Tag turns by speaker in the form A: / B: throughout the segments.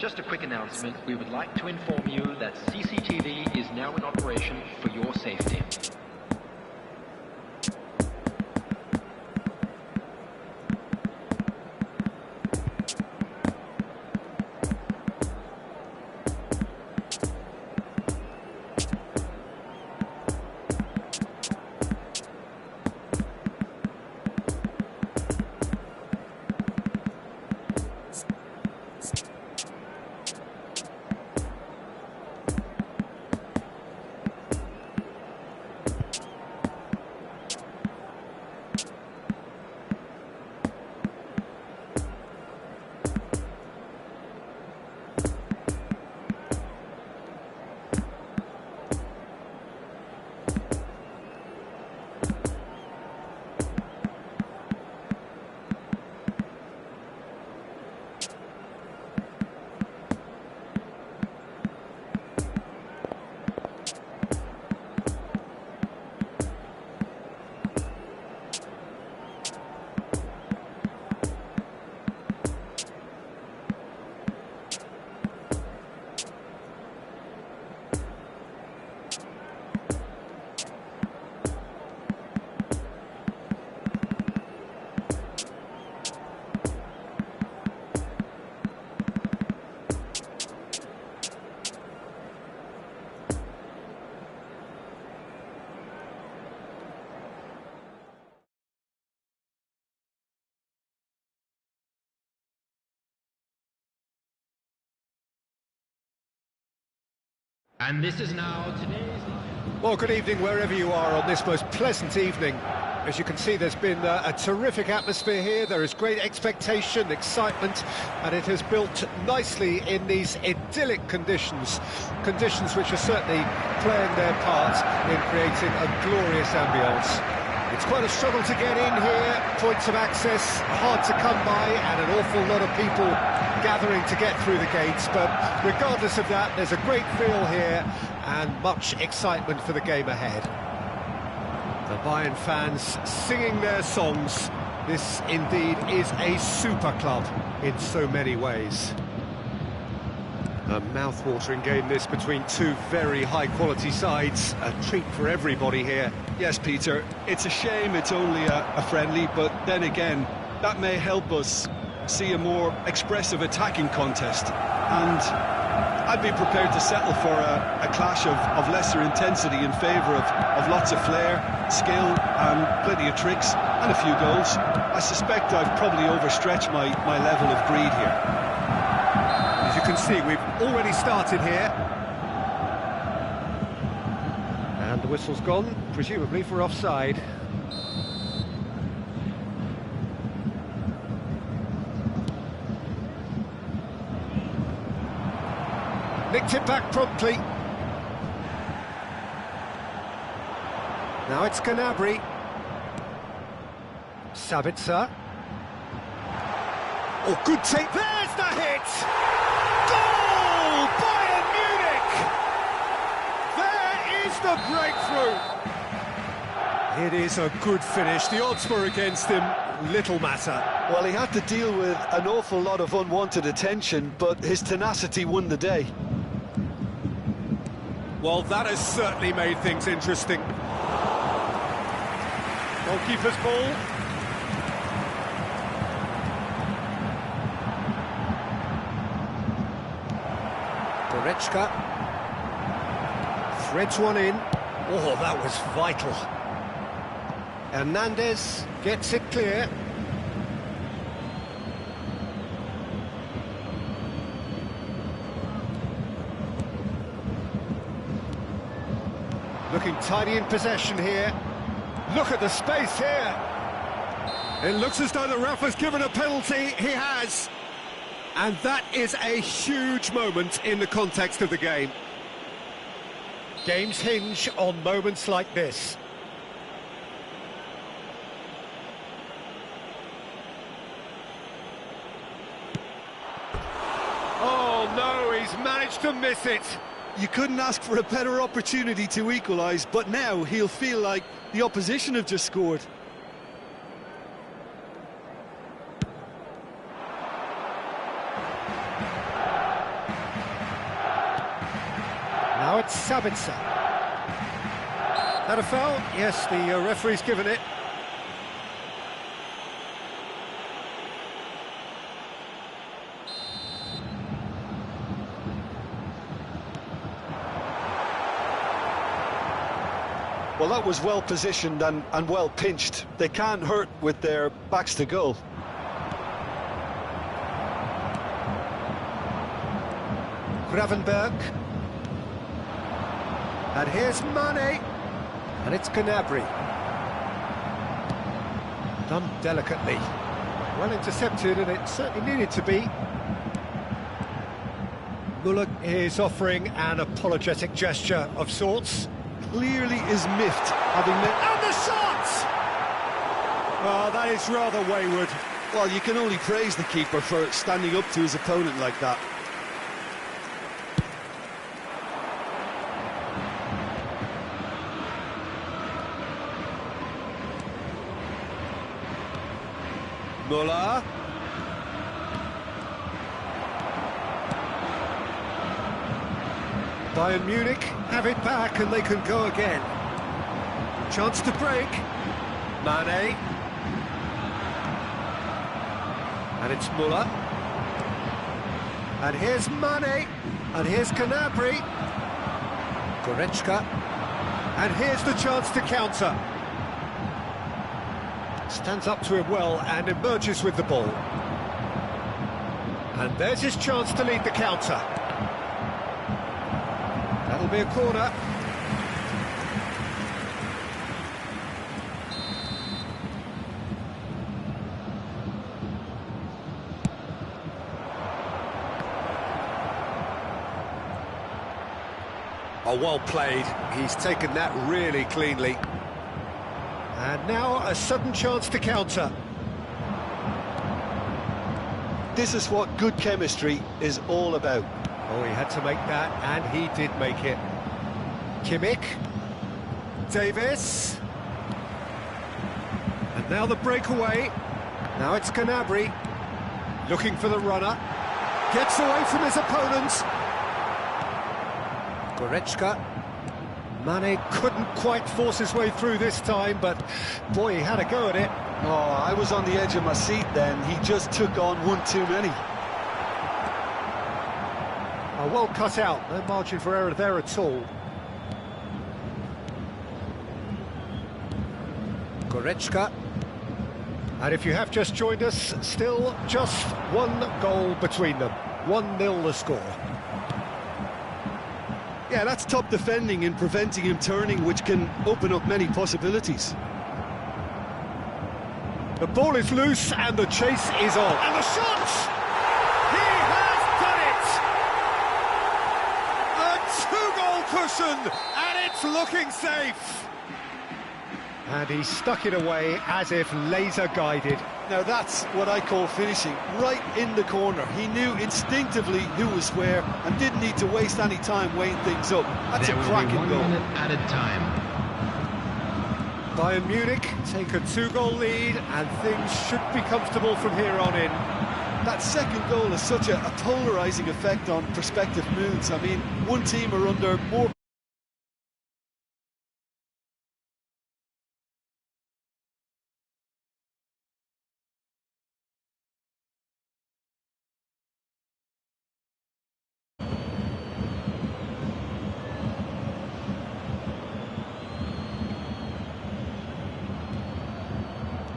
A: Just a quick announcement, we would like to inform you that CCTV is now in operation for your safety. And this is now today's...
B: Well, good evening wherever you are on this most pleasant evening. As you can see, there's been a terrific atmosphere here. There is great expectation, excitement, and it has built nicely in these idyllic conditions. Conditions which are certainly playing their part in creating a glorious ambience. It's quite a struggle to get in here, points of access hard to come by, and an awful lot of people gathering to get through the gates. But regardless of that, there's a great feel here and much excitement for the game ahead. The Bayern fans singing their songs. This indeed is a super club in so many ways. A mouth-watering game this between two very high-quality sides. A treat for everybody here.
C: Yes, Peter, it's a shame it's only a friendly, but then again, that may help us see a more expressive attacking contest. And I'd be prepared to settle for a clash of lesser intensity in favour of lots of flair, skill and plenty of tricks and a few goals. I suspect I've probably overstretched my level of greed here.
B: As you can see, we've already started here. And the whistle's gone, presumably for offside. Nicked it back promptly. Now it's Gnabry. Sabitzer. Oh, good take. There's the hit! Goal! Bayern Munich! There is the breakthrough! It is a good finish. The odds were against him. Little matter.
C: Well, he had to deal with an awful lot of unwanted attention, but his tenacity won the day.
B: Well, that has certainly made things interesting. Goalkeeper's ball. Goretzka. Threads one in. Oh, that was vital. Hernandez gets it clear. Looking tidy in possession here. Look at the space here. It looks as though the ref has given a penalty. He has. And that is a huge moment in the context of the game. Games hinge on moments like this. Oh no, he's managed to miss it.
C: You couldn't ask for a better opportunity to equalise, but now he'll feel like the opposition have just scored.
B: Now it's Sabitzer. That a foul? Yes, the referee's given it.
C: Well, that was well positioned and well pinched. They can't hurt with their backs to goal.
B: Gravenberg. And here's Mane. And it's Gnabry. Done delicately. Well intercepted, and it certainly needed to be. Müller is offering an apologetic gesture of sorts.
C: Clearly is miffed, having met...
B: And the shot! Oh, that is rather wayward.
C: Well, you can only praise the keeper for standing up to his opponent like that.
B: Müller. Bayern Munich have it back and they can go again. Chance to break. Mane. And it's Müller. And here's Mane. And here's Gnabry. Goretzka. And here's the chance to counter. Stands up to him well and emerges with the ball. And there's his chance to lead the counter. It'll be a corner. Oh, well played. He's taken that really cleanly. And now a sudden chance to counter.
C: This is what good chemistry is all about.
B: Oh, he had to make that, and he did make it. Kimmich. Davis. And now the breakaway. Now it's Gnabry. Looking for the runner. Gets away from his opponents. Goretzka. Mane couldn't quite force his way through this time, but boy, he had a go at it.
C: Oh, I was on the edge of my seat then. He just took on one too many.
B: Oh, well cut out. No margin for error there at all. Goretzka. And if you have just joined us, still just one goal between them. 1-0 the score.
C: Yeah, that's top defending and preventing him turning, which can open up many possibilities.
B: The ball is loose and the chase is on. And the shot! He has done it! A 2-goal cushion, and it's looking safe. And he stuck it away as if laser guided.
C: Now that's what I call finishing, right in the corner. He knew instinctively who was where and didn't need to waste any time weighing things up. That's a cracking goal.
A: 1 minute added time.
B: Bayern Munich take a 2-goal lead, and things should be comfortable from here on in.
C: That second goal has such a polarising effect on prospective moods. I mean, one team are under more...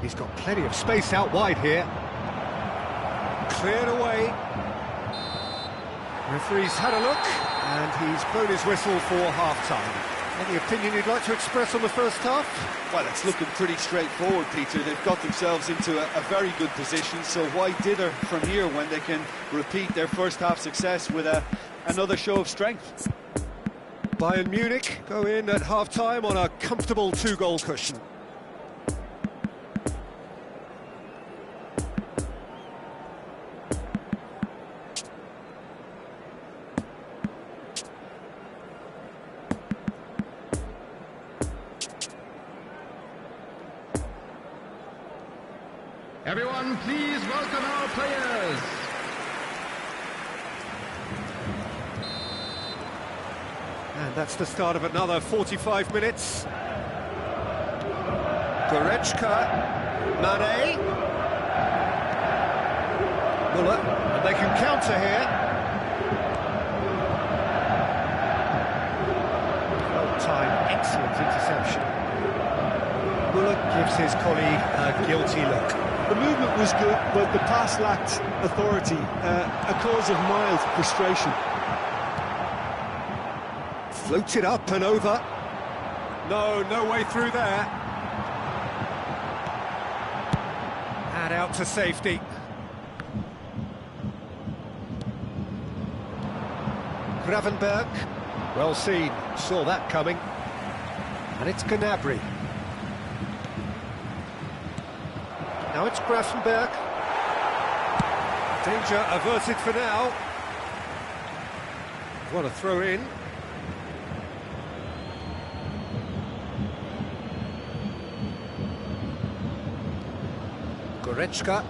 B: He's got plenty of space out wide here. Cleared away. Referee's had a look, and he's blown his whistle for half-time. Any opinion you'd like to express on the first half?
C: Well, it's looking pretty straightforward, Peter. They've got themselves into a very good position, so why dither from here when they can repeat their first half success with another show of strength?
B: Bayern Munich go in at half-time on a comfortable 2-goal cushion.
A: Everyone, please welcome our players.
B: And that's the start of another 45 minutes. Goretzka, Mane. Muller, and they can counter here. Well-timed, excellent interception. Muller gives his colleague a guilty look.
C: The movement was good, but the pass lacked authority, a cause of mild frustration.
B: Floats it up and over. No way through there. And out to safety. Gravenberg, well seen, saw that coming. And it's Gnabry. Now it's Gravenberg. Danger averted for now. What a throw in. Goretzka.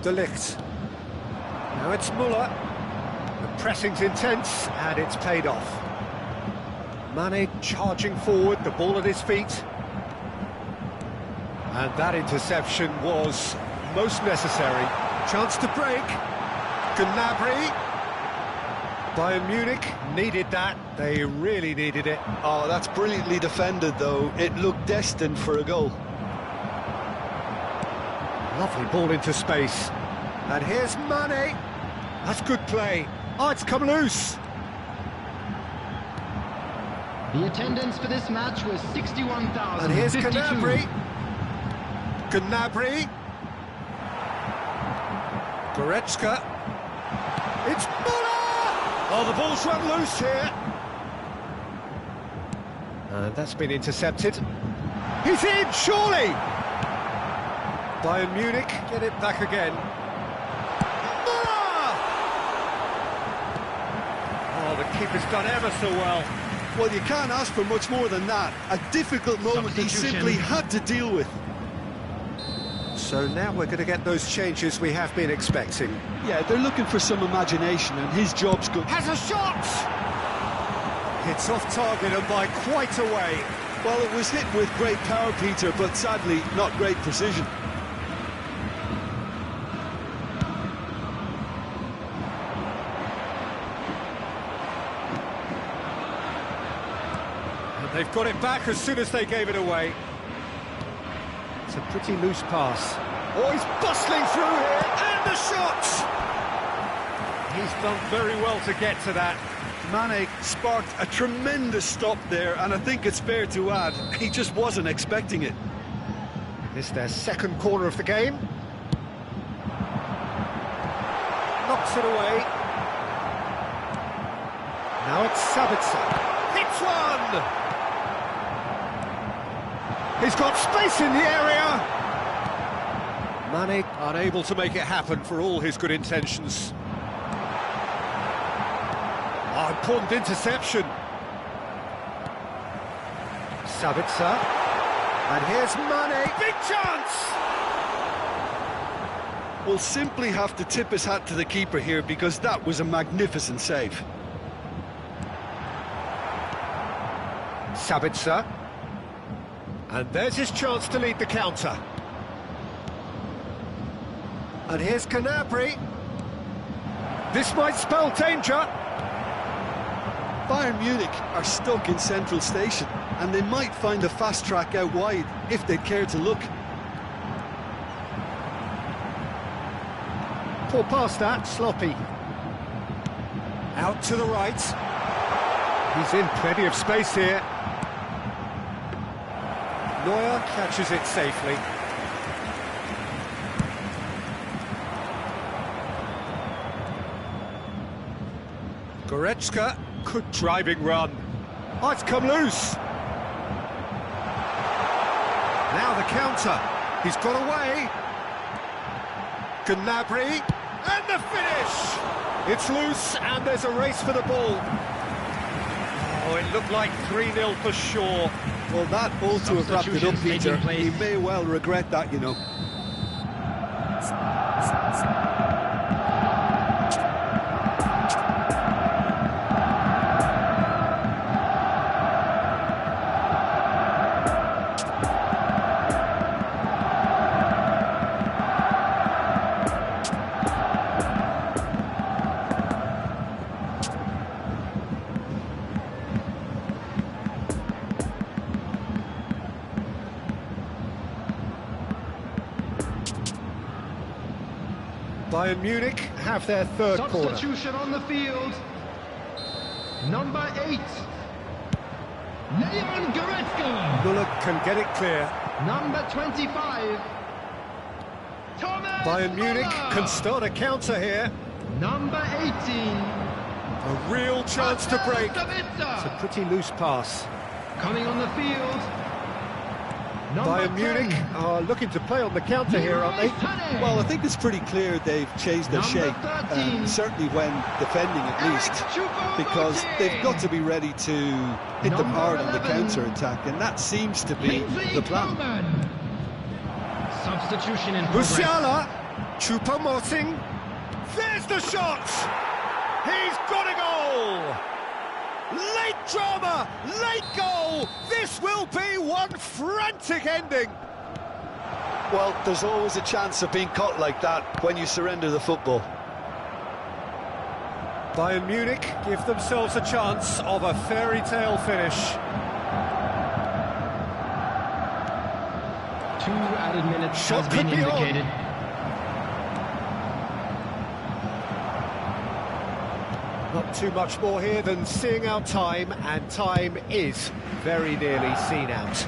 B: De Ligt. Now it's Muller. The pressing's intense, and it's paid off. Mane charging forward, the ball at his feet. And that interception was most necessary. Chance to break. Gnabry. Bayern Munich needed that. They really needed it.
C: Oh, that's brilliantly defended, though. It looked destined for a goal.
B: Lovely ball into space. And here's Mane. That's good play. Oh, it's come loose.
A: The attendance for this match was 61,052.
B: And here's Gnabry. Gnabry. Goretzka. It's Muller! Oh, the ball's run loose here. And that's been intercepted. He's in, surely! Bayern Munich get it back again. Muller! Oh, the keeper's done ever so well.
C: Well, you can't ask for much more than that. A difficult moment he simply had to deal with.
B: So now we're going to get those changes we have been expecting.
C: Yeah, they're looking for some imagination, and his job's good.
B: Has a shot! It's off target and by quite a way.
C: Well, it was hit with great power, Peter, but sadly, not great precision.
B: And they've got it back as soon as they gave it away. It's a pretty loose pass. Oh, he's bustling through here, and the shot! He's done very well to get to that.
C: Mane sparked a tremendous stop there, and I think it's fair to add, he just wasn't expecting it.
B: This is their second corner of the game. Knocks it away. Now it's Sabitzer. Hits one! He's got space in the area! Mane unable to make it happen for all his good intentions. Oh, important interception. Sabitzer. And here's Mane. Big chance!
C: We'll simply have to tip his hat to the keeper here, because that was a magnificent save.
B: Sabitzer. And there's his chance to lead the counter. And here's Gnabry. This might spell danger.
C: Bayern Munich are stuck in central station, and they might find a fast track out wide if they care to look.
B: Poor pass that, sloppy. Out to the right. He's in plenty of space here. Neuer catches it safely. Goretzka, good driving run. Oh, it's come loose. Now the counter. He's got away. Gnabry, and the finish! It's loose, and there's a race for the ball. Oh, it looked like 3-0 for sure.
C: Well, that ought to have wrapped it up, Peter. He may well regret that, you know.
B: Bayern Munich have their third corner.
A: Substitution on the field. Number 8. Leon Goretzka.
B: Muller can get it clear.
A: Number 25. Thomas
B: Bayern Munich
A: Muller.
B: can start a counter here.
A: Number 18.
B: A real chance to break. It's a pretty loose pass.
A: Coming on the field. Number
B: Bayern
A: 10.
B: Munich are looking to play on the counter here, aren't they?
C: Well, I think it's pretty clear they've changed their
A: Number
C: shape,
A: 13.
C: certainly when defending at least, because they've got to be ready to hit them
A: Number
C: hard on the
A: 11.
C: counter-attack, and that seems to be the plan.
A: Substitution in progress.
B: Musiala, Choupo-Moting. There's the shot! He's got a goal! Late drama, late goal! This will be one frantic ending!
C: Well, there's always a chance of being caught like that when you surrender the football.
B: Bayern Munich give themselves a chance of a fairy tale finish.
A: 2 added minutes
B: Shot
A: has been
B: could be on.
A: indicated.
B: Not too much more here than seeing out time, and time is very nearly seen out.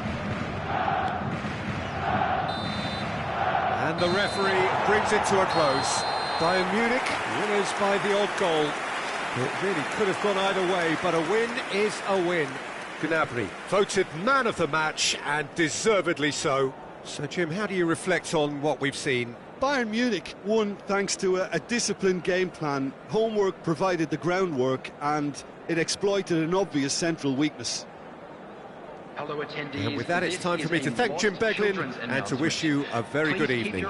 B: And the referee brings it to a close. Bayern Munich winners by the odd goal. It really could have gone either way, but a win is a win. Gnabry voted man of the match, and deservedly so. So, Jim, how do you reflect on what we've seen?
C: Bayern Munich won thanks to a disciplined game plan. Homework provided the groundwork, and it exploited an obvious central weakness.
A: Hello, attendees.
B: And with that, it's time for me to thank Jim Beglin and to wish you a very good evening.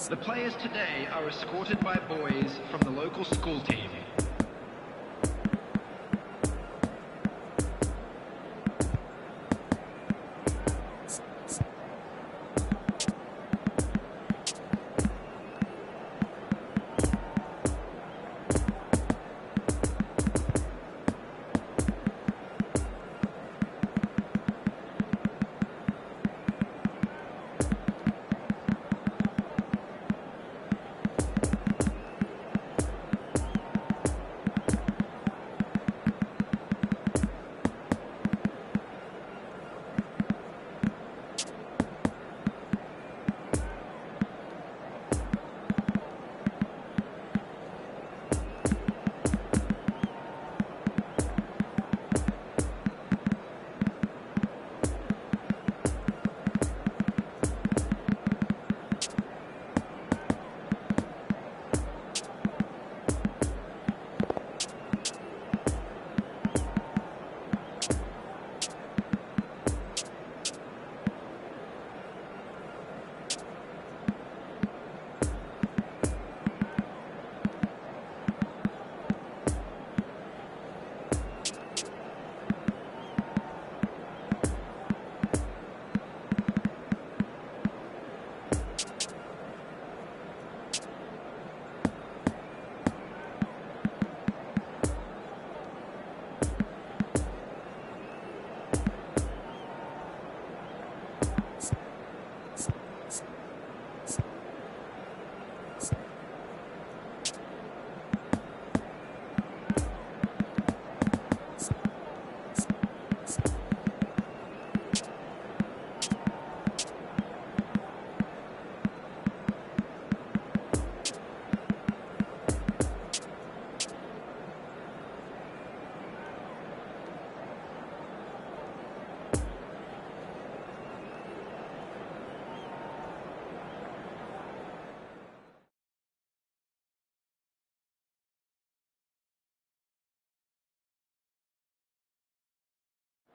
A: The players today are escorted by boys from the local school team.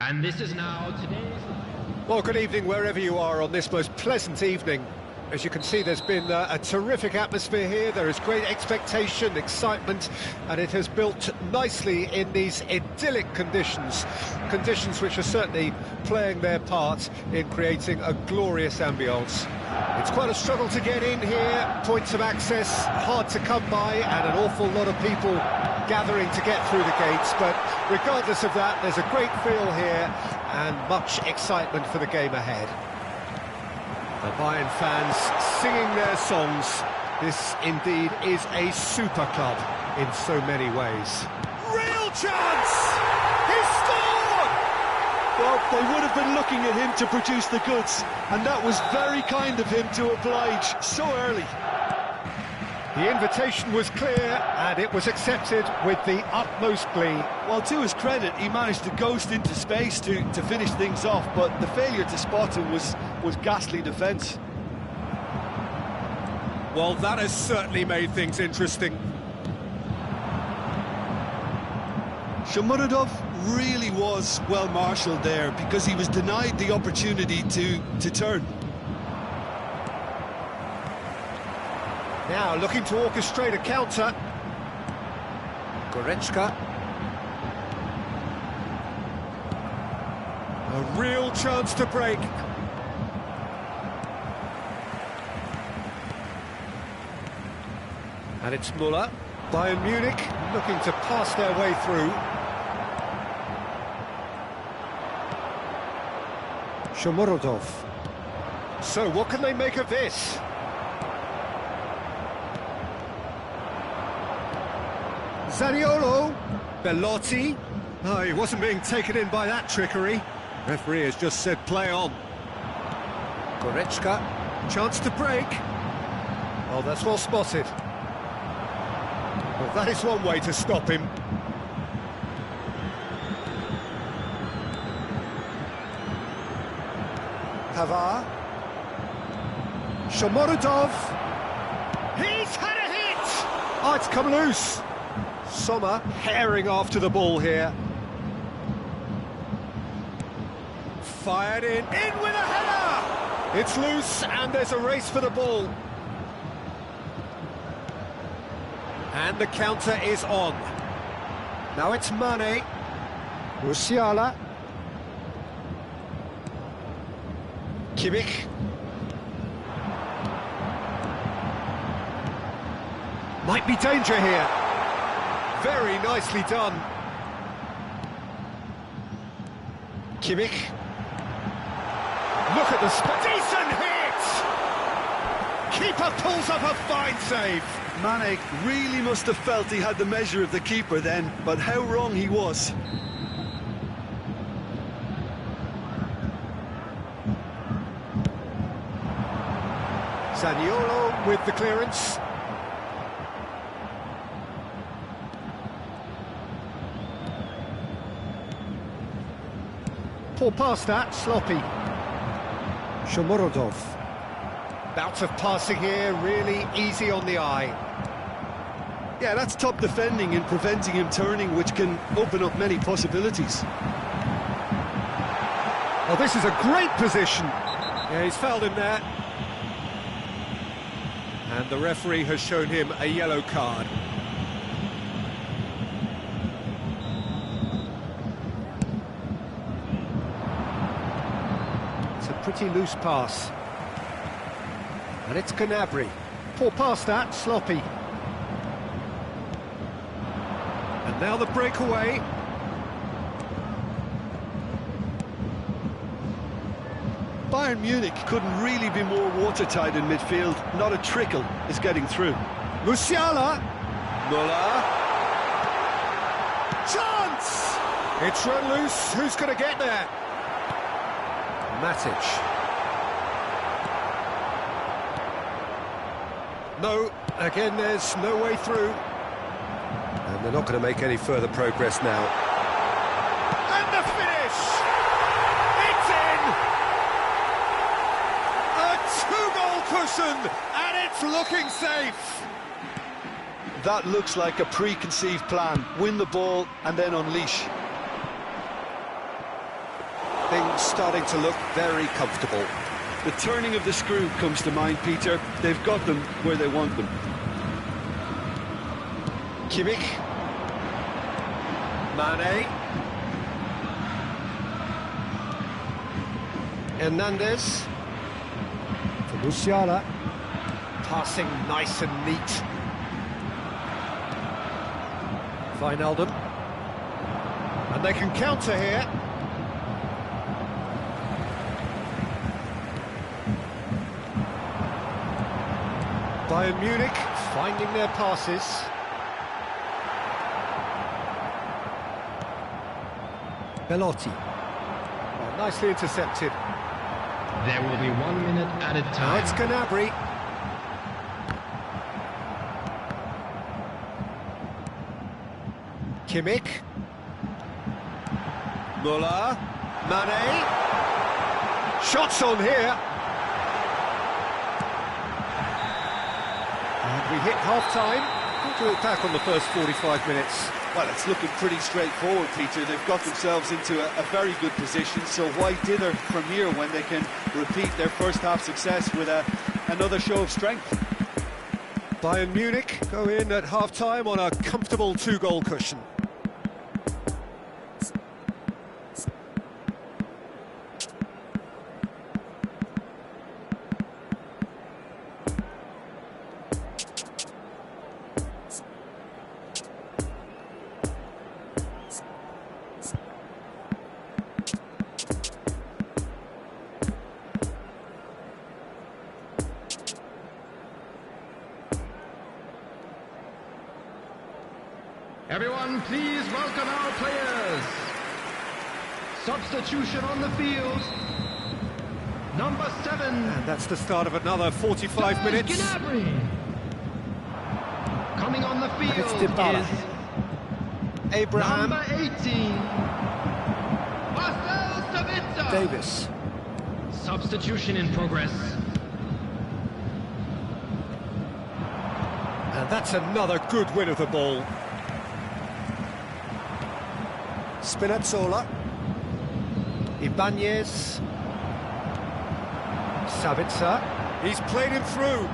A: And this is now today's...
B: Well, good evening wherever you are on this most pleasant evening. As you can see, there's been a terrific atmosphere here. There is great expectation, excitement, and it has built nicely in these idyllic conditions. Conditions which are certainly playing their part in creating a glorious ambience. It's quite a struggle to get in here, points of access hard to come by, and an awful lot of people gathering to get through the gates. But regardless of that, there's a great feel here and much excitement for the game ahead. The Bayern fans singing their songs. This indeed is a super club in so many ways. Real chance! He scored!
C: Well, they would have been looking at him to produce the goods, and that was very kind of him to oblige so early.
B: The invitation was clear, and it was accepted with the utmost glee.
C: Well, to his credit, he managed to ghost into space to finish things off, but the failure to spot him was ghastly defence.
B: Well, that has certainly made things interesting.
C: Shomurodov really was well marshalled there because he was denied the opportunity to turn.
B: Now looking to orchestrate a counter. Goretzka. A real chance to break. And it's Müller. Bayern Munich looking to pass their way through. Shomurodov. So what can they make of this? Zaniolo, Bellotti. Oh, he wasn't being taken in by that trickery. Referee has just said play on. Goretzka, chance to break. Oh, that's well spotted. Well, that is one way to stop him. Pavard. Shomurodov. He's had a hit! Oh, it's come loose. Sommer herring after the ball here. Fired in with a header! It's loose and there's a race for the ball. And the counter is on. Now it's Mane. Musiala. Kimmich. Might be danger here. Very nicely done. Kimmich. Look at the decent hit! Keeper pulls up a fine save.
C: Mane really must have felt he had the measure of the keeper then, but how wrong he was.
B: Zaniolo with the clearance. Poor pass that, sloppy. Shomurodov. Bouts of passing here, really easy on the eye.
C: Yeah, that's top defending and preventing him turning, which can open up many possibilities.
B: Oh, this is a great position. Yeah, he's fouled him there. And the referee has shown him a yellow card. It's a pretty loose pass. And it's Gnabry. Poor pass that, sloppy. And now the breakaway.
C: Bayern Munich couldn't really be more watertight in midfield. Not a trickle is getting through.
B: Musiala. Müller. Chance! It's run loose. Who's going to get there? Matic. No, again there's no way through. And they're not going to make any further progress now. And the finish! It's in! A two-goal cushion, and it's looking safe!
C: That looks like a preconceived plan. Win the ball and then unleash.
B: Things starting to look very comfortable.
C: The turning of the screw comes to mind, Peter. They've got them where they want them.
B: Kimmich. Mane. Hernandez. For Musiala. Passing nice and neat. Wijnaldum. And they can counter here. Bayern Munich finding their passes. Belotti. Oh, nicely intercepted.
A: There will be 1 minute added
B: Now
A: time.
B: it's Gnabry. Kimmich. Müller. Mane. Shots on here. And we hit half-time. What do we attack on the first 45 minutes?
C: Well, it's looking pretty straightforward, Peter. They've got themselves into a very good position, so why dither from here when they can repeat their first-half success with another show of strength?
B: Bayern Munich go in at half-time on a comfortable 2-goal cushion.
A: Everyone, please welcome our players. Substitution on the field. Number 7.
B: And that's the start of another 45 minutes.
A: Gnabry. Coming on the field
B: It's Dybala.
A: is
B: Abraham.
A: number 18. Marcel Sabitzer.
B: Davis.
A: Substitution in progress.
B: And that's another good win of the ball. Spinazzola. Ibanez. Sabitzer. He's played him through.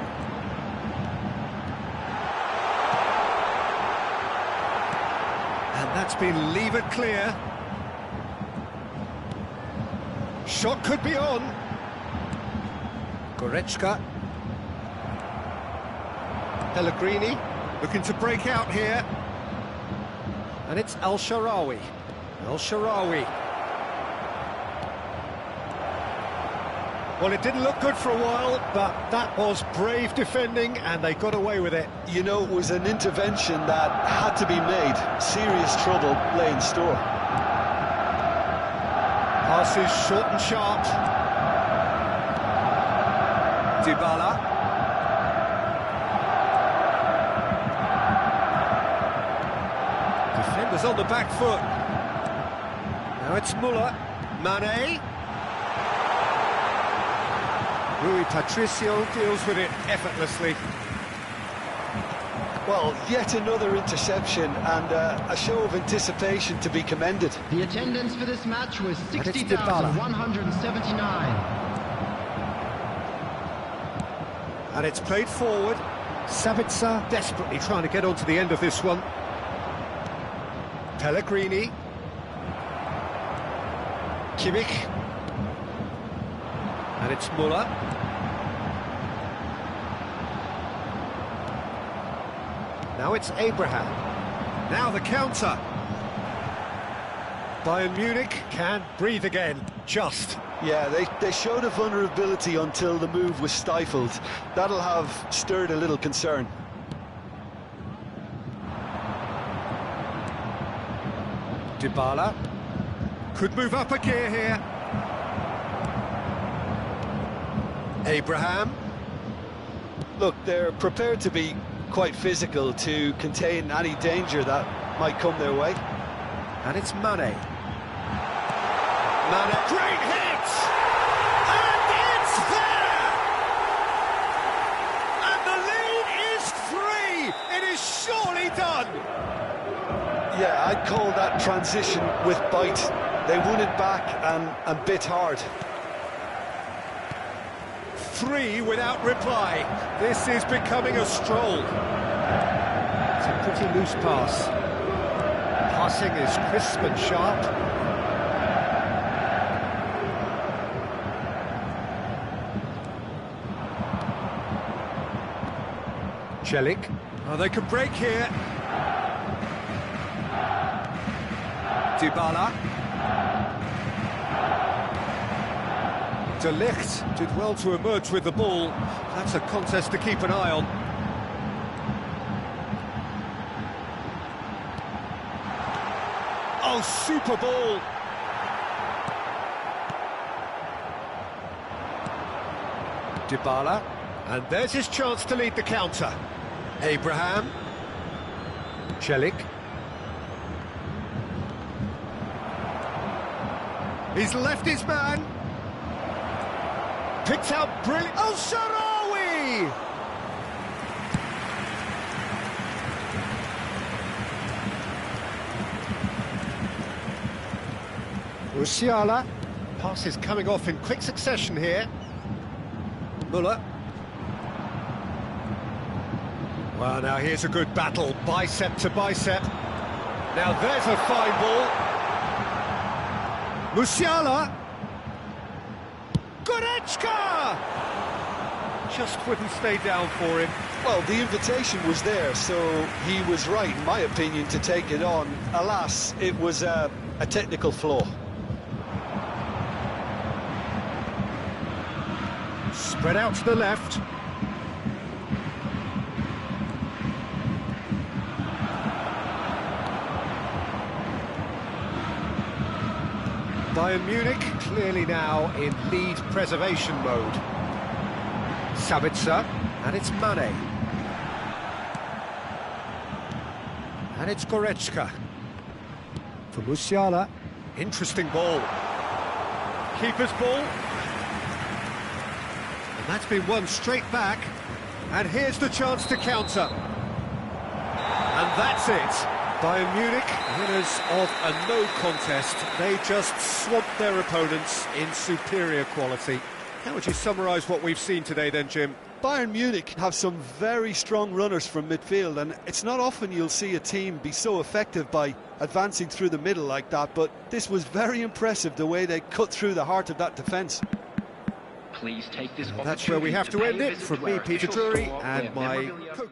B: And that's been levered clear. Shot could be on. Goretzka. Pellegrini looking to break out here. And it's El Shaarawy. El Shaarawy. Well, it didn't look good for a while, but that was brave defending, and they got away with it.
C: You know, it was an intervention that had to be made. Serious trouble lay in store.
B: Passes short and sharp. Dybala. Defenders on the back foot. Now it's Müller. Mane. Rui Patricio deals with it effortlessly.
C: Well, yet another interception and a show of anticipation to be commended.
A: The attendance for this match was
B: And it's Dybala.
A: 60,179.
B: And it's played forward. Sabitzer desperately trying to get onto the end of this one. Pellegrini. Kimmich. And it's Müller. Now it's Abraham. Now the counter. Bayern Munich can breathe again, just.
C: Yeah, they showed a vulnerability until the move was stifled. That'll have stirred a little concern.
B: Dybala. Could move up a gear here. Abraham.
C: Look, they're prepared to be quite physical to contain any danger that might come their way.
B: And it's Mane. Mane. Great hit! And it's there! And the lead is 3! It is surely done!
C: Yeah, I'd call that transition with bite. They won it back and bit hard.
B: 3 without reply. This is becoming a stroll. It's a pretty loose pass. Passing is crisp and sharp. Celik. Oh, they could break here. Dybala. De Ligt did well to emerge with the ball. That's a contest to keep an eye on. Oh, super ball! Dybala. And there's his chance to lead the counter. Abraham. Celik. He's left his man. Picked out brilliant. Oh, Sharawi! Musiala. Pass is coming off in quick succession here. Muller. Well, now here's a good battle, bicep to bicep. Now there's a fine ball. Musiala. Goretzka! Just wouldn't stay down for him.
C: Well, the invitation was there, so he was right, in my opinion, to take it on. Alas, it was a technical flaw.
B: Spread out to the left. Bayern Munich clearly now in lead preservation mode. Sabitzer, and it's Mane. And it's Goretzka. For Musiala. Interesting ball. Keeper's ball. And that's been won straight back. And here's the chance to counter. And that's it. Bayern Munich, winners of a no contest. They just swamped their opponents in superior quality. How would you summarise what we've seen today then, Jim?
C: Bayern Munich have some very strong runners from midfield, and it's not often you'll see a team be so effective by advancing through the middle like that, but this was very impressive, the way they cut through the heart of that defence.
A: Please take this
B: opportunity. That's where we have to end it. From me, Peter Drury, and my co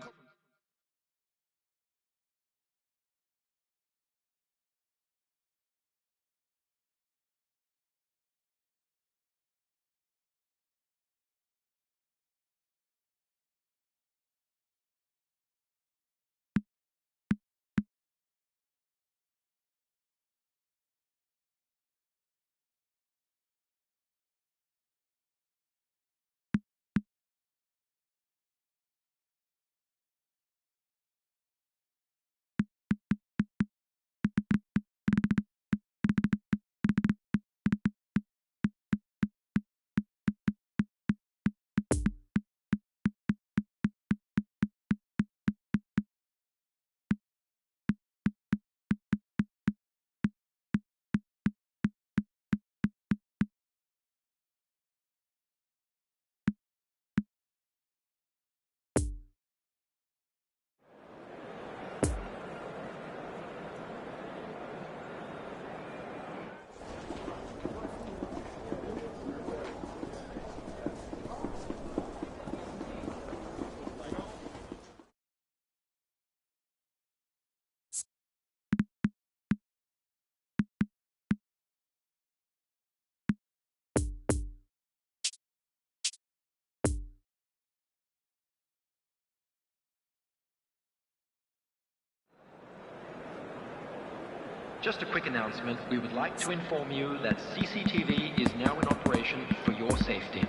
A: Just a quick announcement. We would like to inform you that CCTV is now in operation for your safety.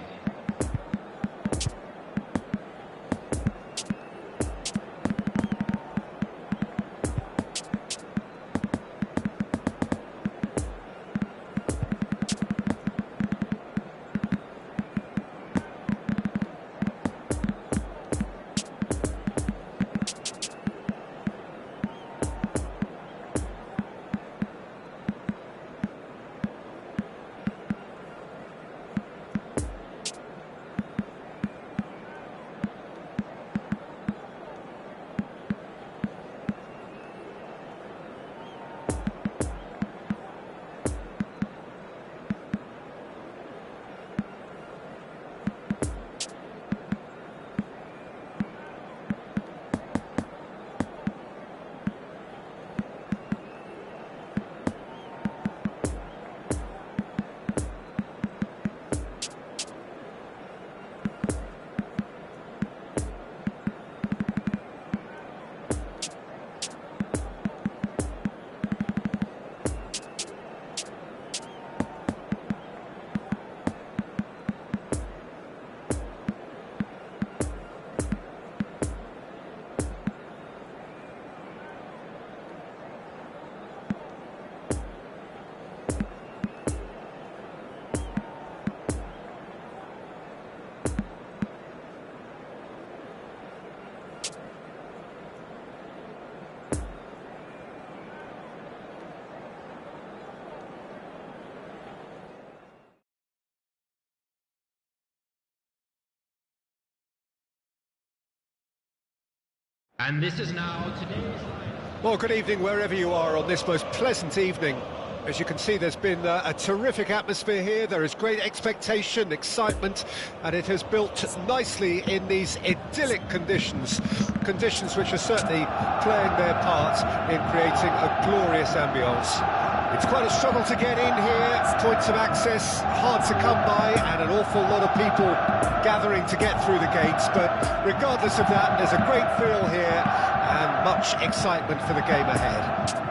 A: And this is now today's...
B: Well, good evening wherever you are on this most pleasant evening. As you can see, there's been a terrific atmosphere here. There is great expectation, excitement, and it has built nicely in these idyllic conditions. Conditions which are certainly playing their part in creating a glorious ambience. It's quite a struggle to get in here, points of access hard to come by, and an awful lot of people gathering to get through the gates. But regardless of that, there's a great feel here and much excitement for the game ahead.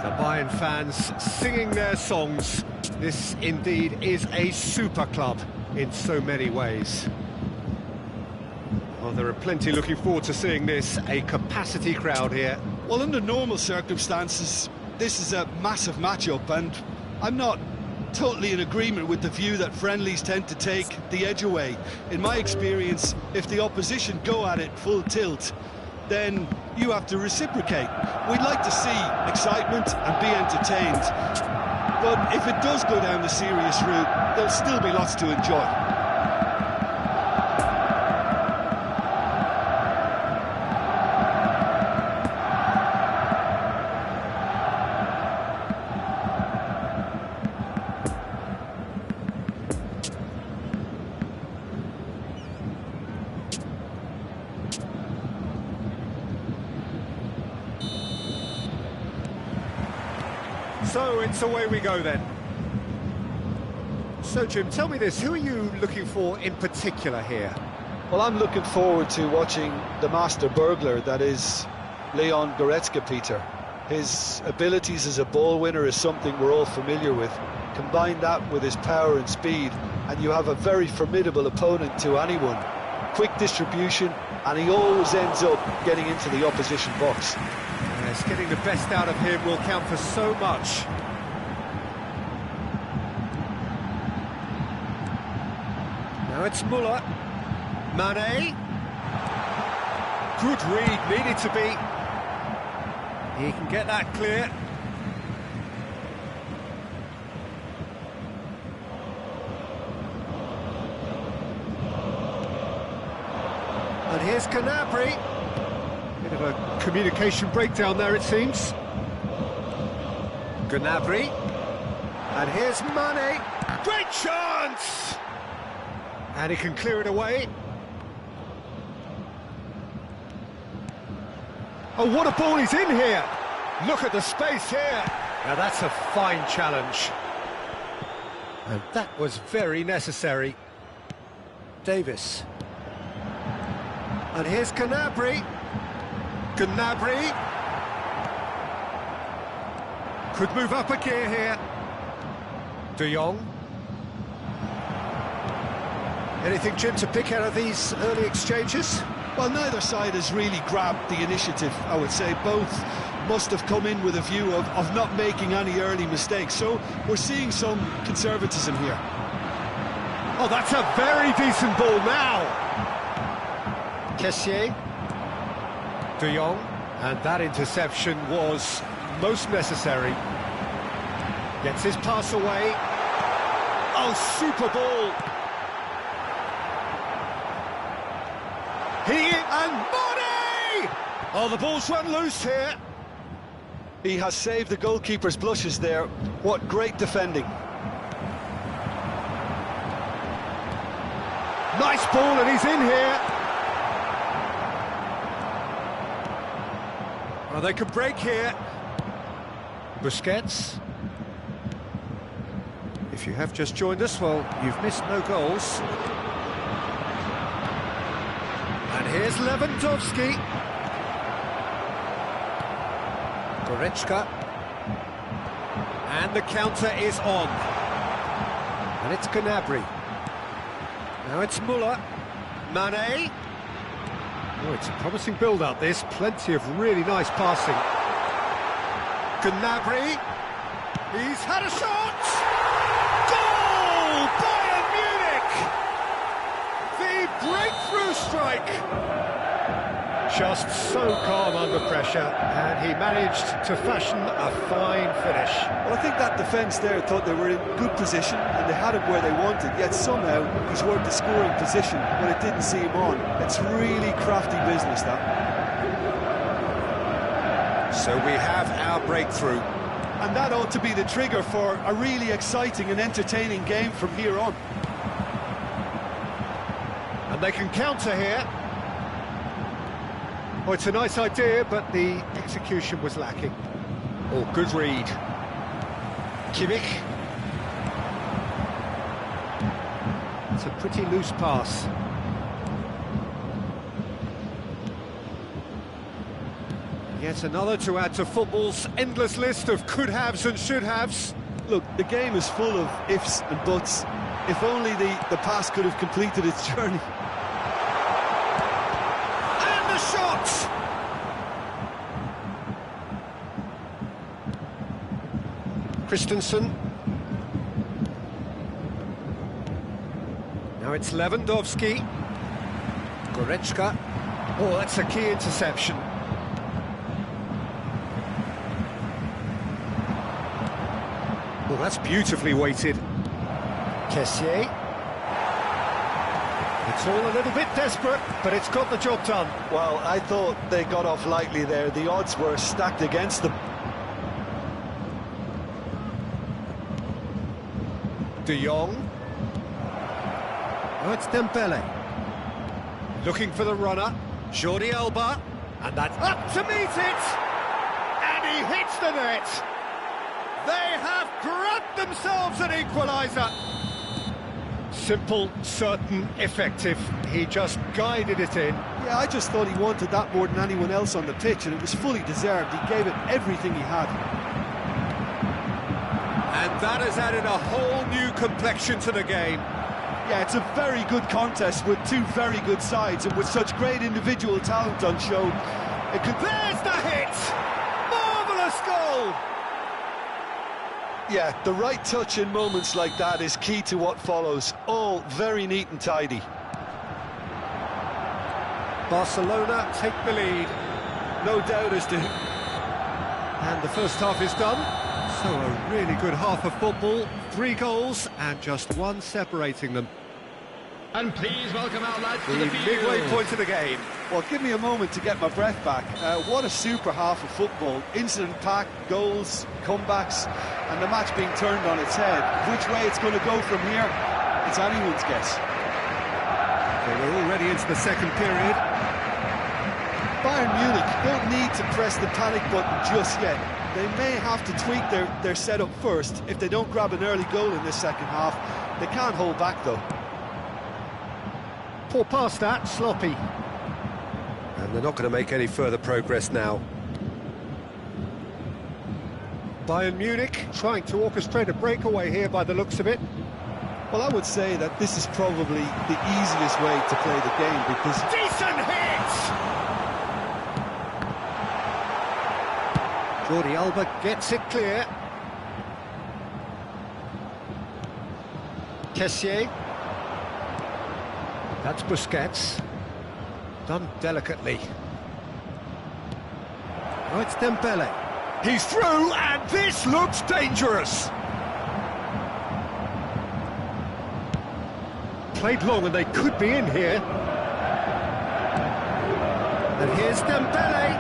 B: The Bayern fans singing their songs. This indeed is a super club in so many ways. Well, there are plenty looking forward to seeing this, a capacity crowd here.
C: Well, under normal circumstances, this is a massive matchup, and I'm not totally in agreement with the view that friendlies tend to take the edge away. In my experience, if the opposition go at it full tilt, then you have to reciprocate. We'd like to see excitement and be entertained, but if it does go down the serious route, there'll still be lots to enjoy.
B: So it's away we go then. So Jim, tell me this, who are you looking for in particular here?
C: Well, I'm looking forward to watching the master burglar that is Leon Goretzka, Peter. His abilities as a ball winner is something we're all familiar with. Combine that with his power and speed, and you have a very formidable opponent to anyone. Quick distribution, and he always ends up getting into the opposition box.
B: Yes, getting the best out of him will count for so much. Now it's Muller. Mane. Good read, needed to be. He can get that clear. And here's Gnabry. Bit of a communication breakdown there, it seems. Gnabry. And here's Mane. Great chance! And he can clear it away. Oh, what a ball he's in here! Look at the space here! Now that's a fine challenge. And that was very necessary. Davis. And here's Gnabry. Gnabry could move up a gear here. De Jong. Anything, Jim, to pick out of these early exchanges?
C: Well, neither side has really grabbed the initiative, I would say. Both must have come in with a view of not making any early mistakes. So we're seeing some conservatism here.
B: Oh, that's a very decent ball now. Kessié. De Jong, and that interception was most necessary. Gets his pass away. Oh, super ball! And Mane! Oh, the ball's run loose here.
C: He has saved the goalkeeper's blushes there. What great defending.
B: Nice ball, and he's in here. Oh, they could break here. Busquets. If you have just joined us, well, you've missed no goals. And here's Lewandowski. Goretzka. And the counter is on. And it's Gnabry. Now it's Muller. Mane. Oh, it's a promising build-up, this. Plenty of really nice passing. Gnabry. He's had a shot! Goal! Bayern Munich! The breakthrough strike! Just so calm under pressure, and he managed to fashion a fine finish.
C: Well, I think that defence there thought they were in good position, and they had him where they wanted, yet somehow he's worked the scoring position when it didn't see him on. It's really crafty business, that.
B: So we have our breakthrough.
C: And that ought to be the trigger for a really exciting and entertaining game from here on.
B: And they can counter here. Oh, it's a nice idea, but the execution was lacking. Oh, good read. Kimmich. It's a pretty loose pass. Yet another to add to football's endless list of could-haves and should-haves.
C: Look, the game is full of ifs and buts. If only the pass could have completed its journey.
B: And the shot! Christensen. Now it's Lewandowski. Goretzka. Oh, that's a key interception. Oh, that's beautifully weighted. Kessié. It's all a little bit desperate, but it's got the job done.
C: Well, I thought they got off lightly there. The odds were stacked against them.
B: De Jong. Oh, it's Dembele. Looking for the runner. Jordi Alba. And that's up to meet it! And he hits the net! They have grabbed themselves an equaliser. Simple, certain, effective. He just guided it in.
C: Yeah, I just thought he wanted that more than anyone else on the pitch, and it was fully deserved. He gave it everything he had.
B: And that has added a whole new complexion to the game.
C: Yeah, it's a very good contest with two very good sides, and with such great individual talent on show. It could...
B: There's the hit! Marvellous goal!
C: Yeah, the right touch in moments like that is key to what follows. All very neat and tidy.
B: Barcelona take the lead. No doubt as to... And the first half is done. So a really good half of football. 3 goals and just 1 separating them.
A: And please welcome our lads to
B: The
A: the field.
B: midway point of the game.
C: Well, give me a moment to get my breath back. What a super half of football. Incident-packed, goals, comebacks, and the match being turned on its head. Which way it's going to go from here, it's anyone's guess.
B: Well, we're already into the second period.
C: Bayern Munich don't need to press the panic button just yet. They may have to tweak their setup first. If they don't grab an early goal in this second half, they can't hold back though.
B: Poor pass that, sloppy. And they're not going to make any further progress now. Bayern Munich trying to orchestrate a breakaway here by the looks of it.
C: Well, I would say that this is probably the easiest way to play the game because...
B: Decent hit! Jordi Alba gets it clear. Kessié. That's Busquets. Done delicately. Oh, it's Dembele. He's through, and this looks dangerous. Played long, and they could be in here. And here's Dembele.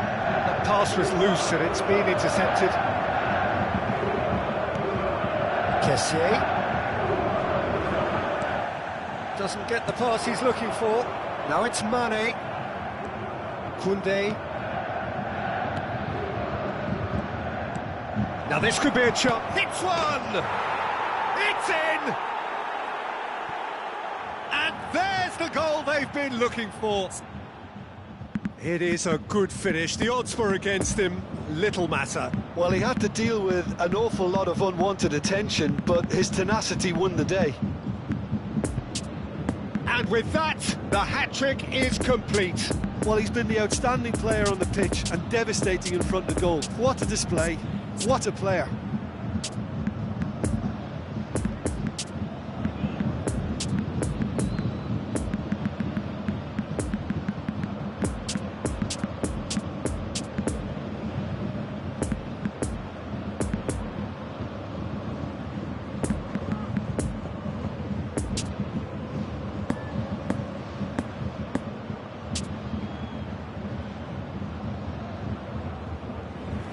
B: The pass was loose, and it's been intercepted. Kessié. Doesn't get the pass he's looking for. Now it's Mane. Koundé. Now this could be a chance. Hits one! It's in! And there's the goal they've been looking for. It is a good finish. The odds were against him. Little matter.
C: Well, he had to deal with an awful lot of unwanted attention, but his tenacity won the day.
B: And with that, the hat-trick is complete.
C: Well, he's been the outstanding player on the pitch and devastating in front of goal. What a display, what a player.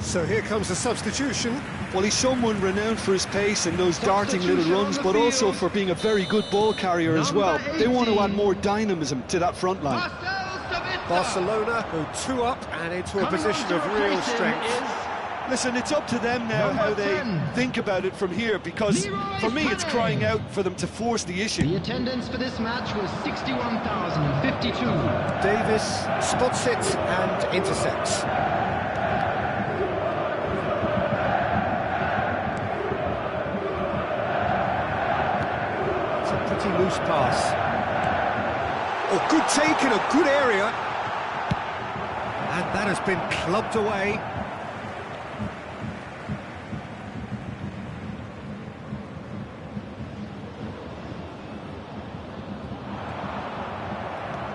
B: So here comes the substitution.
C: Well, he's someone renowned for his pace and those darting little runs, but also for being a very good ball carrier as well. They want to add more dynamism to that front line.
B: Barcelona go 2 up and into a position of real strength.
C: Listen, it's up to them now how they think about it from here, because for me it's crying out for them to force the issue.
A: The attendance for this match was 61,052.
B: Davis spots it and intercepts. It's a pretty loose pass. Oh, good take in a good area. And that has been clubbed away.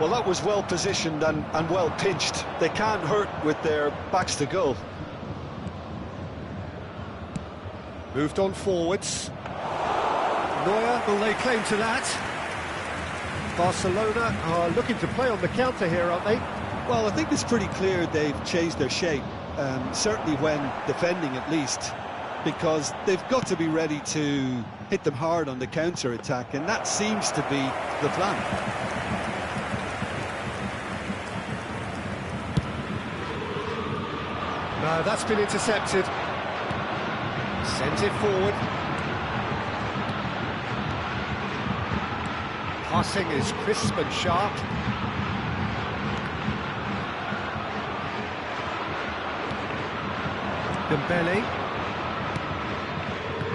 C: Well, that was well positioned and well pinched. They can't hurt with their backs to goal.
B: Moved on forwards. Neuer will lay claim to that. Barcelona are looking to play on the counter here, aren't they?
C: Well, I think it's pretty clear they've changed their shape, certainly when defending at least, because they've got to be ready to hit them hard on the counter-attack, and that seems to be the plan.
B: No, that's been intercepted. Sent it forward. Passing is crisp and sharp. Dembele.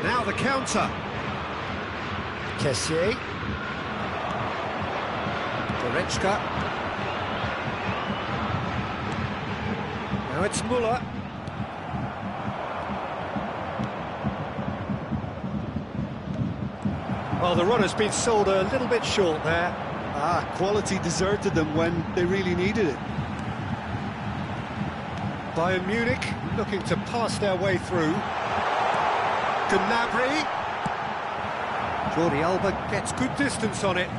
B: Now the counter. Kessié. Goretzka. Now it's Muller. Well, the run has been sold a little bit short there.
C: Quality deserted them when they really needed it.
B: Bayern Munich looking to pass their way through. Gnabry. Jordi Alba gets good distance on it.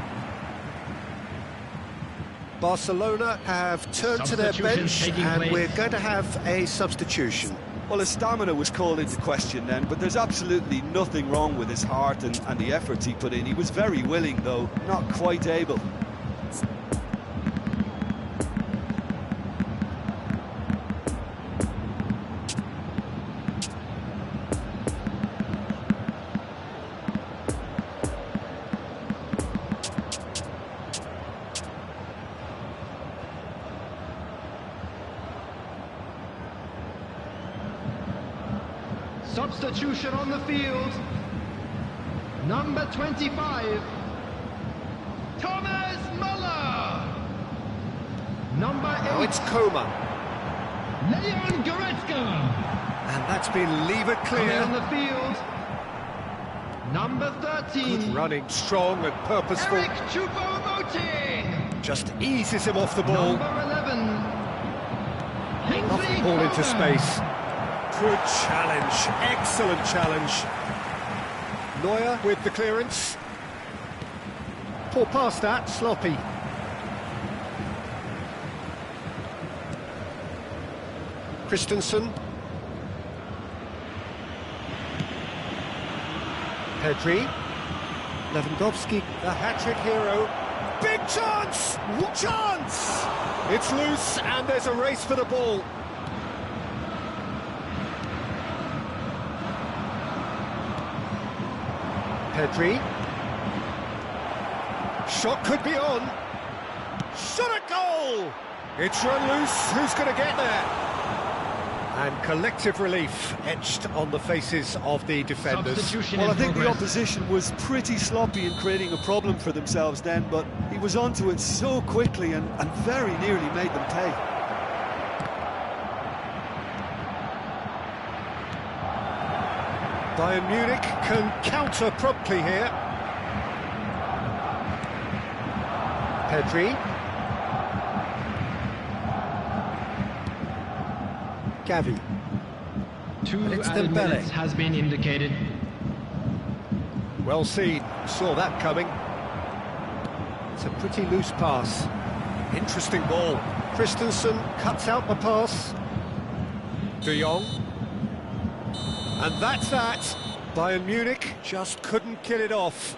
B: Barcelona have turned to their bench and we're going to have a substitution.
C: Well, his stamina was called into question then, but there's absolutely nothing wrong with his heart and the efforts he put in. He was very willing, though, not quite able.
A: Substitution on the field. Number 25, Thomas Muller. Number 8,
B: Now it's Coman.
A: Leon Goretzka.
B: And that's been levered
A: Coming
B: clear.
A: on the field. Number 13,
B: Good running, strong and purposeful.
A: Eric Choupo-Moting.
B: Just eases him off the ball.
A: Number 11,
B: Off the
A: Kingsley
B: ball into
A: Coman.
B: space. Good challenge, excellent challenge. Neuer with the clearance. Poor pass that, sloppy. Christensen. Pedri. Lewandowski, the hat-trick hero. Big chance! Chance! It's loose and there's a race for the ball. Pedri. Shot could be on. Shot a goal! It's run loose. Who's going to get there? And collective relief etched on the faces of the defenders.
A: Substitution
C: Well, I
A: in
C: think the
A: progress.
C: opposition was pretty sloppy in creating a problem for themselves then, but he was onto it so quickly and very nearly made them pay.
B: Bayern Munich can counter promptly here. Pedri. Caffe.
A: Two
B: It's
A: added
B: Dembele.
A: minutes has been indicated.
B: Well seen, saw that coming. It's a pretty loose pass. Interesting ball. Christensen cuts out the pass. De Jong. And that's that. Bayern Munich just couldn't kill it off.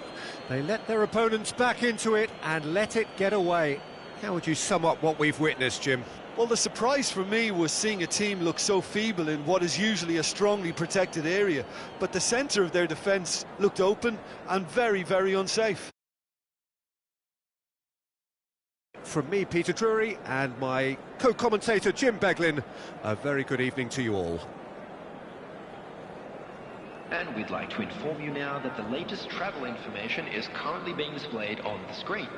B: They let their opponents back into it and let it get away. How would you sum up what we've witnessed, Jim?
C: Well, the surprise for me was seeing a team look so feeble in what is usually a strongly protected area. But the centre of their defence looked open and very, very unsafe.
B: From me, Peter Drury, and my co-commentator, Jim Beglin, a very good evening to you all.
A: And we'd like to inform you now that the latest travel information is currently being displayed on the screen.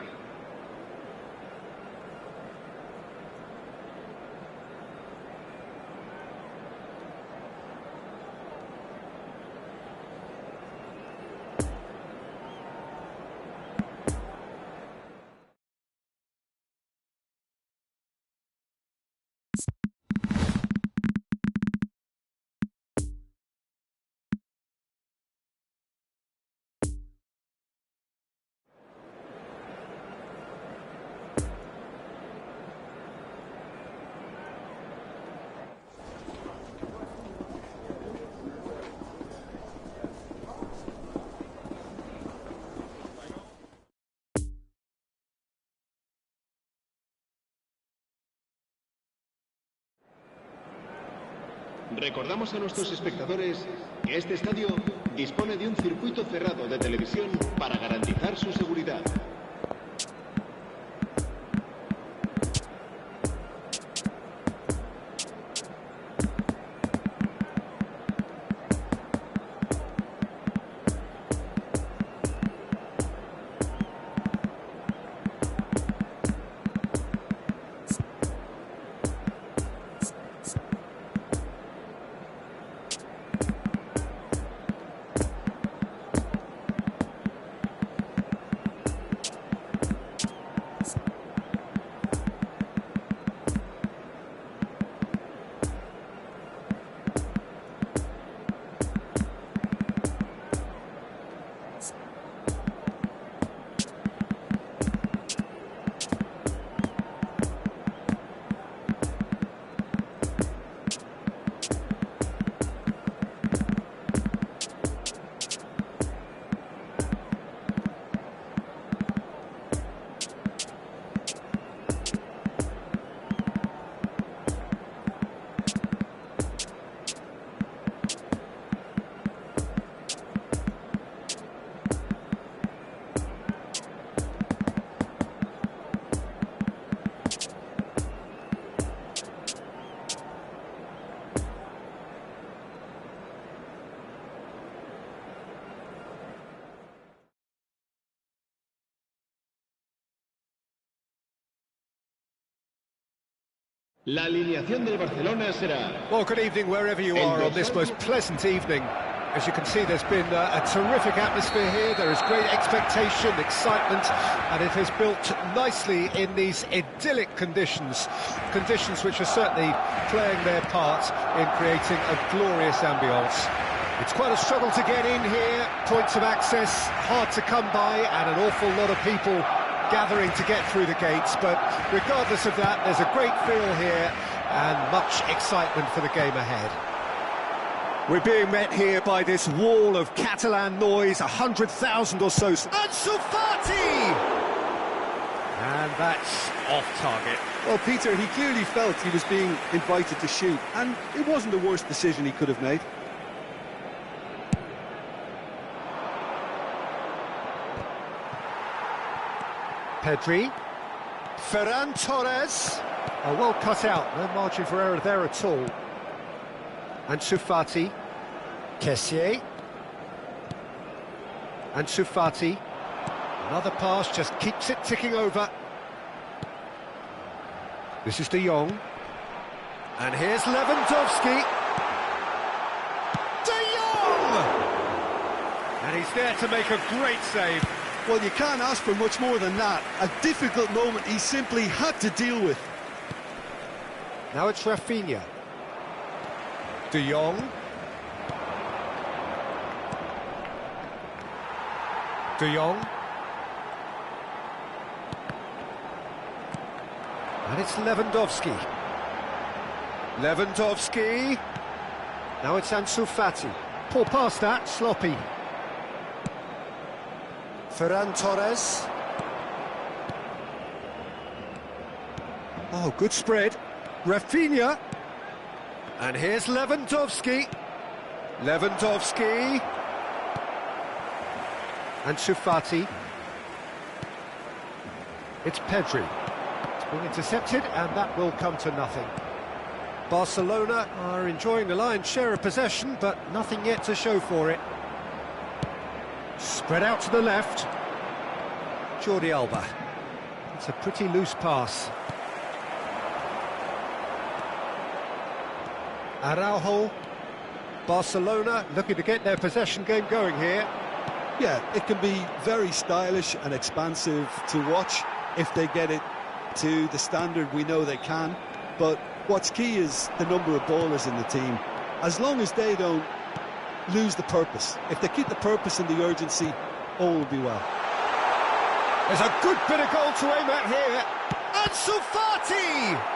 D: Recordamos a nuestros espectadores que este estadio dispone de un circuito cerrado de televisión para garantizar su seguridad. La alineación del Barcelona será...
B: Well, good evening wherever you are on this most pleasant evening. As you can see, there's been a terrific atmosphere here. There is great expectation, excitement, and it has built nicely in these idyllic conditions. Conditions which are certainly playing their part in creating a glorious ambience. It's quite a struggle to get in here, points of access hard to come by, and an awful lot of people gathering to get through the gates, but regardless of that, there's a great feel here and much excitement for the game ahead. We're being met here by this wall of Catalan noise, 100,000 or so. Ansu Fati! And that's off target.
C: Well, Peter, he clearly felt he was being invited to shoot, and it wasn't the worst decision he could have made.
B: Pedri, Ferran Torres, well cut out, no margin for error there at all. Ansu Fati, Kessié, Ansu Fati, another pass, just keeps it ticking over. This is De Jong, and here's Lewandowski. De Jong! And he's there to make a great save.
C: Well, you can't ask for much more than that. A difficult moment he simply had to deal with.
B: Now it's Rafinha. De Jong. De Jong. And it's Lewandowski. Lewandowski. Now it's Ansu Fati. Poor pass that, sloppy. Ferran Torres. Oh, good spread. Rafinha. And here's Lewandowski. Lewandowski. And Fati. It's Pedri. It's been intercepted, and that will come to nothing. Barcelona are enjoying the lion's share of possession, but nothing yet to show for it. Spread out to the left. Jordi Alba. It's a pretty loose pass. Araujo. Barcelona looking to get their possession game going here.
C: Yeah, it can be very stylish and expansive to watch if they get it to the standard we know they can. But what's key is the number of ballers in the team. As long as they don't lose the purpose, if they keep the purpose and the urgency, all will be well.
B: There's a good bit of goal to aim at here. Ansu Fati!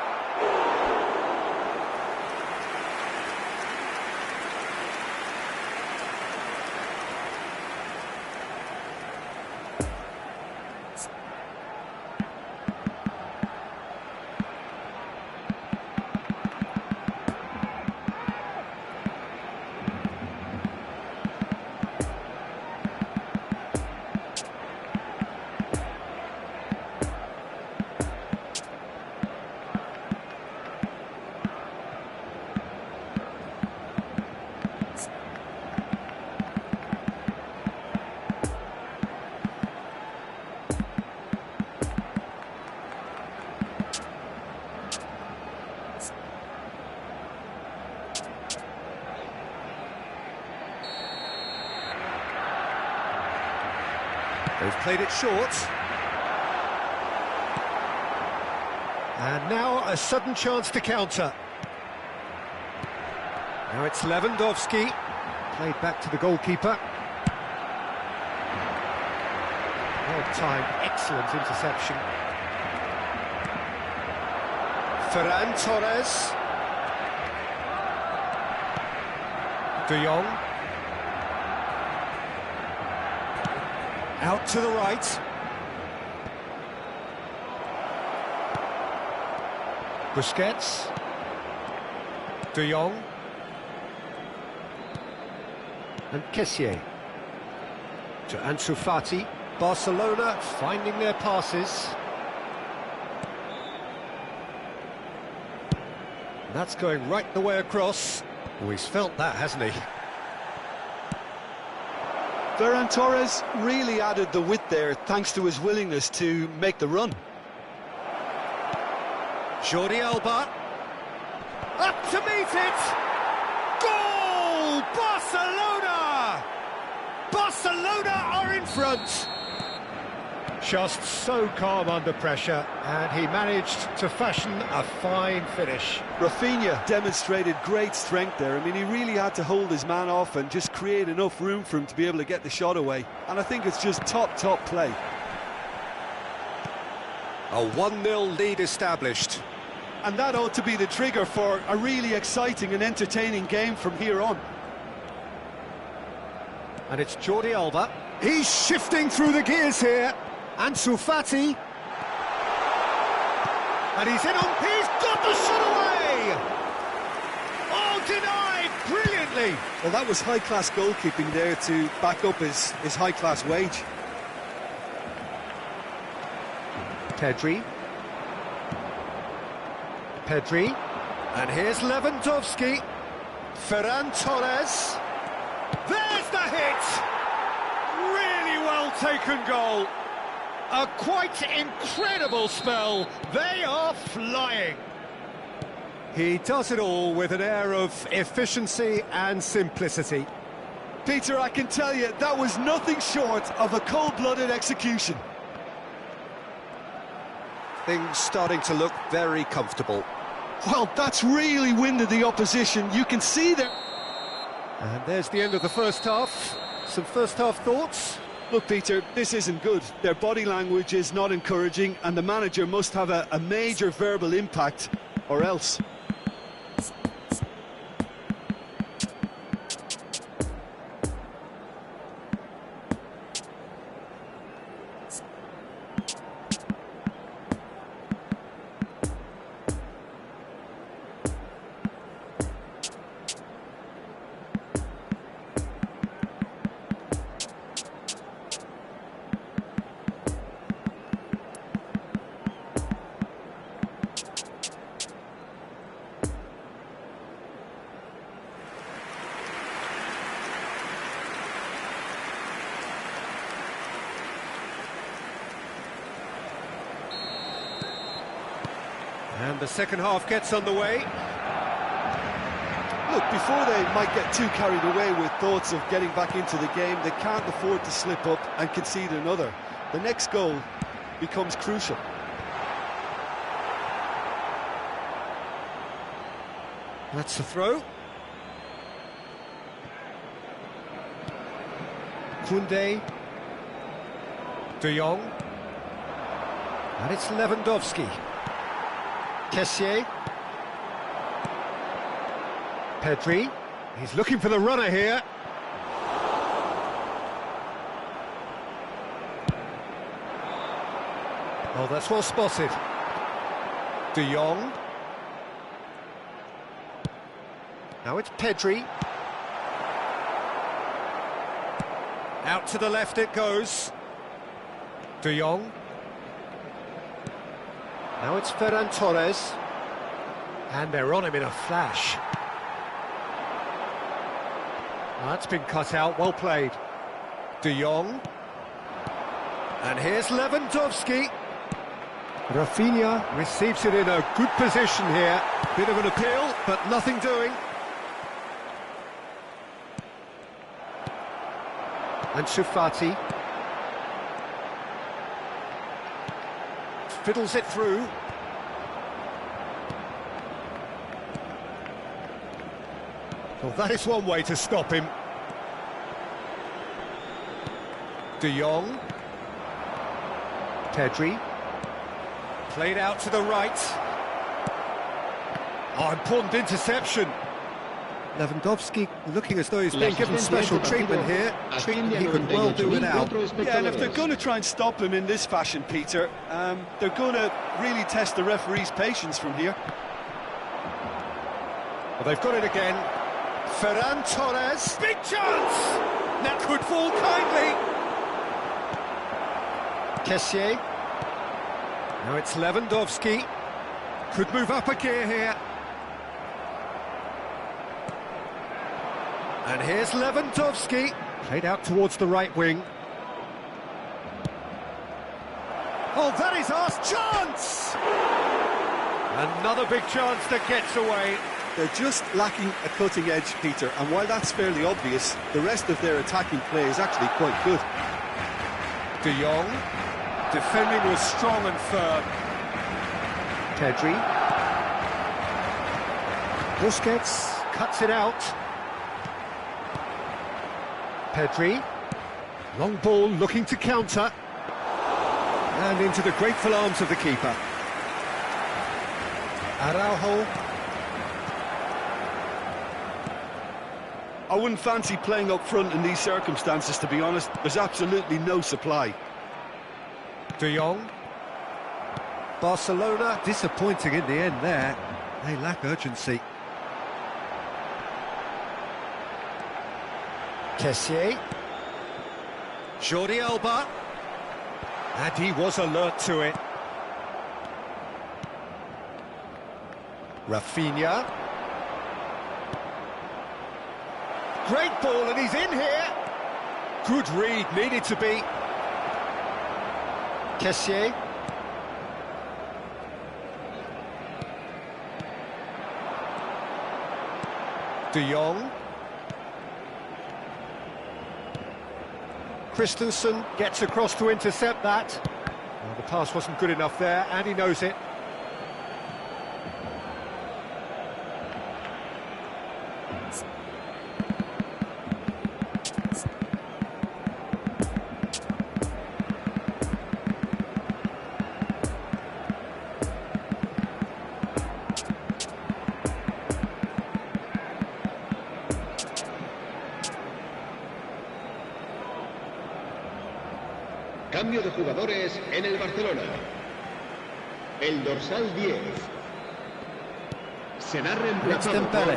B: They've played it short. And now a sudden chance to counter. Now it's Lewandowski. Played back to the goalkeeper. Well timed, excellent interception. Ferran Torres. De Jong. Out to the right. Busquets. De Jong. And Kessié. To Ansu Fati. Barcelona finding their passes. That's going right the way across. Oh, he's felt that, hasn't he?
C: Ferran Torres really added the width there thanks to his willingness to make the run.
B: Jordi Alba. Up to meet it! Goal! Barcelona! Barcelona are in front! Just so calm under pressure, and he managed to fashion a fine finish.
C: Rafinha demonstrated great strength there. I mean, he really had to hold his man off and just create enough room for him to be able to get the shot away. And I think it's just top play.
B: A 1-0 lead established.
C: And that ought to be the trigger for a really exciting and entertaining game from here on.
B: And it's Jordi Alba. He's shifting through the gears here. Ansu Fati. And he's in on... He's got the shot away! Oh, denied brilliantly!
C: Well, that was high-class goalkeeping there to back up his high-class wage.
B: Pedri. And here's Lewandowski. Ferran Torres. There's the hit! Really well-taken goal. A quite incredible spell. They are flying. He does it all with an air of efficiency and simplicity.
C: Peter, I can tell you, that was nothing short of a cold-blooded execution.
B: Things starting to look very comfortable.
C: Well, that's really winded the opposition. You can see there.
B: And there's the end of the first half. Some first-half thoughts?
C: Look, Peter, this isn't good. Their body language is not encouraging, and the manager must have a major verbal impact, or else.
B: the second half gets underway.
C: Look, before they might get too carried away with thoughts of getting back into the game, they can't afford to slip up and concede another. The next goal becomes crucial.
B: That's the throw. Koundé. De Jong. And it's Lewandowski. Kessié. Pedri. He's looking for the runner here. Oh, that's well spotted. De Jong. Now it's Pedri. Out to the left it goes. De Jong. Now it's Ferran Torres. And they're on him in a flash. That's been cut out, well played. De Jong. And here's Lewandowski. Rafinha receives it in a good position here. Bit of an appeal, but nothing doing. And Fati fiddles it through. Well, that is one way to stop him. De Jong. Pedri. Played out to the right. Oh, important interception. Lewandowski looking as though he's being given special treatment here. Treatment he could well do without.
C: Yeah, and if they're going to try and stop him in this fashion, Peter, they're going to really test the referee's patience from here.
B: Well, they've got it again. Ferran Torres. Big chance! That could fall kindly. Kessié. Now it's Lewandowski. Could move up a gear here. And here's Lewandowski. Played out towards the right wing. Oh, that is our chance! Another big chance that gets away.
C: They're just lacking a cutting edge, Peter, and while that's fairly obvious, the rest of their attacking play is actually quite good.
B: De Jong. Defending was strong and firm. Pedri. Busquets cuts it out. Pedri. Long ball looking to counter. And into the grateful arms of the keeper. Araujo.
C: I wouldn't fancy playing up front in these circumstances, to be honest. There's absolutely no supply.
B: De Jong. Barcelona disappointing in the end there. They lack urgency. Kessié. Jordi Alba. And he was alert to it. Rafinha. Great ball, and he's in here. Good read, needed to be. Kessié. De Jong. Christensen gets across to intercept that. Well, the pass wasn't good enough there, and he knows it.
D: Cambio de jugadores en el Barcelona. El dorsal 10 será reemplazado por...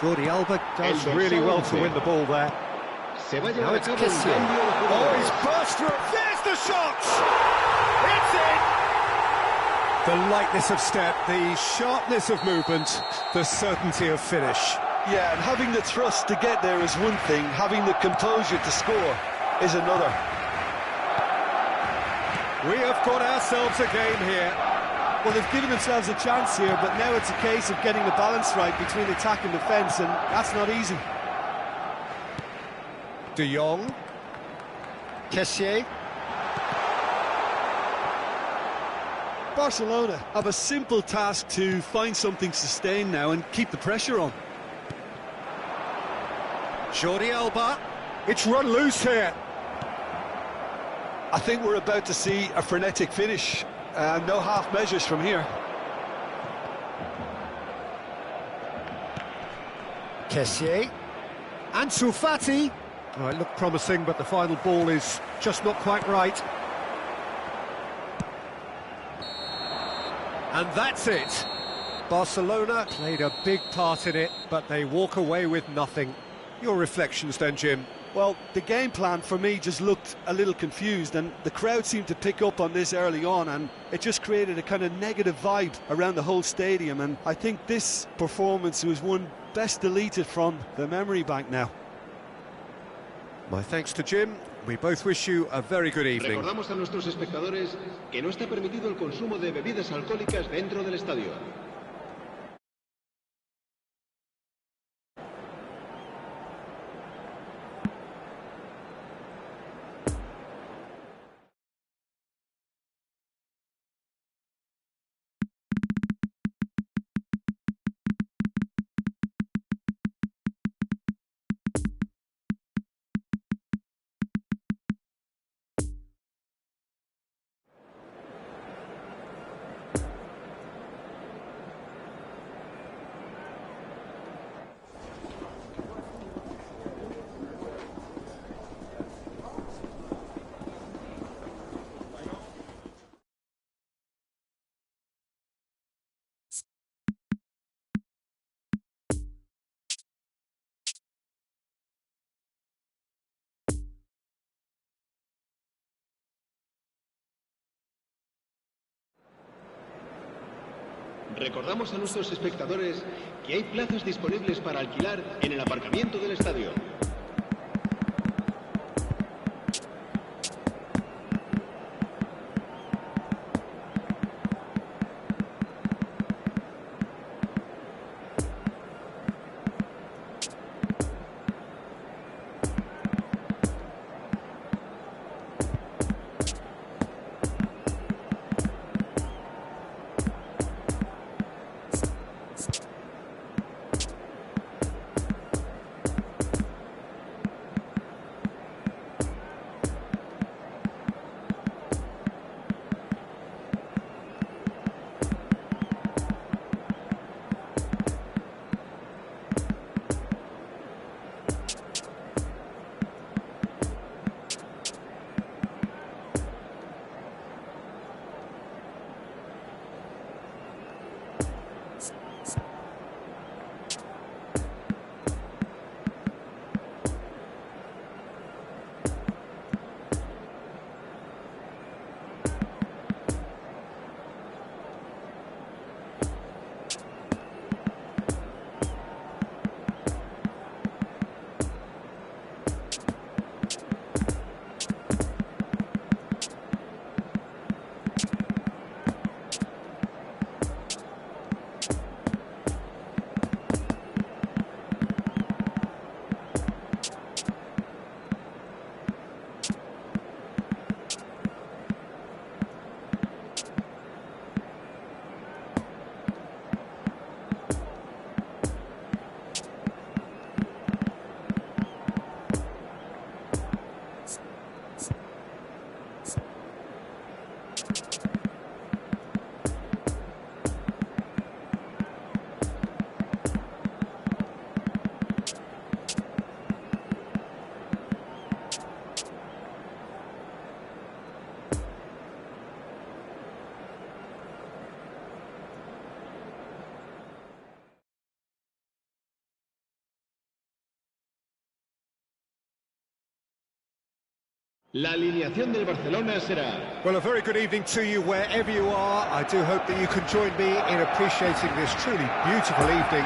B: Jordi Alba does really well to win the ball there.
D: Se va a llevar
B: Now
D: a
B: it's
D: cabo el
B: Kessié.
D: cambio de
B: Oh,
D: jugadores.
B: he's burst through. There's the shot! It's in! The lightness of step, the sharpness of movement, the certainty of finish.
C: Yeah, and having the thrust to get there is one thing, having the composure to score is another.
B: We have got ourselves a game here.
C: Well, they've given themselves a chance here, but now it's a case of getting the balance right between attack and defence, and that's not easy.
B: De Jong. Kessié.
C: Barcelona have a simple task to find something sustained now and keep the pressure on.
B: Jordi Alba. It's run loose here.
C: I think we're about to see a frenetic finish. No half measures from here.
B: Kessié. Ansu Fati. Oh, it looked promising, but the final ball is just not quite right. And that's it. Barcelona played a big part in it, but they walk away with nothing. Your reflections then, Jim?
C: Well, the game plan for me just looked a little confused, and the crowd seemed to pick up on this early on, and it just created a kind of negative vibe around the whole stadium, and I think this performance was one best deleted from the memory bank now.
B: My thanks to Jim. We both wish you a very good evening.
D: Recordamos a nuestros espectadores que no está permitido el consumo de bebidas alcohólicas dentro del estadio. Recordamos a nuestros espectadores que hay plazas disponibles para alquilar en el aparcamiento del estadio. La alineación del Barcelona será...
B: Well, a very good evening to you wherever you are. I do hope that you can join me in appreciating this truly beautiful evening.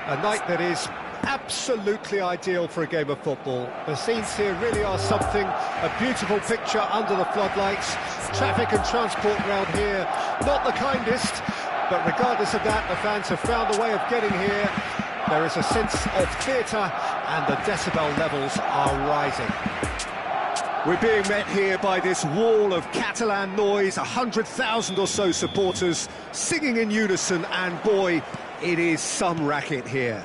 B: A night that is absolutely ideal for a game of football. The scenes here really are something, a beautiful picture under the floodlights. Traffic and transport around here, not the kindest, but regardless of that, the fans have found a way of getting here. There is a sense of theatre, and the decibel levels are rising. We're being met here by this wall of Catalan noise, 100,000 or so supporters singing in unison, and boy, it is some racket here.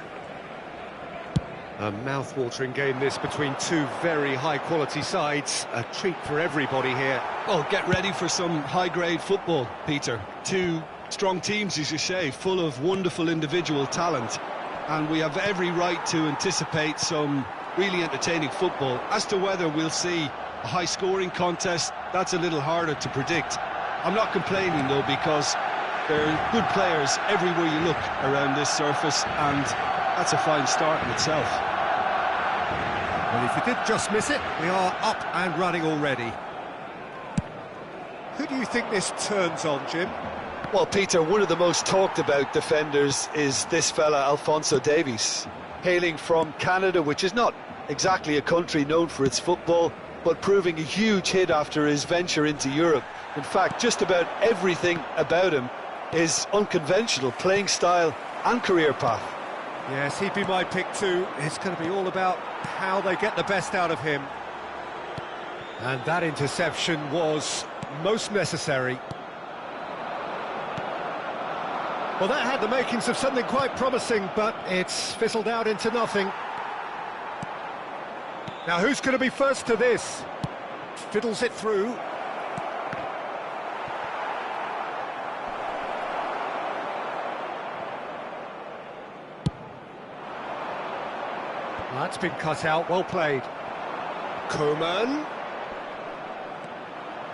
B: A mouth-watering game this between two very high-quality sides. A treat for everybody here.
C: Well, get ready for some high-grade football, Peter. Two strong teams, as you say, full of wonderful individual talent. And we have every right to anticipate some really entertaining football. As to whether we'll see a high-scoring contest, that's a little harder to predict. I'm not complaining, though, because there are good players everywhere you look around this surface, and that's a fine start in itself.
B: Well, if you did just miss it, we are up and running already. Who do you think this turns on, Jim?
C: Well, Peter, one of the most talked about defenders is this fella, Alphonso Davies. Hailing from Canada, which is not exactly a country known for its football, but proving a huge hit after his venture into Europe. In fact, just about everything about him is unconventional, playing style and career path.
B: Yes, he'd be my pick too. It's going to be all about how they get the best out of him. And that interception was most necessary. Well, that had the makings of something quite promising, but it's fizzled out into nothing. Now, who's going to be first to this? Fiddles it through. That's been cut out, well played. Koeman.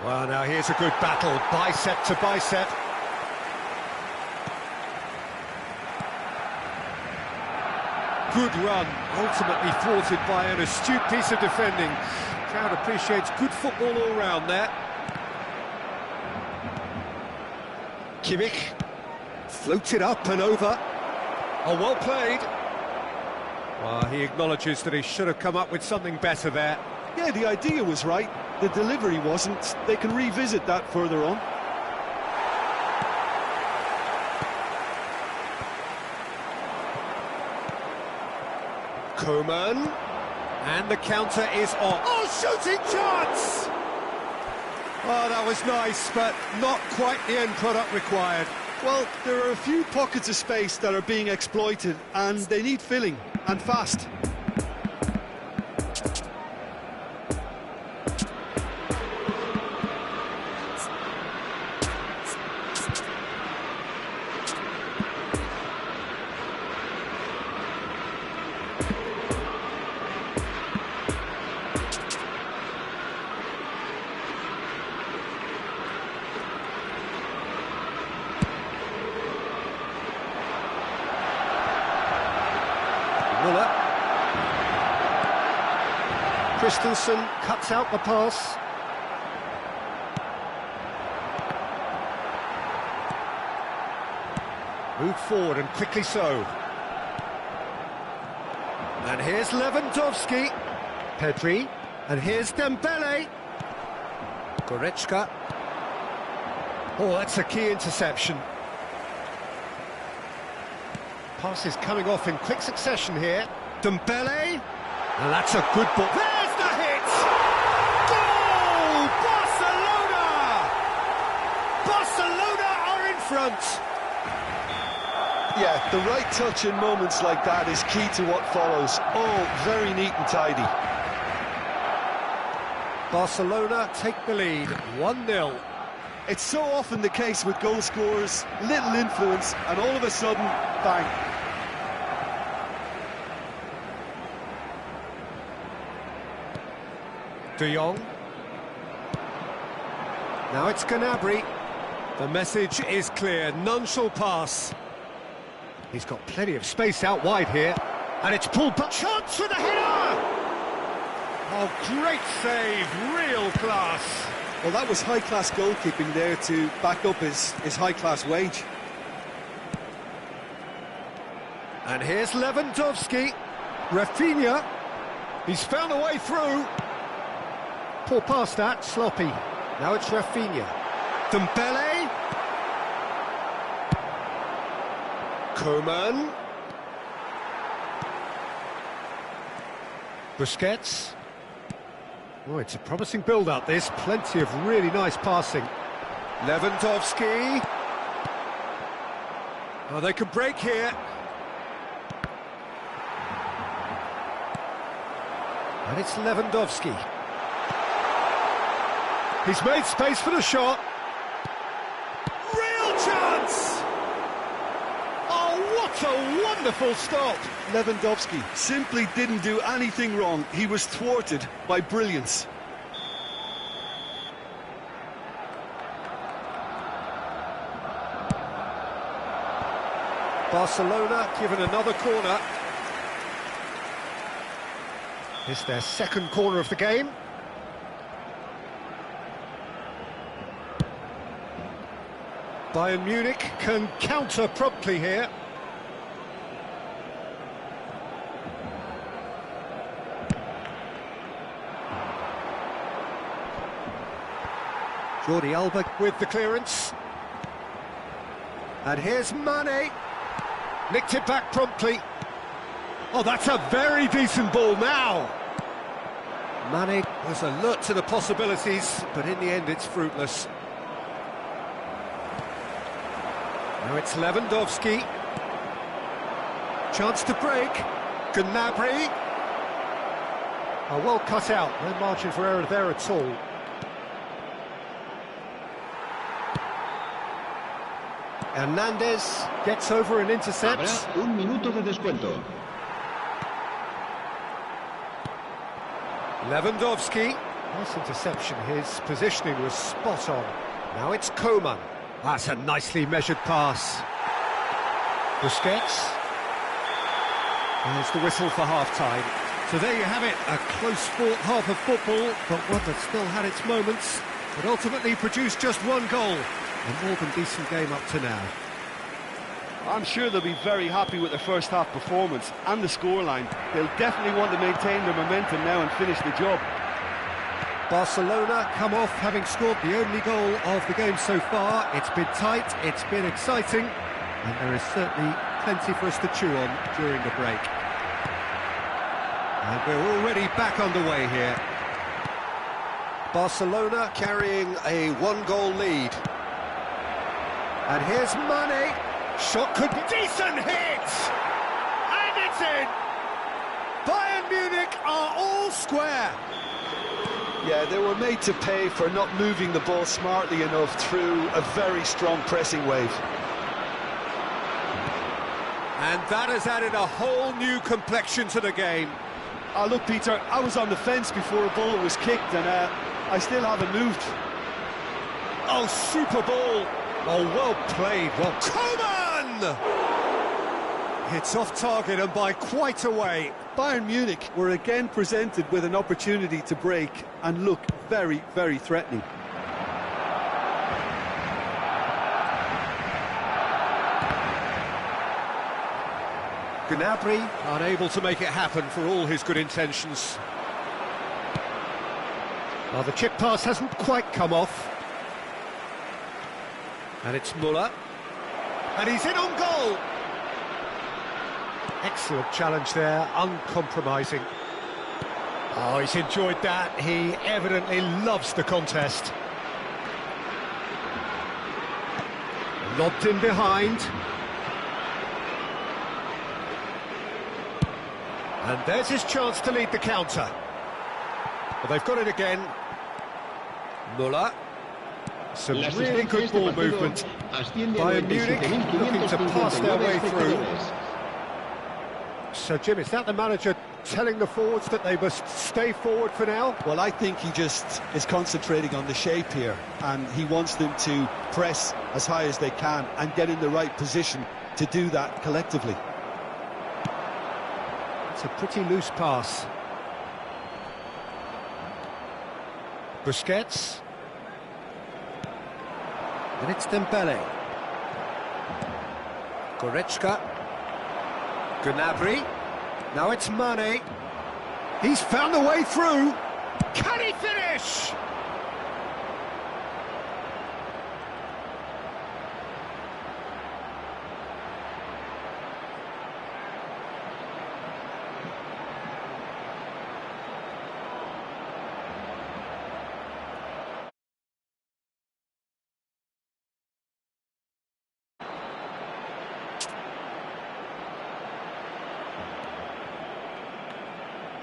B: Well, now here's a good battle, bicep to bicep. Good run, ultimately thwarted by an astute piece of defending. Crowd appreciates good football all round there. Kimmich floated up and over. Oh, well played. Well, he acknowledges that he should have come up with something better there.
C: Yeah, the idea was right, the delivery wasn't. They can revisit that further on.
B: Koeman, and the counter is on. Oh, shooting chance! Oh, that was nice, but not quite the end product required.
C: Well, there are a few pockets of space that are being exploited, and they need filling, and fast.
B: Christensen cuts out the pass. Moved forward and quickly so. And here's Lewandowski. Pedri. And here's Dembele. Goretzka. Oh, that's a key interception. Pass is coming off in quick succession here. Dembele. And that's a good ball. There's the hit! Goal! Barcelona! Barcelona are in front.
C: Yeah, the right touch in moments like that is key to what follows. Oh, very neat and tidy.
B: Barcelona take the lead, 1-0.
C: It's so often the case with goal scorers, little influence, and all of a sudden, bang.
B: De Jong. Now it's Gnabry. The message is clear, none shall pass. He's got plenty of space out wide here. And it's pulled back. Chance for the header! Oh, great save, real class.
C: Well, that was high-class goalkeeping there to back up his high-class wage.
B: And here's Lewandowski. Rafinha. He's found a way through. Poor pass that, sloppy. Now it's Rafinha. Dembele. Koeman. Busquets. Oh, it's a promising build-up, this. Plenty of really nice passing. Lewandowski. Oh, they can break here. And it's Lewandowski. He's made space for the shot. Real chance! Oh, what a wonderful stop!
C: Lewandowski simply didn't do anything wrong. He was thwarted by brilliance.
B: Barcelona given another corner. It's their second corner of the game. Bayern Munich can counter promptly here. Jordi Alba with the clearance. And here's Mane. Nicked it back promptly. Oh, that's a very decent ball now. Mane was alert to the possibilities, but in the end it's fruitless. Now it's Lewandowski. Chance to break. Gnabry. Oh, well cut out. No margin for error there at all. Hernandez gets over and intercepts.
D: Habrá un minuto de descuento.
B: Lewandowski. Nice interception. His positioning was spot on. Now it's Koeman. That's a nicely measured pass. Busquets. There's the whistle for half-time. So there you have it, a close-fought half of football, but one that still had its moments, but ultimately produced just one goal. A more than decent game up to now.
C: I'm sure they'll be very happy with their first half performance and the scoreline. They'll definitely want to maintain their momentum now and finish the job.
B: Barcelona come off having scored the only goal of the game so far. It's been tight, it's been exciting, and there is certainly plenty for us to chew on during the break. And we're already back underway here. Barcelona carrying a one-goal lead. And here's Mane. Shot could be decent hit! And it's in! Bayern Munich are all square.
C: Yeah, they were made to pay for not moving the ball smartly enough through a very strong pressing wave.
B: And that has added a whole new complexion to the game.
C: Look, Peter, I was on the fence before a ball was kicked, and I still haven't moved.
B: Oh, super ball! Oh, well played. Well, Koeman! It's off target and by quite a way.
C: Bayern Munich were again presented with an opportunity to break and look very, very threatening.
B: Gnabry unable to make it happen for all his good intentions. Well, the chip pass hasn't quite come off. And it's Müller. And he's in on goal! Excellent challenge there, uncompromising. Oh, he's enjoyed that. He evidently loves the contest. Lobbed in behind. And there's his chance to lead the counter. Well, they've got it again. Müller. Some really good ball movement. Bayern Munich looking to pass their way through. So, Jim, is that the manager telling the forwards that they must stay forward for now?
C: Well, I think he just is concentrating on the shape here, and he wants them to press as high as they can and get in the right position to do that collectively.
B: It's a pretty loose pass. Busquets. And it's Dembele. Goretzka. Gnabry. Now it's Mane. He's found a way through. Can he finish?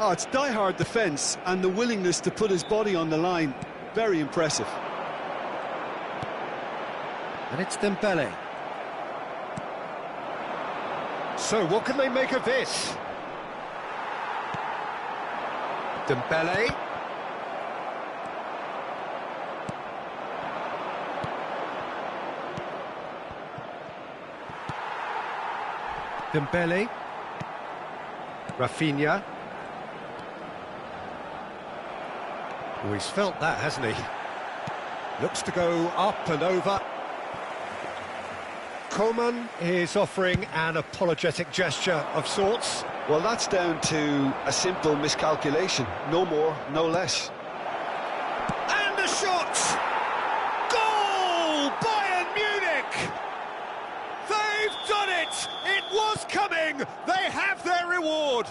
C: Oh, it's die-hard defence and the willingness to put his body on the line. Very impressive.
B: And it's Dembele. So, what can they make of this? Dembele. Dembele. Rafinha. Oh, he's felt that, hasn't he? Looks to go up and over. Koeman is offering an apologetic gesture of sorts.
C: Well, that's down to a simple miscalculation. No more, no less.
B: And a shot! Goal! Bayern Munich! They've done it! It was coming! They have their reward!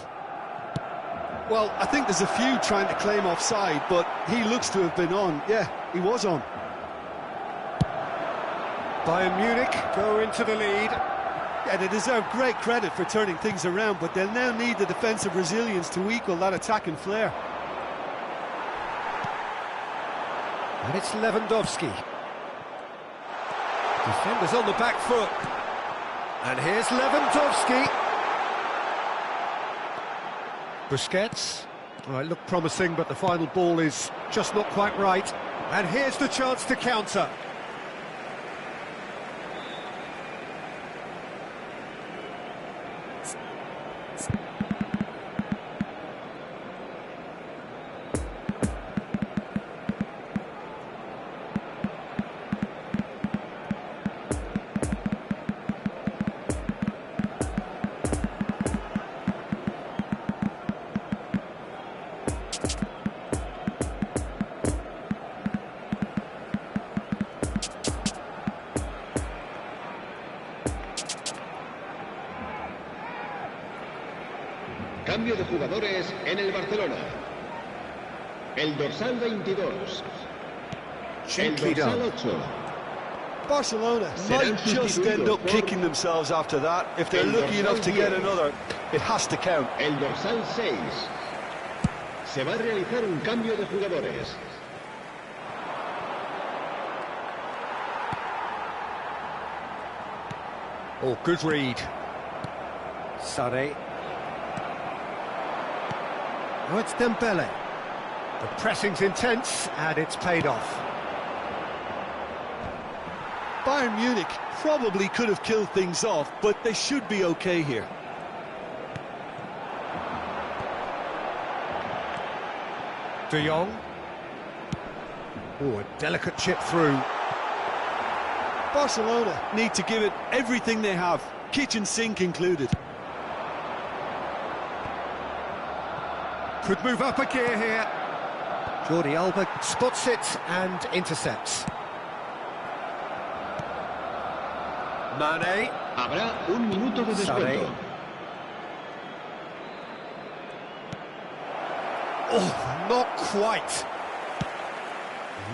C: Well, I think there's a few trying to claim offside, but he looks to have been on. Yeah, he was on.
B: Bayern Munich go into the lead.
C: Yeah, they deserve great credit for turning things around, but they'll now need the defensive resilience to equal that attacking flair.
B: And it's Lewandowski. Defenders on the back foot. And here's Lewandowski. Busquets. Well, it looked promising, but the final ball is just not quite right. And here's the chance to counter.
D: Cambio de jugadores en el Barcelona. El dorsal 22. El dorsal 8.
C: Barcelona might just end up kicking themselves after that. If they're lucky enough to get another, it has to count.
D: El dorsal 6. Se va a realizar un cambio de jugadores.
B: Oh, good read. Sade. Oh, it's Dembele. The pressing's intense, and it's paid off.
C: Bayern Munich probably could have killed things off, but they should be okay here.
B: De Jong. Oh, a delicate chip through.
C: Barcelona need to give it everything they have, kitchen sink included.
B: Could move up a gear here. Jordi Alba spots it and intercepts. Mane.
D: Habrá un minuto de descuento.
B: Oh, not quite.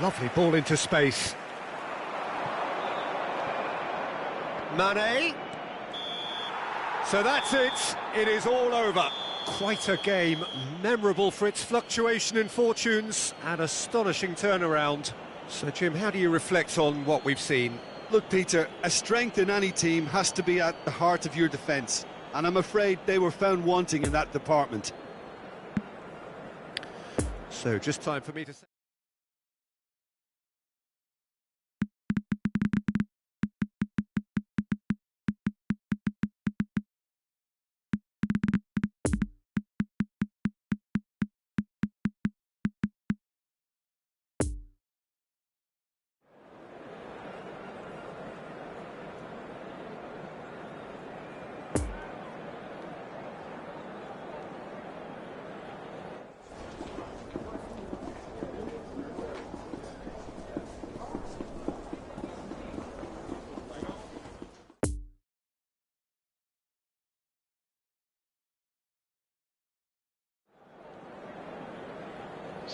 B: Lovely ball into space. Mane. So that's it. It is all over. Quite a game, memorable for its fluctuation in fortunes and astonishing turnaround. So, Jim, how do you reflect on what we've seen?
C: Look, Peter, a strength in any team has to be at the heart of your defence, and I'm afraid they were found wanting in that department.
B: So, just time for me to say...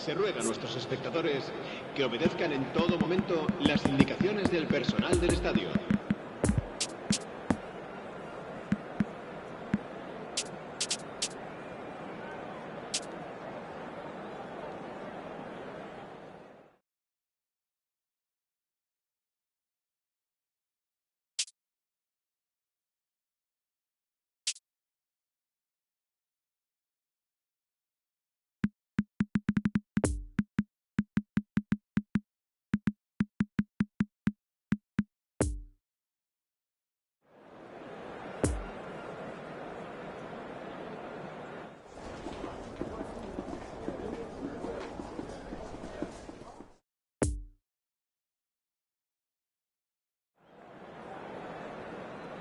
D: Se ruega a nuestros espectadores que obedezcan en todo momento las indicaciones del personal del estadio.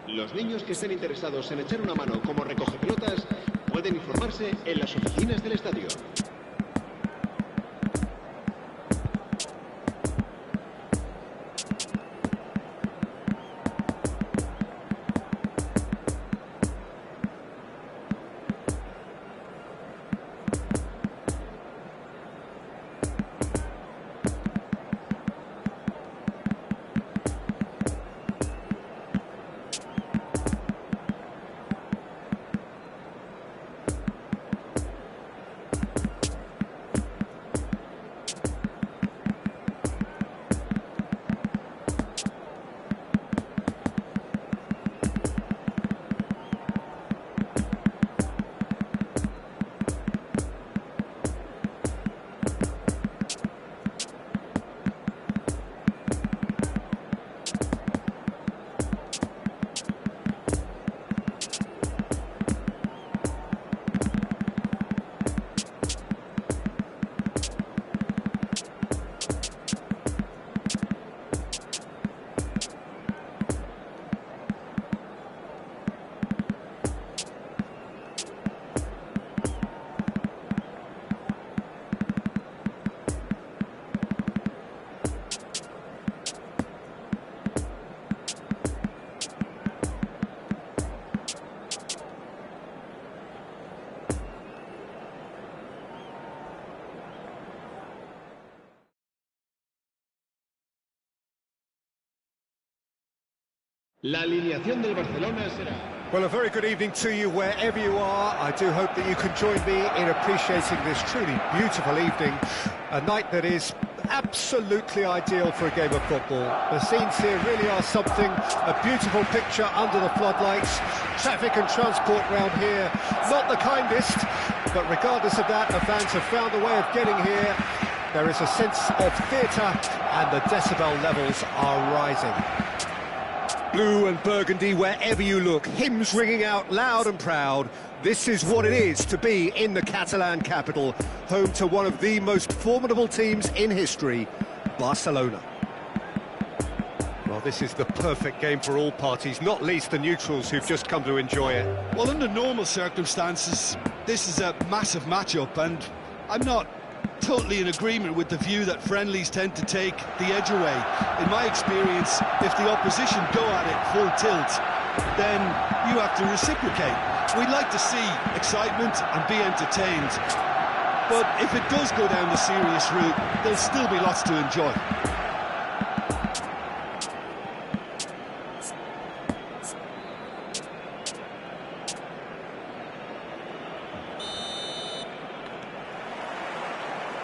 D: Los niños que estén interesados en echar una mano como recogepelotas pueden informarse en las oficinas del estadio. La alineación del Barcelona será...
B: Well, a very good evening to you wherever you are. I do hope that you can join me in appreciating this truly beautiful evening. A night that is absolutely ideal for a game of football. The scenes here really are something. A beautiful picture under the floodlights. Traffic and transport round here, not the kindest. But regardless of that, the fans have found a way of getting here. There is a sense of theatre and the decibel levels are rising. Blue and burgundy wherever you look, hymns ringing out loud and proud. This is what it is to be in the Catalan capital, home to one of the most formidable teams in history, Barcelona. Well, this is the perfect game for all parties, not least the neutrals who've just come to enjoy it.
C: Well, under normal circumstances, this is a massive matchup, and I'm not totally in agreement with the view that friendlies tend to take the edge away. In my experience, if the opposition go at it full tilt, then you have to reciprocate. We'd like to see excitement and be entertained, but if it does go down the serious route, there'll still be lots to enjoy.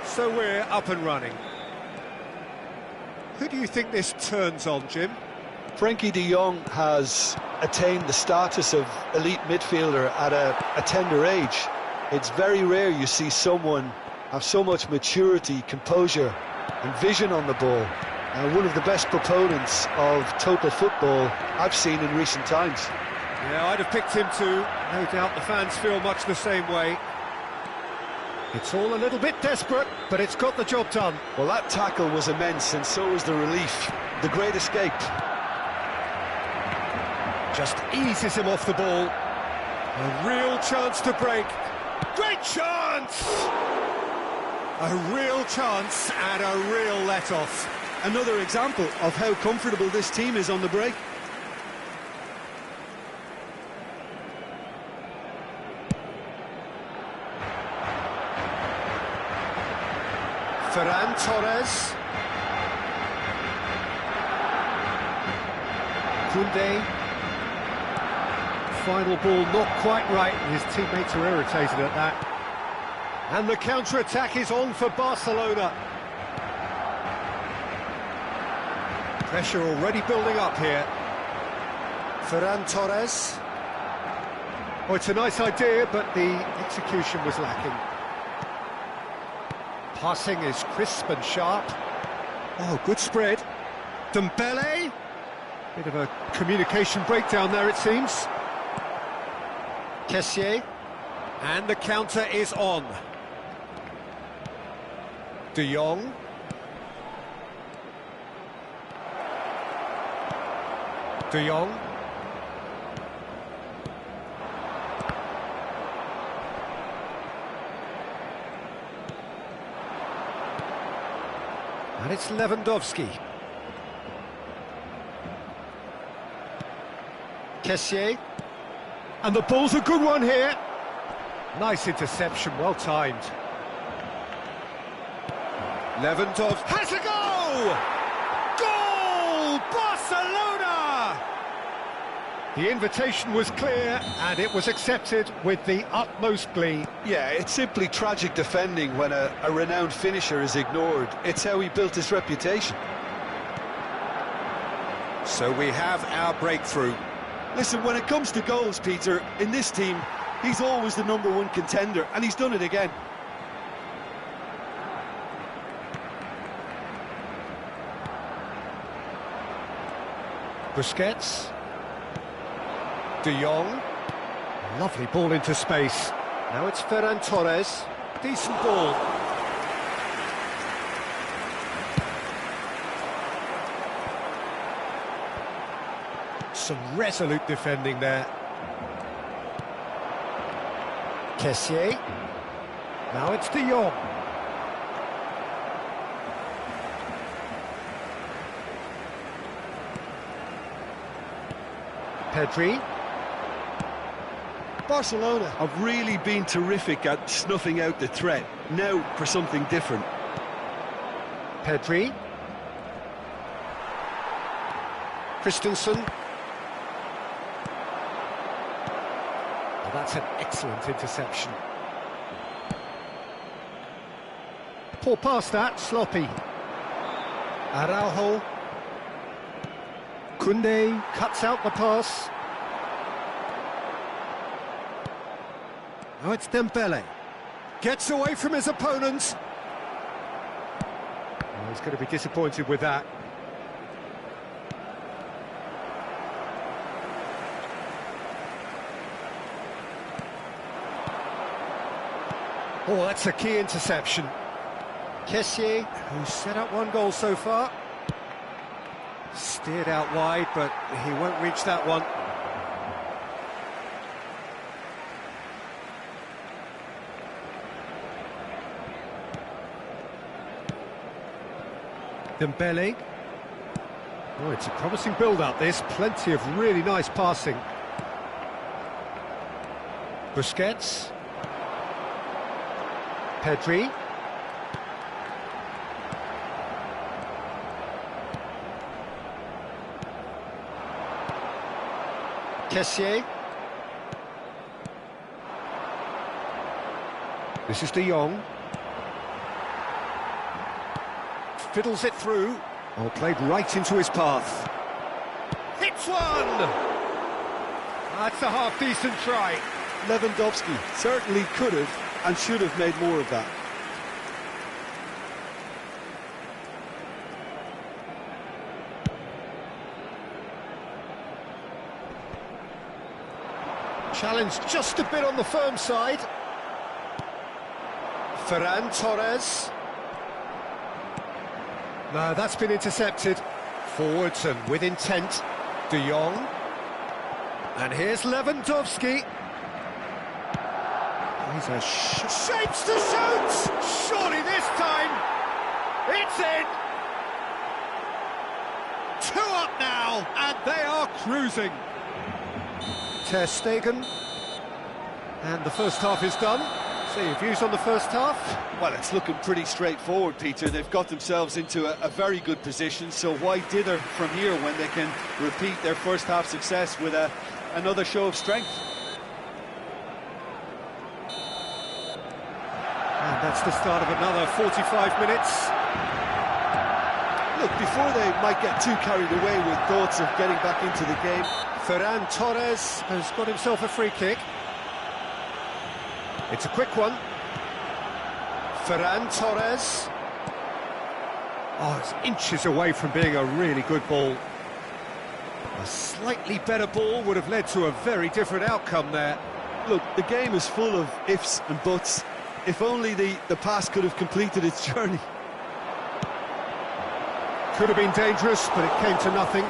B: So we're up and running. Who do you think this turns on, Jim?
E: Frankie de Jong has attained the status of elite midfielder at a tender age. It's very rare you see someone have so much maturity, composure and vision on the ball. One of the best proponents of total football I've seen in recent times.
B: Yeah, I'd have picked him too. No doubt the fans feel much the same way. It's all a little bit desperate, but it's got the job done.
E: Well, that tackle was immense, and so was the relief. The great escape.
B: Just eases him off the ball. A real chance to break. Great chance! A real chance and a real let-off.
C: Another example of how comfortable this team is on the break.
B: Ferran Torres. Koundé. Final ball not quite right, and his teammates are irritated at that. And the counter-attack is on for Barcelona. Pressure already building up here. Ferran Torres. Oh, it's a nice idea, but the execution was lacking. Passing is crisp and sharp. Oh, good spread. Dembele. Bit of a communication breakdown there, it seems. Kessié. And the counter is on. De Jong. De Jong. And it's Lewandowski. Kessié. And the ball's a good one here. Nice interception, well timed. Lewandowski has a goal! Goal! Barcelona! The invitation was clear and it was accepted with the utmost glee.
E: Yeah, it's simply tragic defending when a renowned finisher is ignored. It's how he built his reputation.
B: So we have our breakthrough.
E: Listen, when it comes to goals, Peter, in this team, he's always the #1 contender, and he's done it again.
B: Busquets. De Jong. Lovely ball into space. Now it's Ferran Torres. Decent ball. Some resolute defending there. Kessié. Now it's De Jong. Pedri.
C: Barcelona have really been terrific at snuffing out the threat. Now for something different.
B: Pedri. Christensen. Oh, that's an excellent interception. Poor pass that, sloppy. Araujo. Koundé cuts out the pass. Now it's Dembele. Gets away from his opponents. Oh, he's going to be disappointed with that. Oh, that's a key interception. Kessié, who's set up one goal so far. Steered out wide, but he won't reach that one. Dembele. Oh, it's a promising build-up, this. Plenty of really nice passing. Busquets. Pedri. Kessié. This is De Jong. Fiddles it through. Oh, played right into his path. Hits one! That's a half-decent try.
C: Lewandowski certainly could have and should have made more of that.
B: Challenge just a bit on the firm side. Ferran Torres. No, that's been intercepted. Forwards and with intent. De Jong. And here's Lewandowski. He's a shapes to shoot! Surely this time, it's in! 2 up now, and they are cruising. Ter Stegen. And the first half is done. So your views on the first half?
C: Well, it's looking pretty straightforward, Peter. They've got themselves into a very good position, so why dither from here when they can repeat their first half success with another show of strength?
B: And that's the start of another 45 minutes.
E: Look, before they might get too carried away with thoughts of getting back into the game,
B: Ferran Torres has got himself a free kick. It's a quick one. Ferran Torres. Oh, it's inches away from being a really good ball. A slightly better ball would have led to a very different outcome there.
E: look, the game is full of ifs and buts. If only the pass could have completed its journey.
B: Could have been dangerous, but it came to nothing.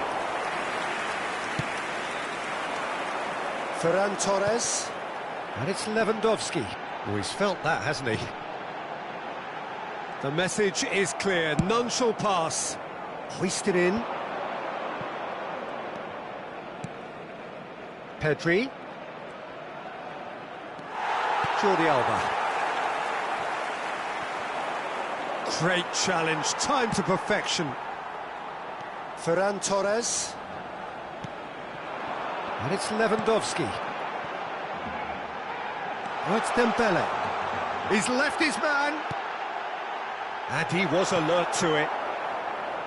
B: Ferran Torres. And it's Lewandowski. Oh, he's felt that, hasn't he? The message is clear. None shall pass. Hoisted in. Pedri. Jordi Alba. Great challenge, timed to perfection. Ferran Torres. And it's Lewandowski. Oh, it's Dembele. He's left his man. And he was alert to it.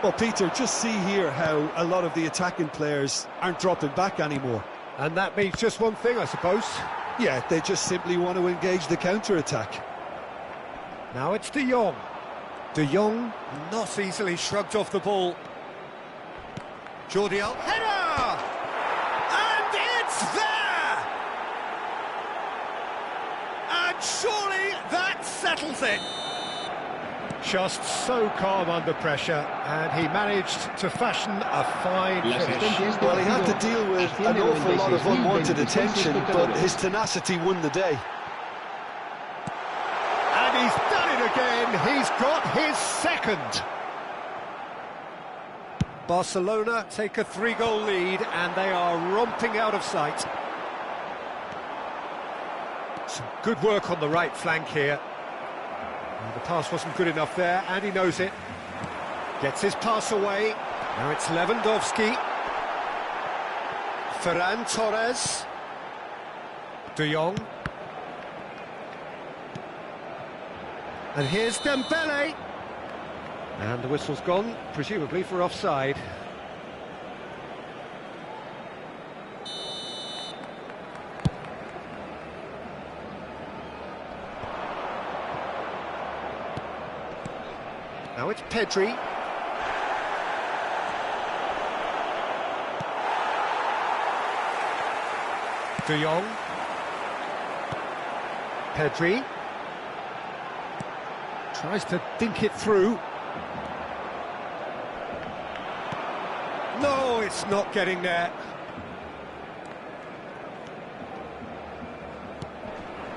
E: Well, Peter, just see here how a lot of the attacking players aren't dropping back anymore.
B: And that means just one thing, I suppose.
E: Yeah, they just simply want to engage the counter-attack.
B: Now it's De Jong. De Jong not easily shrugged off the ball. Jordi Alba. Header! And it's there! And surely that settles it. Just so calm under pressure, and he managed to fashion a fine finish.
E: Well, he had to deal with an awful lot of unwanted attention, but his tenacity won the day.
B: And he's done it again. He's got his second. Barcelona take a 3-goal lead, and they are romping out of sight. Some good work on the right flank here. The pass wasn't good enough there, and he knows it. Gets his pass away. Now it's Lewandowski. Ferran Torres. De Jong. And here's Dembele. And the whistle's gone, presumably for offside. Now it's Pedri. De Jong. Pedri. Tries to dink it through. No, it's not getting there.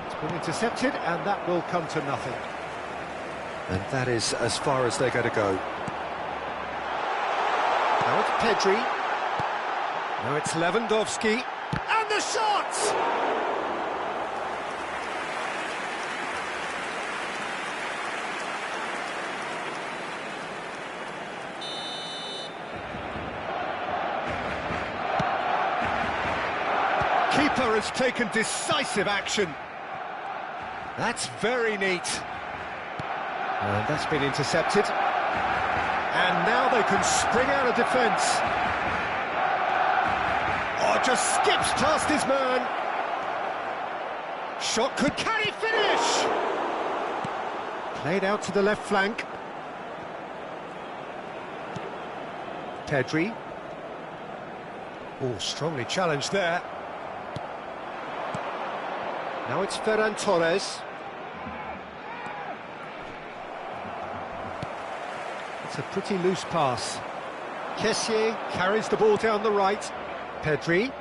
B: It's been intercepted, and that will come to nothing. And that is as far as they're going to go. Now it's Pedri. Now it's Lewandowski. And the shot! Keeper has taken decisive action. That's very neat. And that's been intercepted. And now they can spring out of defence. Oh, just skips past his man. Shot could carry finish. Played out to the left flank. Pedri. Oh, strongly challenged there. Now it's Ferran Torres. It's a pretty loose pass. Kessié carries the ball down the right. Pedri.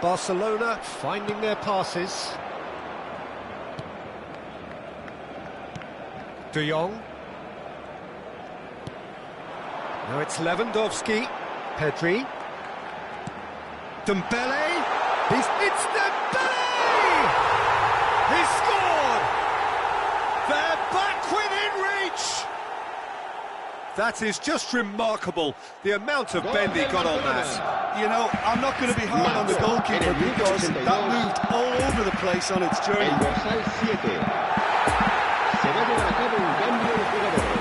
B: Barcelona finding their passes. De Jong. Now it's Lewandowski. Pedri. Dembele. It's Dembele! That is just remarkable, the amount of bend he got on that.
C: You know, I'm not going to be hard on the goalkeeper because that moved all over the place on its journey.
D: El dorsal 7. Se va a llevar a cabo un cambio de jugadores.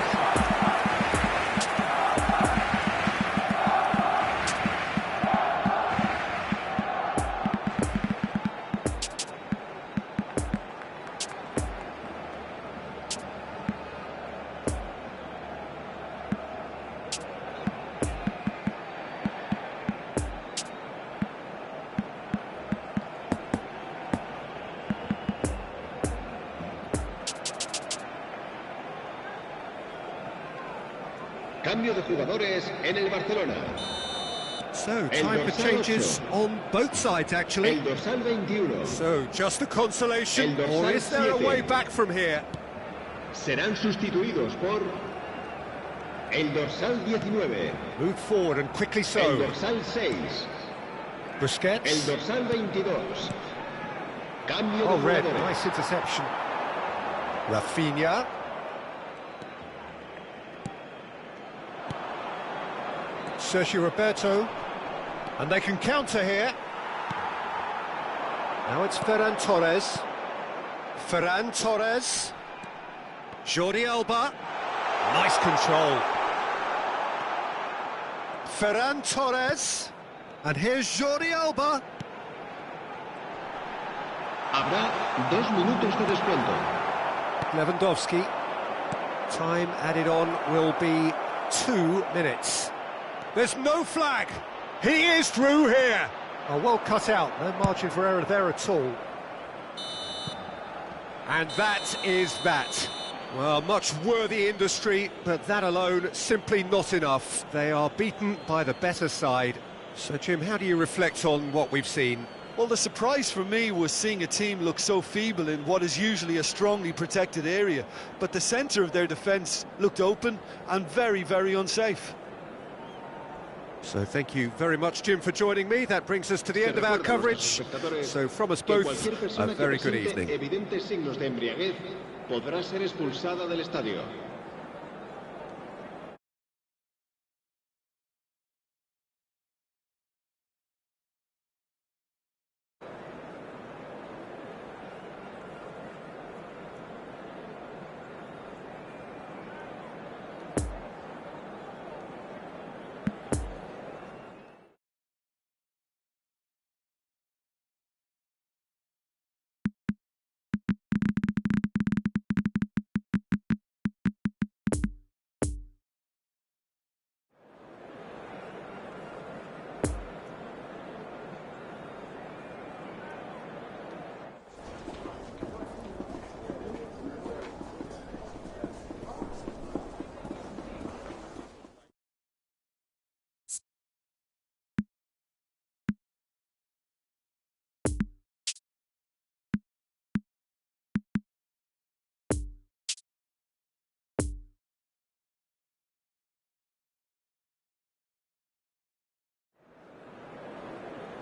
D: Cambio de jugadores en el Barcelona.
B: So, time for changes on both sides, actually.
D: El dorsal 21.
B: So, just a consolation, or is there a way back from here?
D: Serán sustituidos por el dorsal 19.
B: Move forward and quickly
D: El
B: so.
D: dorsal 6. El
B: Busquets.
D: dorsal 22. Cambio
B: Oh,
D: de
B: red,
D: jugadores.
B: nice interception. Rafinha. Sergio Roberto, and they can counter here. Now it's Ferran Torres. Ferran Torres. Jordi Alba. Nice control. Ferran Torres. And here's Jordi Alba.
D: Habrá 2 minutos de descuento.
B: Lewandowski. Time added on will be 2 minutes. There's no flag. He is through here. Oh, well cut out. No margin for error there at all. And that is that. Well, much worthy industry, but that alone simply not enough. They are beaten by the better side. So, Jim, how do you reflect on what we've seen?
E: Well, the surprise for me was seeing a team look so feeble in what is usually a strongly protected area. But the centre of their defence looked open and very, very unsafe.
B: So thank you very much, Jim, for joining me. That brings us to the end of our coverage. So from us both, a very good evening.
D: Evidentes signos de embriaguez podrá ser expulsada del estadio.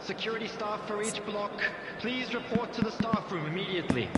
A: Security staff for each block, please report to the staff room immediately.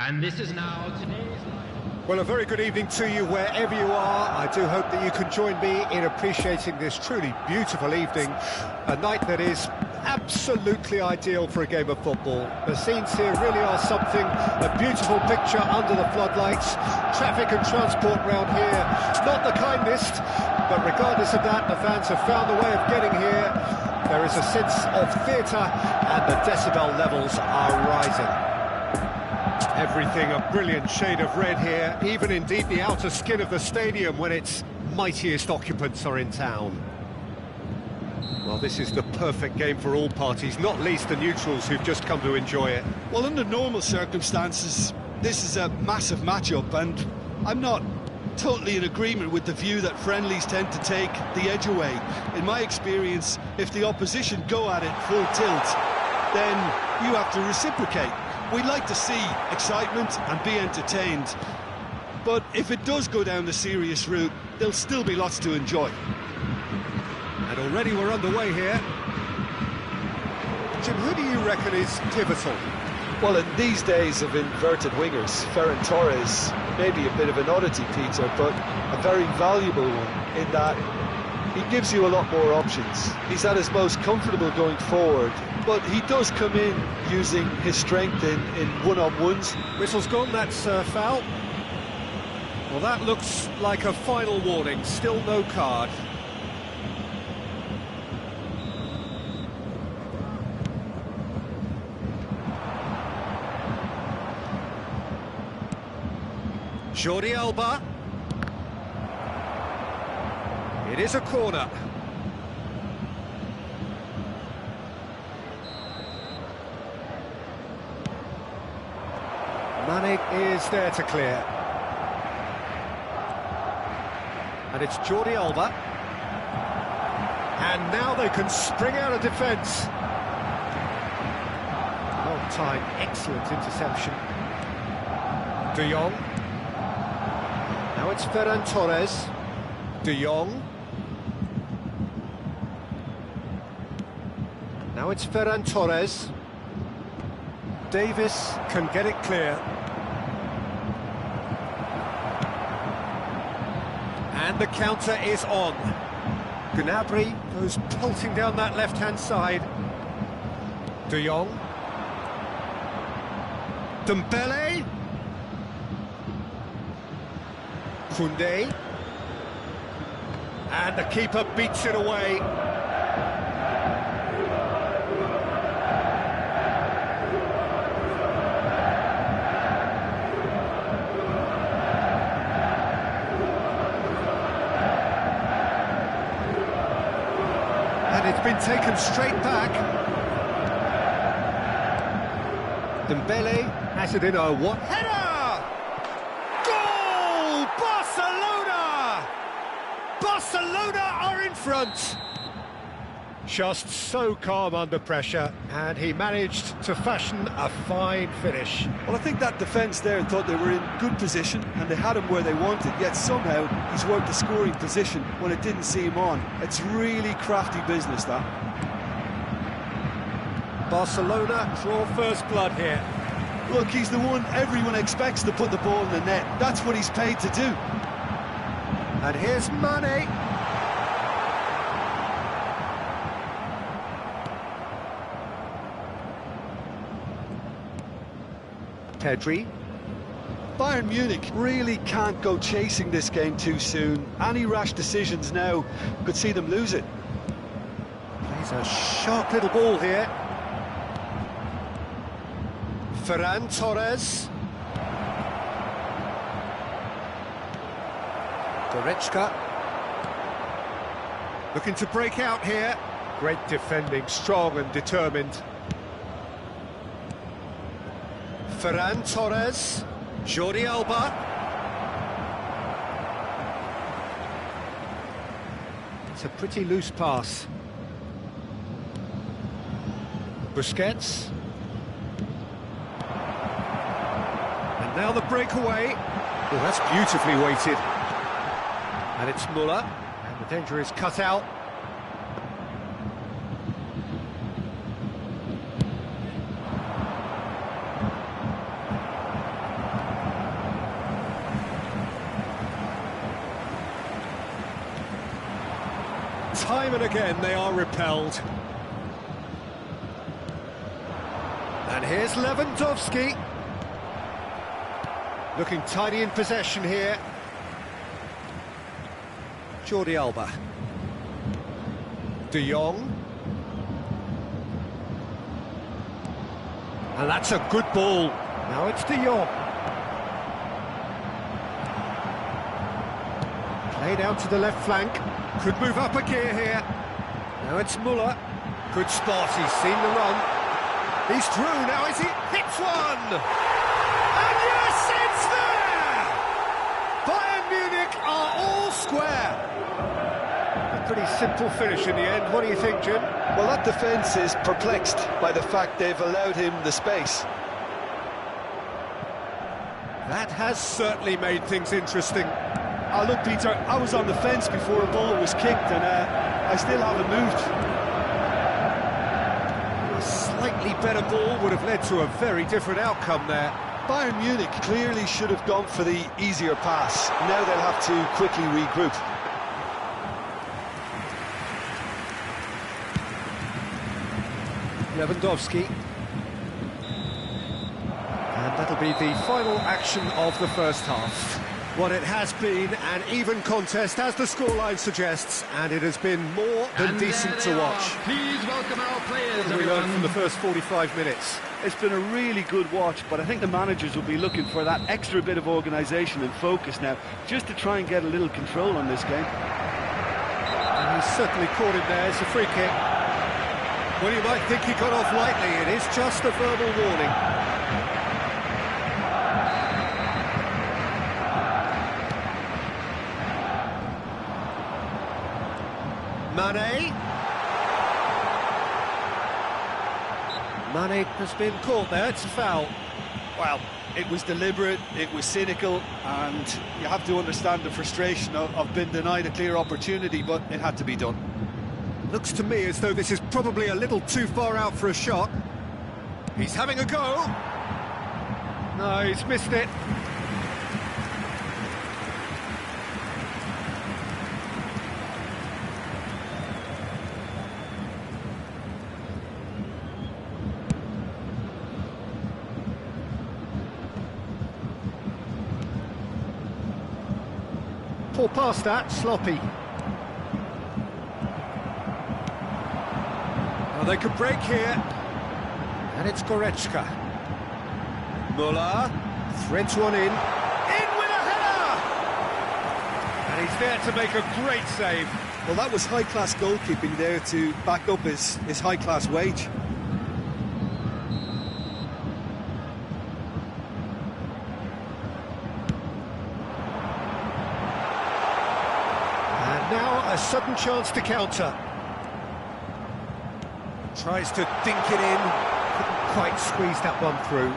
A: And this is now today's lineup.
B: Well, a very good evening to you wherever you are. I do hope that you can join me in appreciating this truly beautiful evening, a night that is absolutely ideal for a game of football. The scenes here really are something, a beautiful picture under the floodlights. Traffic and transport round here, not the kindest, but regardless of that, the fans have found a way of getting here. There is a sense of theatre and the decibel levels are rising. Everything a brilliant shade of red here, even indeed the outer skin of the stadium when its mightiest occupants are in town. Well, this is the perfect game for all parties, not least the neutrals who've just come to enjoy it.
C: Well, under normal circumstances, this is a massive matchup, and I'm not totally in agreement with the view that friendlies tend to take the edge away. In my experience, if the opposition go at it full tilt, then you have to reciprocate. We'd like to see excitement and be entertained, but if it does go down the serious route, there'll still be lots to enjoy.
B: And already we're underway here. Jim, who do you reckon is pivotal?
E: Well, in these days of inverted wingers, Ferran Torres may be a bit of an oddity, Peter, but a very valuable one in that he gives you a lot more options. He's at his most comfortable going forward, but he does come in using his strength in one-on-ones.
B: Whistle's gone, that's foul. Well, that looks like a final warning, still no card. Jordi Alba. It is a corner. Mane is there to clear. And it's Jordi Alba. And now they can spring out of defence. Long time, excellent interception. De Jong. Now it's Ferran Torres. De Jong. Now it's Ferran Torres. Davis can get it clear. And the counter is on. Gnabry goes pelting down that left-hand side. De Jong. Dembele. Koundé. And the keeper beats it away. And it's been taken straight back. Dembele has it in a what? Header! Barcelona are in front. Just so calm under pressure, and he managed to fashion a fine finish.
C: Well, I think that defence there thought they were in good position and they had him where they wanted, yet somehow he's worked the scoring position when it didn't seem on. It's really crafty business, that.
B: Barcelona draw first blood here.
C: Look, he's the one everyone expects to put the ball in the net. That's what he's paid to do.
B: And here's Mane. Pedri.
C: Bayern Munich really can't go chasing this game too soon. Any rash decisions now could see them lose it.
B: Plays a sharp little ball here. Ferran Torres. Goretzka. Looking to break out here. Great defending, strong and determined. Ferran Torres. Jordi Alba. It's a pretty loose pass. Busquets. And now the breakaway. Oh, that's beautifully weighted. And it's Muller, and the danger is cut out. Time and again they are repelled. And here's Lewandowski. Looking tidy in possession here. Jordi Alba. De Jong. And that's a good ball. Now it's De Jong. Played out to the left flank. Could move up a gear here. Now it's Muller. Good spot, he's seen the run. He's through, now is he? Hits one! And yes, it's there! Bayern Munich are all square. A pretty simple finish in the end. What do you think, Jim?
E: Well, that defence is perplexed by the fact they've allowed him the space.
B: That has certainly made things interesting.
C: Oh, look, Peter, I was on the fence before a ball was kicked, and I still haven't moved.
B: A slightly better ball would have led to a very different outcome there.
E: Bayern Munich clearly should have gone for the easier pass. Now they'll have to quickly regroup.
B: Lewandowski. And that'll be the final action of the first half. What it has been an even contest, as the scoreline suggests, and it has been more than decent to watch.
A: Please welcome our players,
B: What have we learned from the first 45 minutes?
C: It's been a really good watch, but I think the managers will be looking for that extra bit of organisation and focus now, just to try and get a little control on this game.
B: And he's certainly caught it there. It's a free kick. Well, you might think he got off lightly. It is just a verbal warning. Mane has been caught there, it's a foul.
C: Well, it was deliberate, it was cynical, and you have to understand the frustration of being denied a clear opportunity, but it had to be done.
B: Looks to me as though this is probably a little too far out for a shot. He's having a go. No, he's missed it. Poor pass that, sloppy. Now they could break here. And it's Goretzka. Muller threads one in. In with a header! And he's there to make a great save.
C: Well, that was high-class goalkeeping there to back up his high-class wage.
B: Now a sudden chance to counter. Tries to dink it in. Couldn't quite squeeze that one through.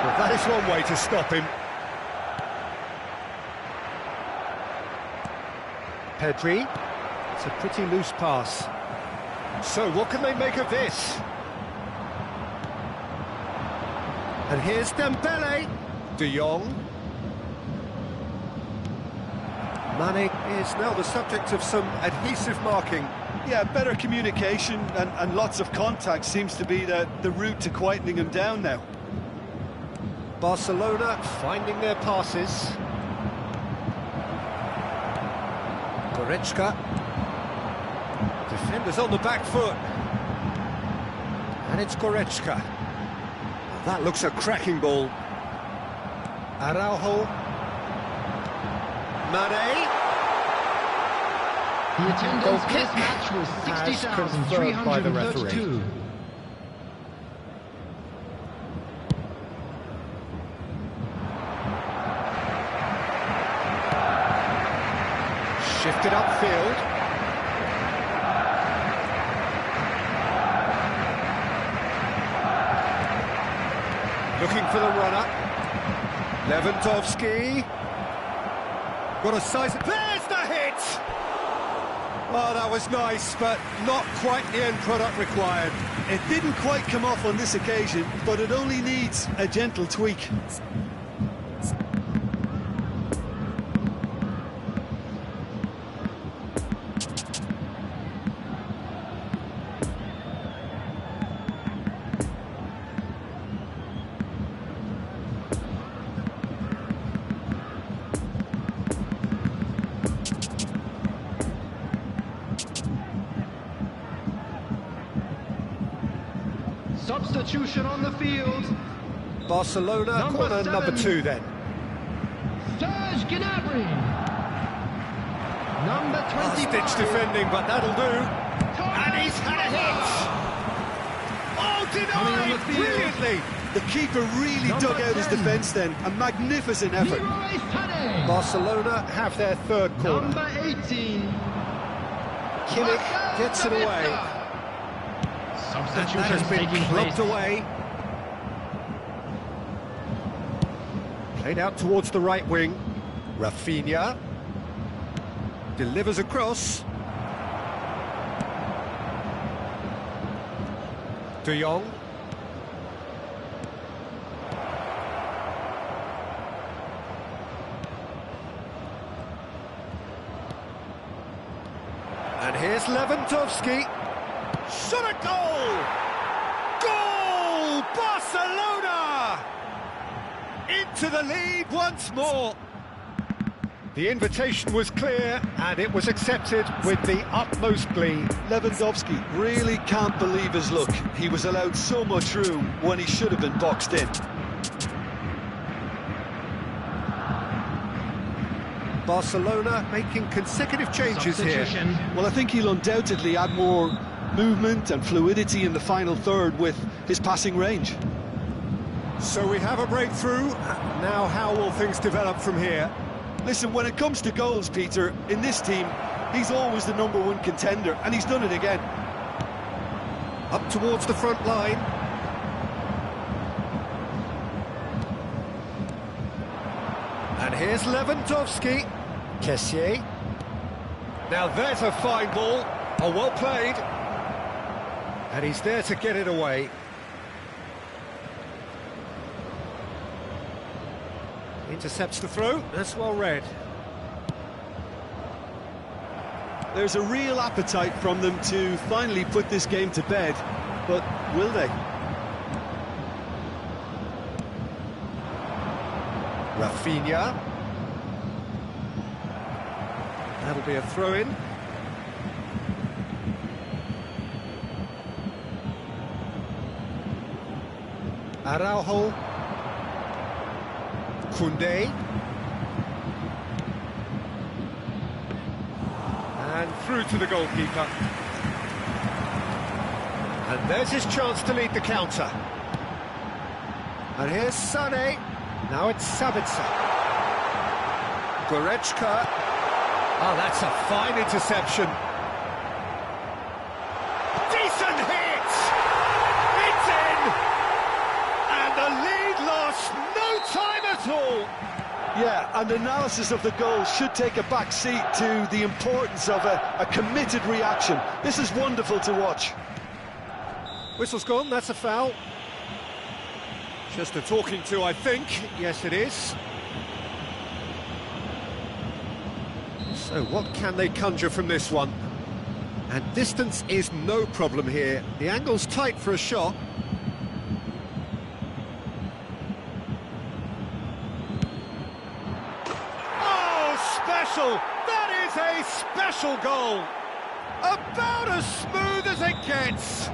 B: Well, that is one way to stop him. Pedri. It's a pretty loose pass. So, what can they make of this? And here's Dembele. De Jong. Mane is now the subject of some adhesive marking.
C: Yeah, better communication and lots of contact seems to be the route to quietening him down now.
B: Barcelona finding their passes. Goretzka. Defenders on the back foot. And it's Goretzka. That looks a cracking ball. Araujo. Mane.
A: The attendance this match was 60,332.
B: Shifted upfield. Looking for the runner. Lewandowski. Got a size. There's the hit! Oh, that was nice, but not quite the end product required.
C: It didn't quite come off on this occasion, but it only needs a gentle tweak.
A: Substitution on the field.
B: Barcelona, corner number 2 then.
A: Serge Gnabry. Number 25.
B: Stitch defending, but that'll do. And he's had a hit. Oh, denied brilliantly.
C: The keeper really dug out his defence then. A magnificent effort.
B: Barcelona have their third corner.
A: Number 18.
B: Kimmich gets it away. And that has been clubbed away. Played out towards the right wing. Rafinha delivers across. De Jong. And here's Lewandowski. Shot a goal! Goal! Barcelona! Into the lead once more. The invitation was clear and it was accepted with the utmost glee.
C: Lewandowski really can't believe his luck. He was allowed so much room when he should have been boxed in.
B: Barcelona making consecutive changes here.
C: Well, I think he'll undoubtedly add more movement and fluidity in the final third with his passing range.
B: So we have a breakthrough. Now how will things develop from here?
C: Listen, when it comes to goals, Peter, in this team, he's always the #1 contender, and he's done it again.
B: Up towards the front line. And here's Lewandowski. Kessié. Now there's a fine ball. Oh, well played. And he's there to get it away. Intercepts the throw. That's well read.
C: There's a real appetite from them to finally put this game to bed, but will they?
B: Rafinha. That'll be a throw-in. Araujo. Koundé. And through to the goalkeeper. And there's his chance to lead the counter. And here's Sané. Now it's Sabitzer. Goretzka. Oh, that's a fine interception. Decent hit! It's in! And the lead lost no time at all!
C: Yeah, and analysis of the goal should take a back seat to the importance of a committed reaction. This is wonderful to watch.
B: Whistle's gone, that's a foul. Just a talking to, I think. Yes, it is. So what can they conjure from this one? And distance is no problem here. The angle's tight for a shot. Oh, special! That is a special goal! About as smooth as it gets.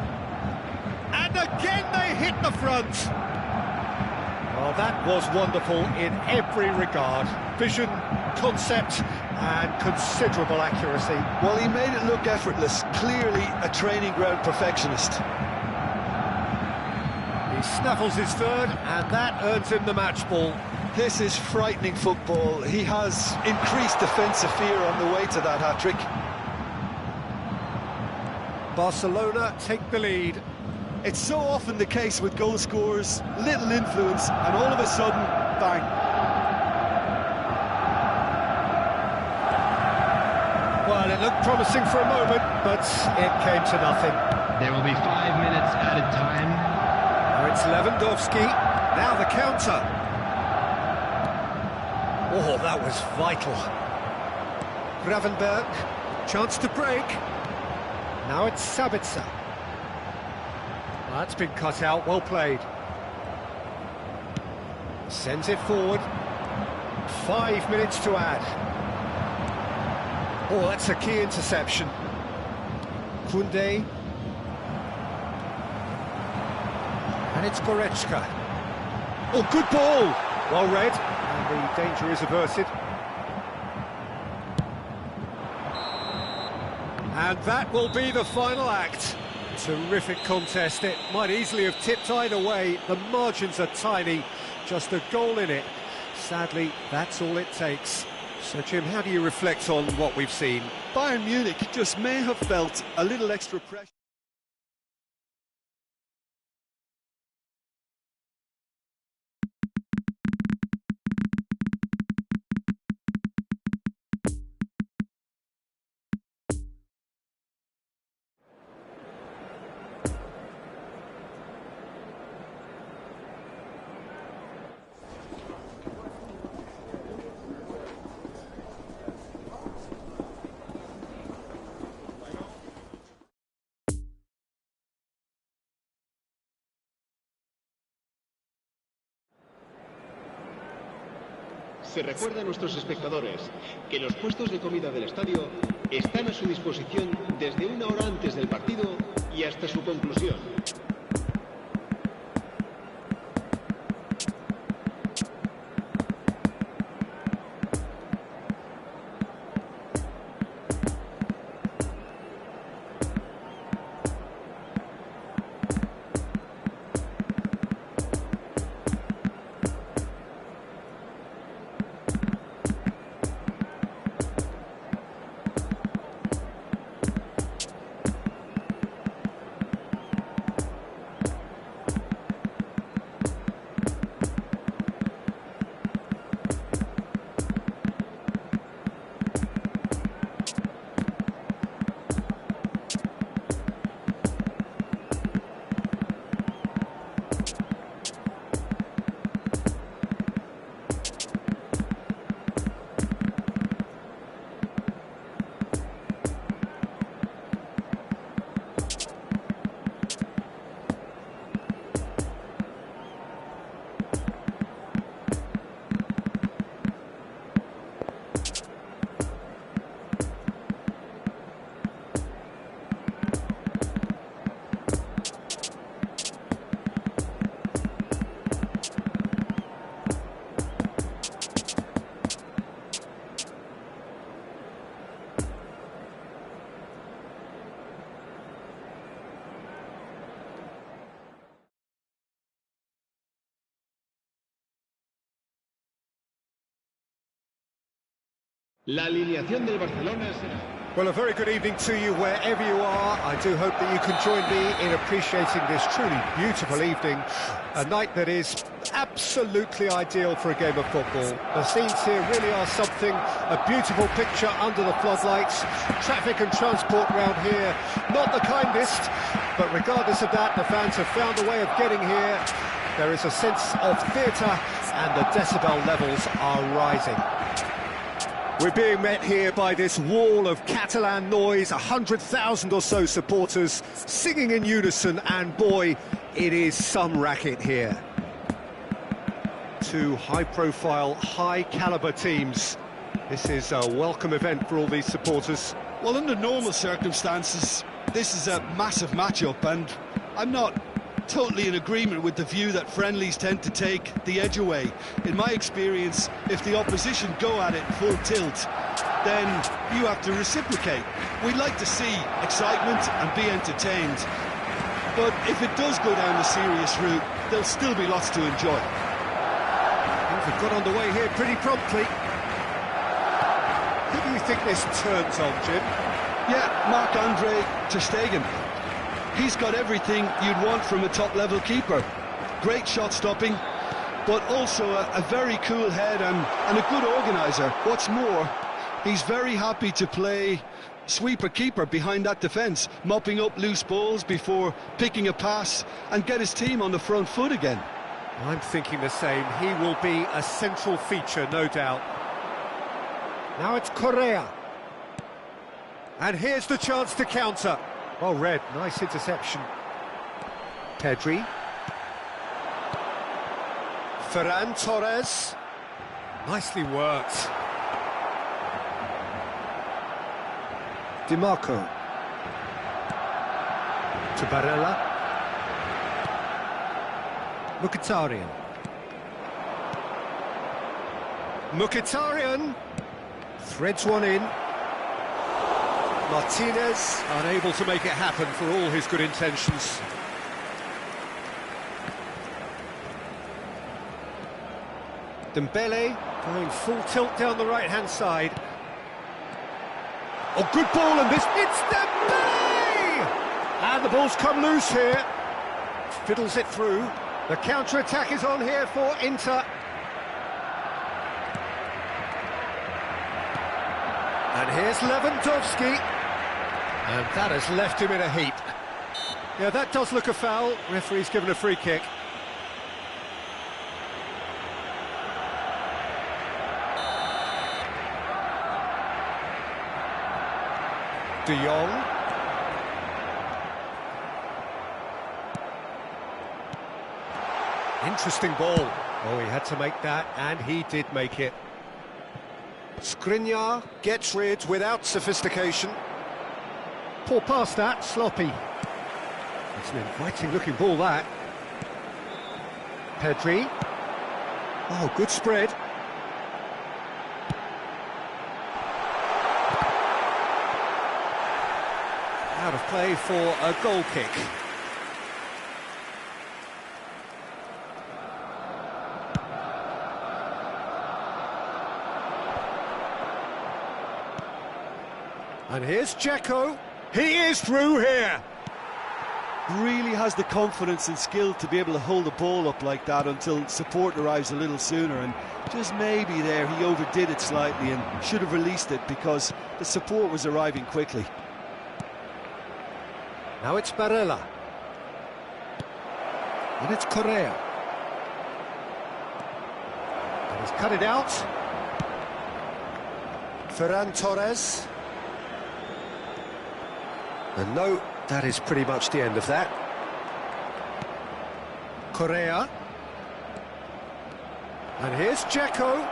B: And again they hit the front. Oh, that was wonderful in every regard. Vision, concept, and considerable accuracy.
C: Well, he made it look effortless. Clearly a training ground perfectionist.
B: He snaffles his third, and that earns him the match ball.
C: This is frightening football. He has increased defensive fear on the way to that hat-trick.
B: Barcelona take the lead.
C: It's so often the case with goal scorers, little influence, and all of a sudden, bang.
B: Well, it It looked promising for a moment, but it came to nothing.
A: There will be 5 minutes added time.
B: Now it's Lewandowski. Now the counter. Oh, that was vital. Gravenberg. Chance to break. Now it's Sabitzer. That's been cut out. Well played. Sends it forward. 5 minutes to add. Oh, that's a key interception. Kunde. And it's Goretzka. Oh, good ball! Well read, and the danger is averted. And that will be the final act. Terrific contest. It might easily have tipped either way. The margins are tiny, just a goal in it. Sadly, that's all it takes. So, Jim, how do you reflect on what we've seen?
C: Bayern Munich just may have felt a little extra pressure.
D: Se recuerda a nuestros espectadores que los puestos de comida del estadio están a su disposición desde una hora antes del partido y hasta su conclusión. La alineación del Barcelona será...
B: Well, a very good evening to you wherever you are. I do hope that you can join me in appreciating this truly beautiful evening. A night that is absolutely ideal for a game of football. The scenes here really are something, a beautiful picture under the floodlights. Traffic and transport round here, not the kindest, but regardless of that, the fans have found a way of getting here. There is a sense of theatre and the decibel levels are rising. We're being met here by this wall of Catalan noise, 100,000 or so supporters singing in unison, and boy, it is some racket here. Two high-profile, high-caliber teams. This is a welcome event for all these supporters.
C: Well, under normal circumstances, this is a massive matchup, and I'm not totally in agreement with the view that friendlies tend to take the edge away. In my experience, if the opposition go at it full tilt, then you have to reciprocate. We'd like to see excitement and be entertained, but if it does go down the serious route, there'll still be lots to enjoy.
B: We've got underway here pretty promptly. Who do you think this turns on, Jim?
C: Yeah, Marc-Andre ter Stegen. He's got everything you'd want from a top-level keeper. Great shot-stopping, but also a very cool head and a good organiser. What's more, he's very happy to play sweeper-keeper behind that defence, mopping up loose balls before picking a pass and get his team on the front foot again.
B: I'm thinking the same. He will be a central feature, no doubt. Now it's Correa. And here's the chance to counter. Well read, nice interception. Pedri. Ferran Torres. Nicely worked. DiMarco. To Barella. Mkhitaryan. Mkhitaryan threads one in. Martinez unable to make it happen for all his good intentions. Dembele going full tilt down the right-hand side. Oh, good ball, and this... It's Dembele! And the ball's come loose here. Fiddles it through. The counter-attack is on here for Inter. And here's Lewandowski. And that has left him in a heap. Yeah, that does look a foul. Referee's given a free kick. De Jong. Interesting ball. Oh, he had to make that, and he did make it. Skriniar gets rid without sophistication. Poor pass that, sloppy. It's an inviting-looking ball, that. Pedri. Oh, good spread. Out of play for a goal kick. And here's Dzeko. He is through here.
C: Really has the confidence and skill to be able to hold the ball up like that until support arrives a little sooner, and just maybe there he overdid it slightly and should have released it because the support was arriving quickly.
B: Now it's Barella. And it's Correa. And he's cut it out. Ferran Torres. And no, that is pretty much the end of that. Correa. And here's Dzeko.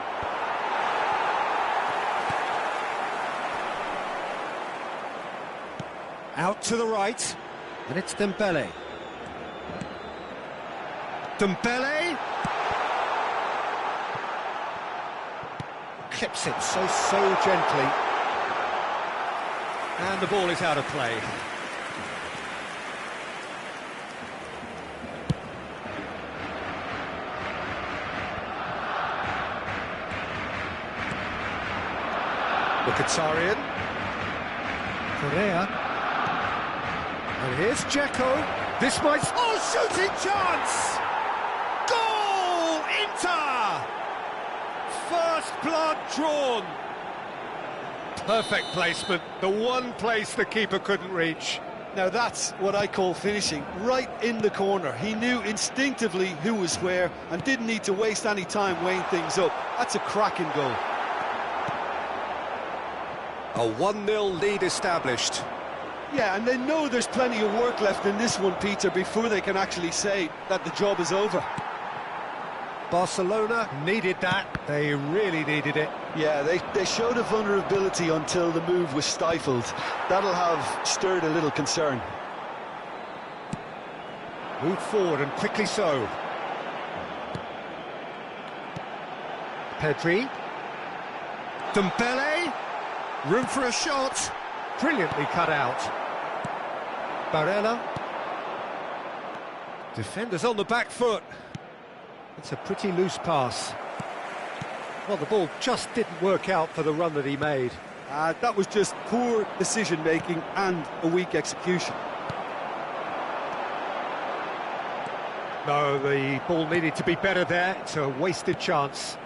B: Out to the right. And it's Dembele. Dembele. Clips it so gently. And the ball is out of play. Mkhitaryan. Correa. And here's Dzeko. This might... Oh, shooting chance! Goal! Inter! First blood drawn. Perfect placement, the one place the keeper couldn't reach.
C: Now that's what I call finishing, right in the corner. He knew instinctively who was where and didn't need to waste any time weighing things up. That's a cracking goal.
B: A 1-0 lead established.
C: Yeah, and they know there's plenty of work left in this one, Peter, before they can actually say that the job is over.
B: Barcelona needed that, they really needed it.
C: Yeah, they showed a vulnerability until the move was stifled. That'll have stirred a little concern.
B: Moved forward, and quickly so. Pedri. Dembele. Room for a shot. Brilliantly cut out. Barella. Defenders on the back foot. It's a pretty loose pass. Well, the ball just didn't work out for the run that he made.
C: That was just poor decision-making and a weak execution.
B: No, the ball needed to be better there. It's a wasted chance.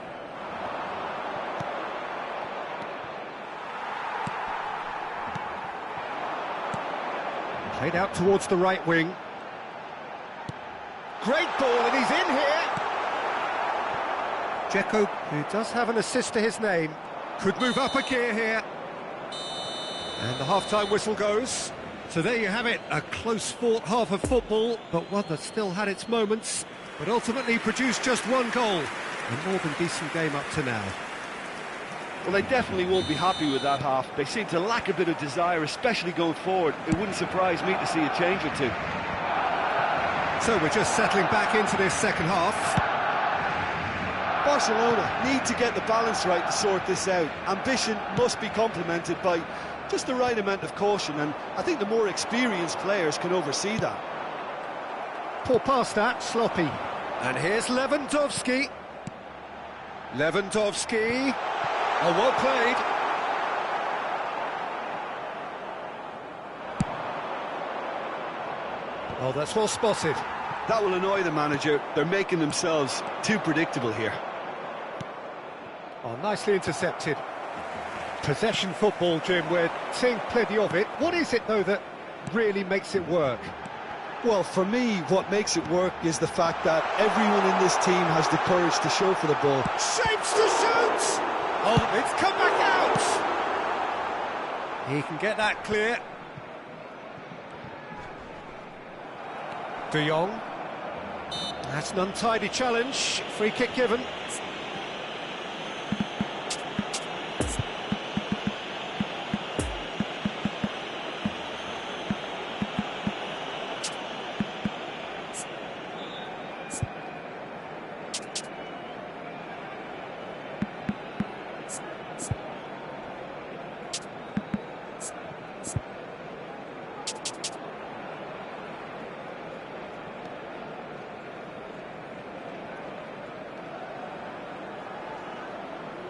B: Played out towards the right wing. Great ball, and he's in here! Dzeko, who does have an assist to his name, could move up a gear here. And the half-time whistle goes. So there you have it, a close-fought half of football, but one that still had its moments, but ultimately produced just one goal. A more than decent game up to now.
E: Well, they definitely won't be happy with that half. They seem to lack a bit of desire, especially going forward. It wouldn't surprise me to see a change or two.
B: So we're just settling back into this second half.
E: Barcelona need to get the balance right to sort this out. Ambition must be complemented by just the right amount of caution, and I think the more experienced players can oversee that.
B: Poor pass that, sloppy. And here's Lewandowski. Lewandowski. Oh, well played. Oh, that's well spotted.
E: That will annoy the manager. They're making themselves too predictable here.
B: Oh, nicely intercepted. Possession football, Jim, we're seeing plenty of it. What is it, though, that really makes it work?
E: Well, for me, what makes it work is the fact that everyone in this team has the courage to show for the ball.
B: Shapes to shoot! Oh, it's come back out! He can get that clear. De Jong. That's an untidy challenge. Free kick given.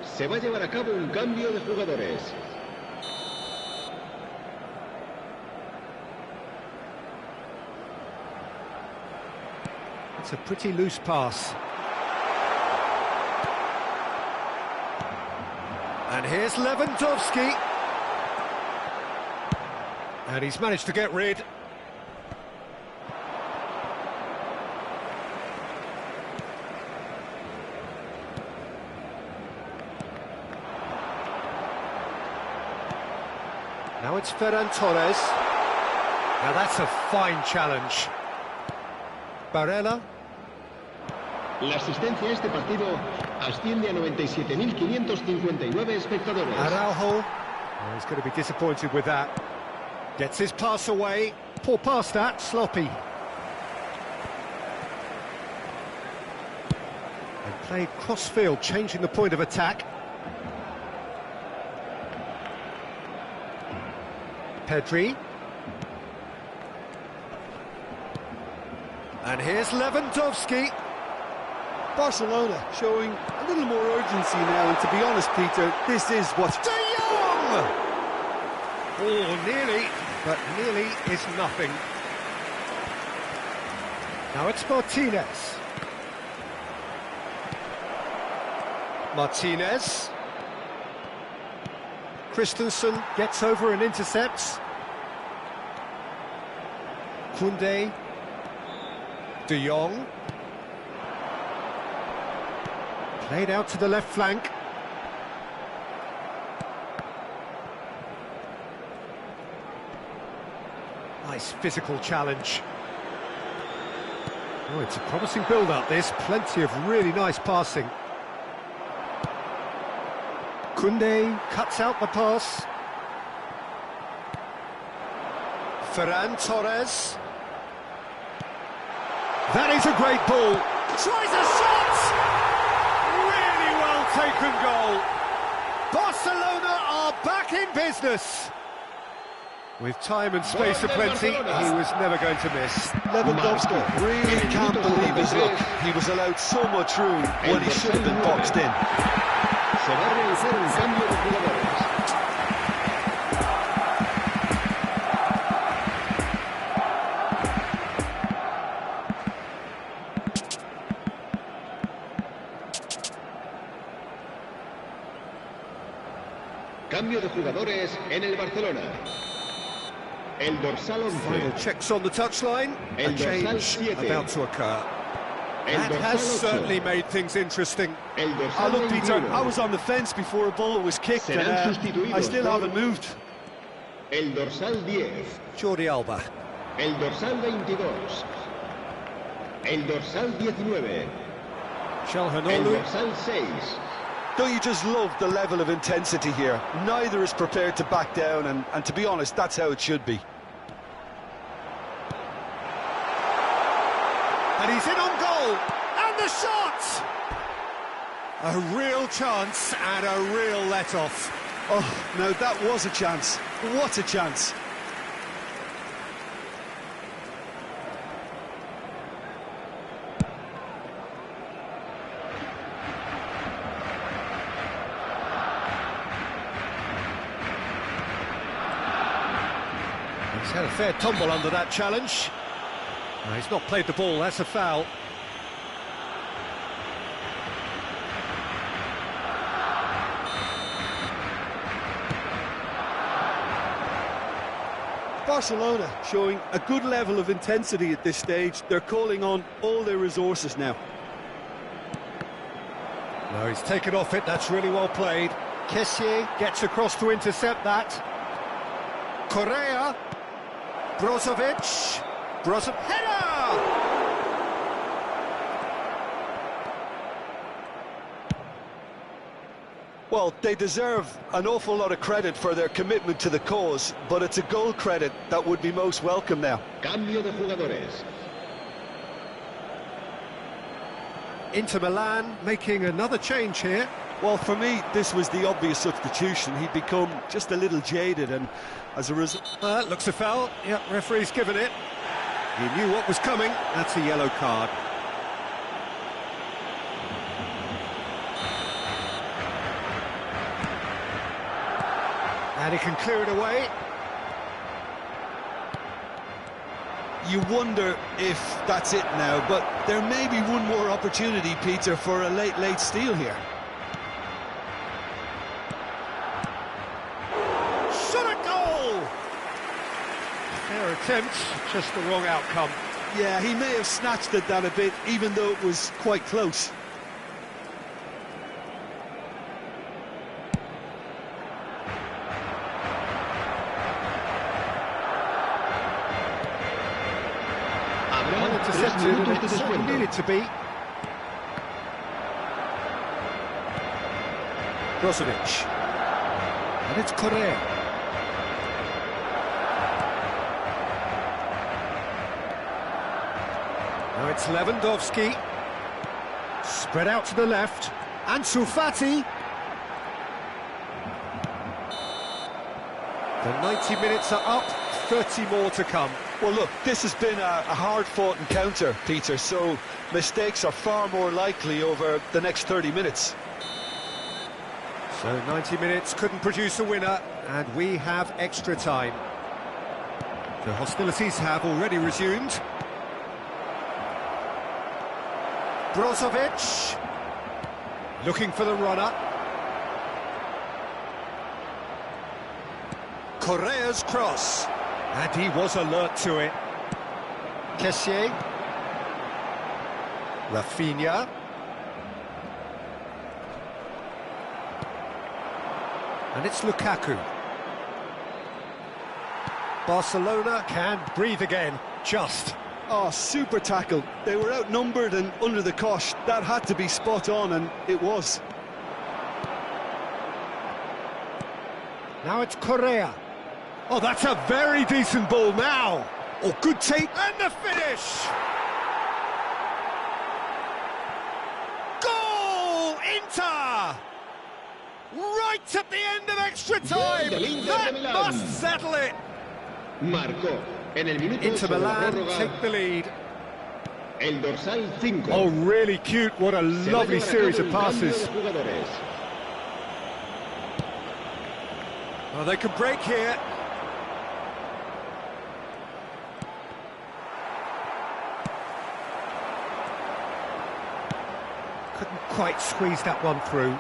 D: Se va a llevar a cabo un cambio de jugadores.
B: It's a pretty loose pass. And here's Lewandowski. And he's managed to get rid. Now it's Ferran Torres. Now that's a fine challenge. Barella.
D: La asistencia a este partido asciende a 97.559 espectadores.
B: Araujo. Oh, he's going to be disappointed with that. Gets his pass away. Poor pass that, sloppy. And played cross-field, changing the point of attack. Pedri. And here's Lewandowski.
E: Barcelona showing a little more urgency now, and to be honest, Peter, this is what...
B: De Jong! Oh, nearly, but nearly is nothing. Now it's Martinez. Martinez. Christensen gets over and intercepts. Koundé. De Jong. Played out to the left flank. Nice physical challenge. Oh, it's a promising build-up, this. Plenty of really nice passing. Koundé cuts out the pass. Ferran Torres. That is a great ball. Tries a shot! Really well taken goal. Barcelona are back in business. With time and space aplenty, he was never going to miss.
E: Lewandowski really can't believe his luck. He was allowed so much room when he should have been boxed in.
D: Se va a realizar un cambio de jugadores. Cambio de jugadores en el Barcelona. El dorsal 11.
B: Final checks on the touchline. A
D: El dorsal
B: change
D: 7.
B: about to occur.
D: El
B: That
D: dorsal
B: has
D: 8.
B: certainly made things interesting.
D: El
C: Oh,
D: dorsal
C: look, Peter,
D: 21.
C: I was on the fence before a ball was kicked,
D: Serán
C: and
D: sustituidos
C: I still
D: por-
C: haven't moved.
D: El dorsal 10.
B: Jordi Alba.
D: El dorsal 22. El dorsal 19. El
B: Çalhanoğlu.
D: dorsal 6.
E: Don't you just love the level of intensity here? Neither is prepared to back down, and to be honest, that's how it should be.
B: And he's in on goal. And the shot! A real chance and a real let-off.
C: Oh, now that was a chance. What a chance.
B: He's had a fair tumble under that challenge. No, he's not played the ball, that's a foul.
C: Barcelona showing a good level of intensity at this stage. They're calling on all their resources now.
B: No, he's taken off it, that's really well played. Kessié gets across to intercept that. Correa. Brozovic. Header!
E: Well, they deserve an awful lot of credit for their commitment to the cause, but it's a goal credit that would be most welcome now.
D: Cambio de jugadores.
B: Inter Milan making another change here.
C: Well, for me, this was the obvious substitution. He'd become just a little jaded, and as a result...
B: Looks a foul. Yep, referee's given it. He knew what was coming. That's a yellow card. And he can clear it away.
C: You wonder if that's it now, but there may be one more opportunity, Peter, for a late steal here.
B: Shot at goal! Fair attempt, just the wrong outcome.
C: Yeah, he may have snatched at that a bit, even though it was quite close.
B: Well intercepted, and it certainly needed to be. Brozovic. And it's Correa. Now it's Lewandowski. Spread out to the left. Ansu Fati. The 90 minutes are up, 30 more to come.
E: Well, look, this has been a hard-fought encounter, Peter, so mistakes are far more likely over the next 30 minutes.
B: So 90 minutes couldn't produce a winner, and we have extra time. The hostilities have already resumed. Brozovic looking for the runner. Correa's cross, and he was alert to it. Kessié, Rafinha. And it's Lukaku. Barcelona can breathe again, just.
C: Oh, super tackle. They were outnumbered and under the cosh. That had to be spot on, and it was.
B: Now it's Correa. Oh, that's a very decent ball now. Oh, good take, and the finish! Goal, Inter! Right at the end of extra time! That must settle it!
D: Marcó en el minuto
B: Inter
D: 8 de la
B: Milan
D: prórroga
B: take the lead.
D: el dorsal 5.
B: Oh, really cute, what a
D: Se va a
B: lovely
D: llevar a
B: series
D: cabo
B: of
D: el cambio
B: passes.
D: de jugadores.
B: Oh, they can break here. Couldn't quite squeeze that one through.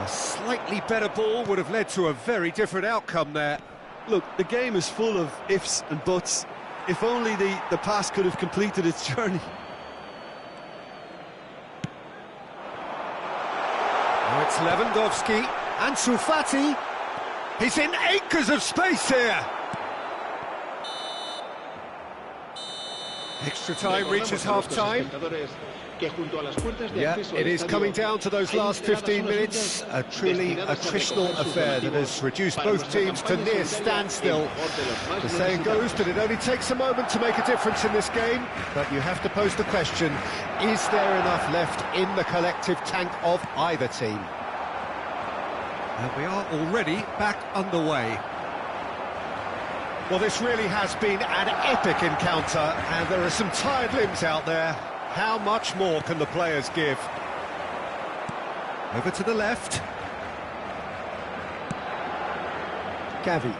B: A slightly better ball would have led to a very different outcome there.
C: Look, the game is full of ifs and buts. If only the pass could have completed its journey.
B: Now it's Lewandowski, Ansu Fati. He's in acres of space here. Extra time reaches half-time. Yeah, it is coming down to those last 15 minutes. A truly attritional affair that has reduced both teams to near standstill. The saying goes that it only takes a moment to make a difference in this game, but you have to pose the question, is there enough left in the collective tank of either team? And we are already back underway. Well, this really has been an epic encounter, and there are some tired limbs out there. How much more can the players give? Over to the left. Caffe.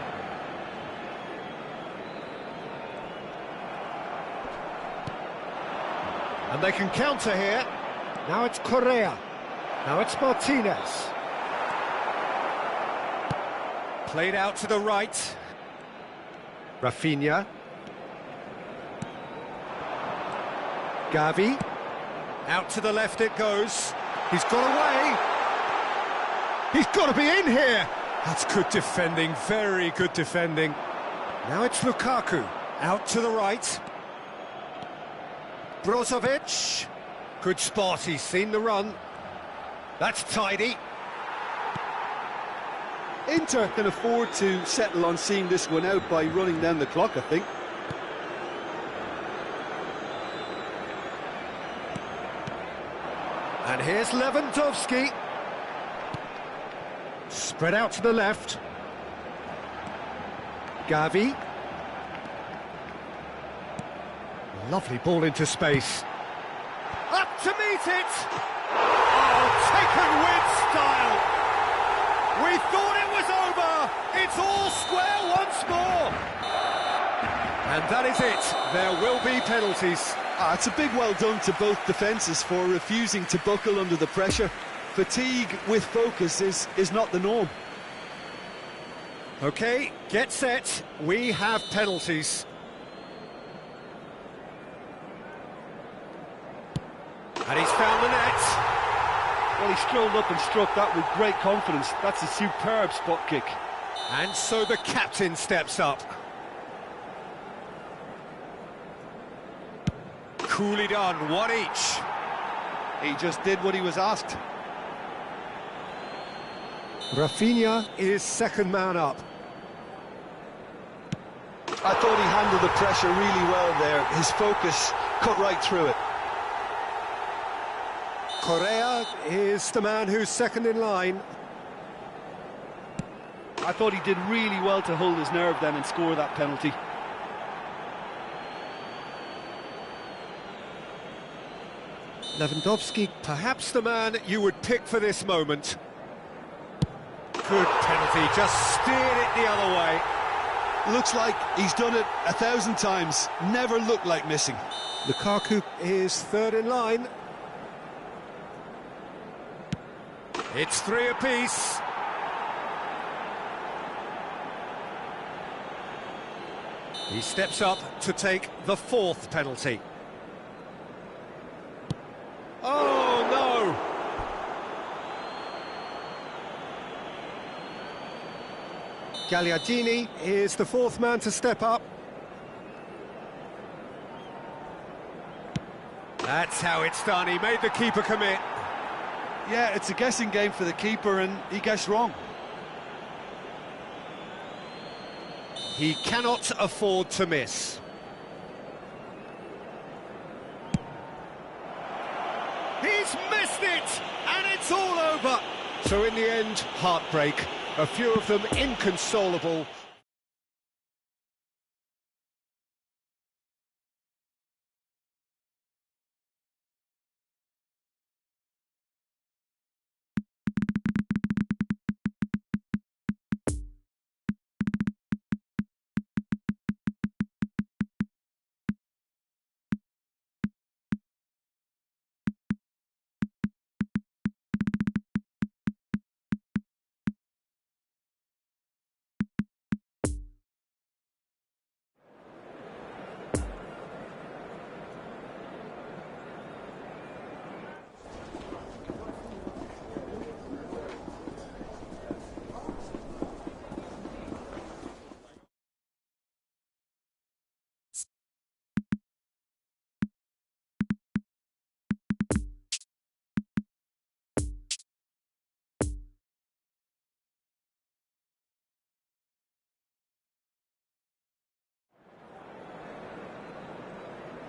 B: And they can counter here. Now it's Correa. Now it's Martinez. Played out to the right. Rafinha. Gavi. Out to the left it goes. He's got away. He's got to be in here. That's good defending, very good defending. Now it's Lukaku. Out to the right. Brozovic. Good spot, he's seen the run. That's tidy.
C: Inter can afford to settle on seeing this one out by running down the clock, I think.
B: And here's Lewandowski. Spread out to the left. Gavi. Lovely ball into space. Up to meet it! Oh, taken with style! We thought it was over! It's all square once more! And that is it. There will be penalties.
C: It's a big well done to both defences for refusing to buckle under the pressure. Fatigue with focus is not the norm.
B: OK, get set. We have penalties. And he's found the net.
C: Well, he strolled up and struck that with great confidence. That's a superb spot kick.
B: And so the captain steps up. Coolly done, one each.
C: He just did what he was asked.
B: Rafinha is second man up.
E: I thought he handled the pressure really well there. His focus cut right through it.
B: Correa is the man who's second in line.
C: I thought he did really well to hold his nerve then and score that penalty.
B: Lewandowski, perhaps the man you would pick for this moment. Good penalty, just steered it the other way.
C: Looks like he's done it 1,000 times, never looked like missing.
B: Lukaku is third in line. It's three apiece. He steps up to take the fourth penalty. Oh, no! Gagliardini is the fourth man to step up. That's how it's done. He made the keeper commit.
C: Yeah, it's a guessing game for the keeper, and he guessed wrong.
B: He cannot afford to miss. He's missed it, and it's all over. So in the end, heartbreak. A few of them inconsolable.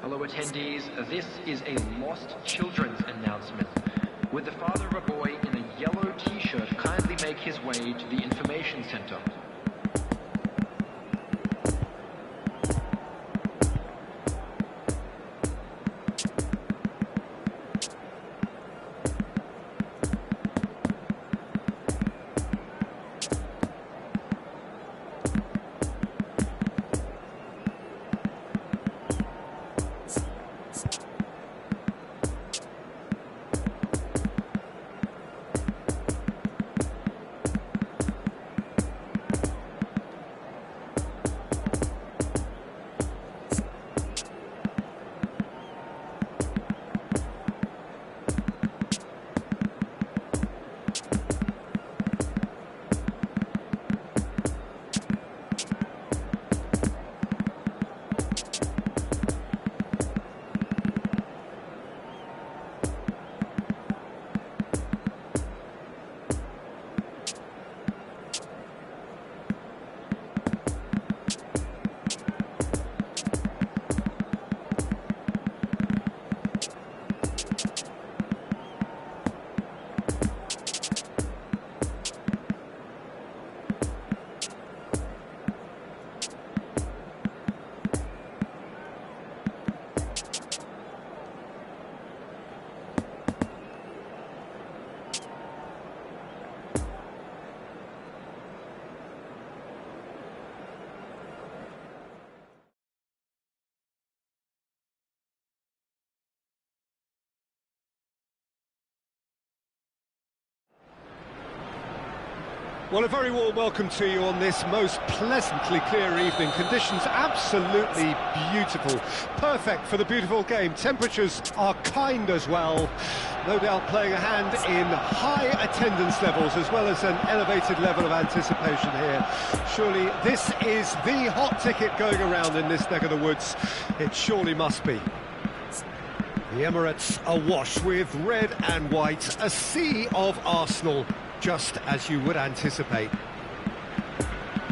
A: Hello attendees, this is a lost children's announcement. Would the father of a boy in a yellow t-shirt kindly make his way to the information center?
B: Well, a very warm welcome to you on this most pleasantly clear evening. Conditions absolutely beautiful. Perfect for the beautiful game. Temperatures are kind as well. No doubt playing a hand in high attendance levels as well as an elevated level of anticipation here. Surely this is the hot ticket going around in this neck of the woods. It surely must be. The Emirates awash with red and white, a sea of Arsenal, just as you would anticipate.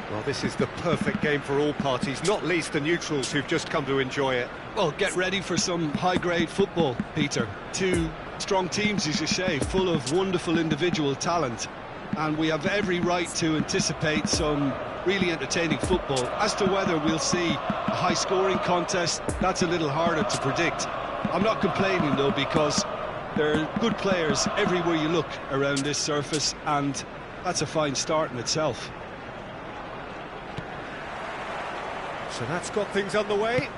B: Well, this is the perfect game for all parties, not least the neutrals who've just come to enjoy it.
C: Well, get ready for some high-grade football, Peter. Two strong teams, as you say, full of wonderful individual talent. And we have every right to anticipate some really entertaining football. As to whether we'll see a high-scoring contest, that's a little harder to predict. I'm not complaining, though, because there are good players everywhere you look around this surface, and that's a fine start in itself.
B: So that's got things underway.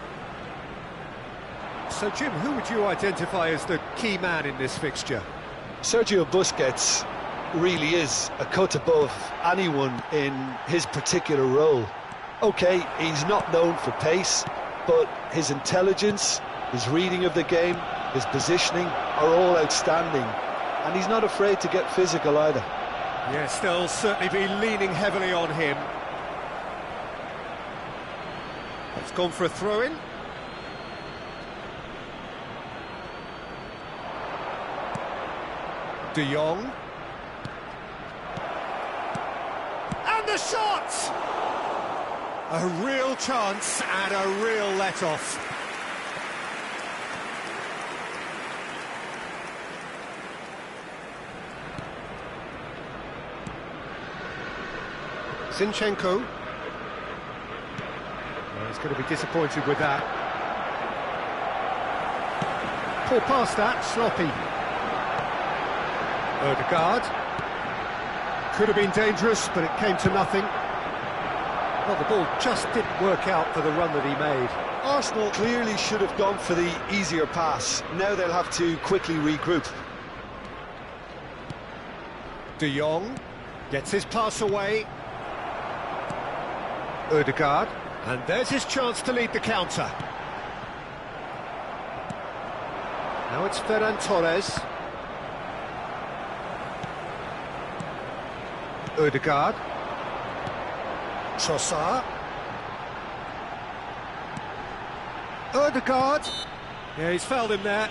B: So, Jim, who would you identify as the key man in this fixture?
E: Sergio Busquets really is a cut above anyone in his particular role. OK, he's not known for pace, but his intelligence, his reading of the game, his positioning are all outstanding, and he's not afraid to get physical either.
B: Yes, they'll certainly be leaning heavily on him. It's gone for a throw-in. De Jong. And the shot! A real chance and a real let-off. Zinchenko. Well, he's going to be disappointed with that. Pull past that, sloppy. Odegaard. Could have been dangerous, but it came to nothing. Well, the ball just didn't work out for the run that he made.
E: Arsenal clearly should have gone for the easier pass. Now they'll have to quickly regroup.
B: De Jong gets his pass away. Odegaard, and there's his chance to lead the counter. Now it's Ferran Torres. Odegaard. Trossard. Odegaard. Yeah, he's fouled him there.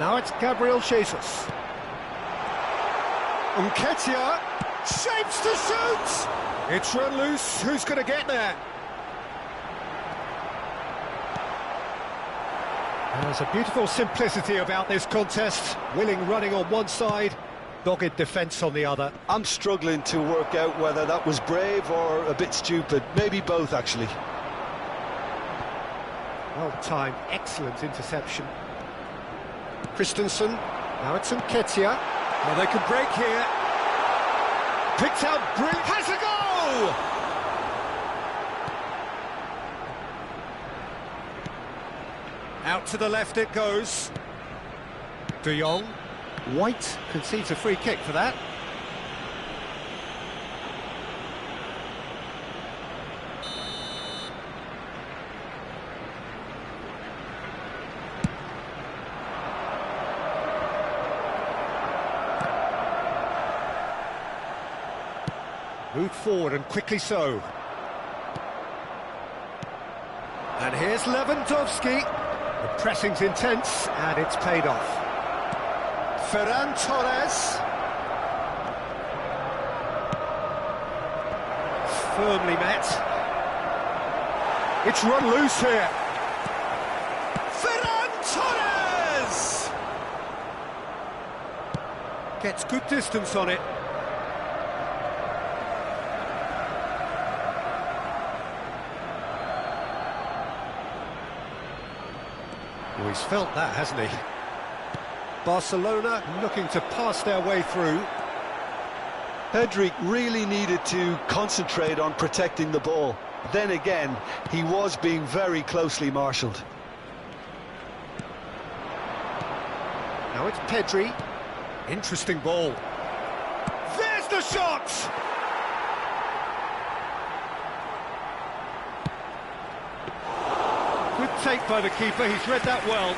B: Now it's Gabriel Jesus. Nketiah shapes to shoot! It's run loose, who's going to get there? There's a beautiful simplicity about this contest. Willing running on one side, dogged defence on the other.
E: I'm struggling to work out whether that was brave or a bit stupid. Maybe both, actually.
B: Well-timed, excellent interception. Christensen, now it's Nketiah. Well, they can break here. Picked out, brilliant, has a goal! Out to the left it goes. De Jong. White concedes a free kick for that. Moved forward and quickly so. And here's Lewandowski. The pressing's intense and it's paid off. Ferran Torres. Firmly met. It's run loose here. Ferran Torres! Gets good distance on it. Well, he's felt that, hasn't he? Barcelona looking to pass their way through.
E: Pedri really needed to concentrate on protecting the ball. Then again, he was being very closely marshalled.
B: Now it's Pedri. Interesting ball. There's the shot! Good take by the keeper, he's read that well.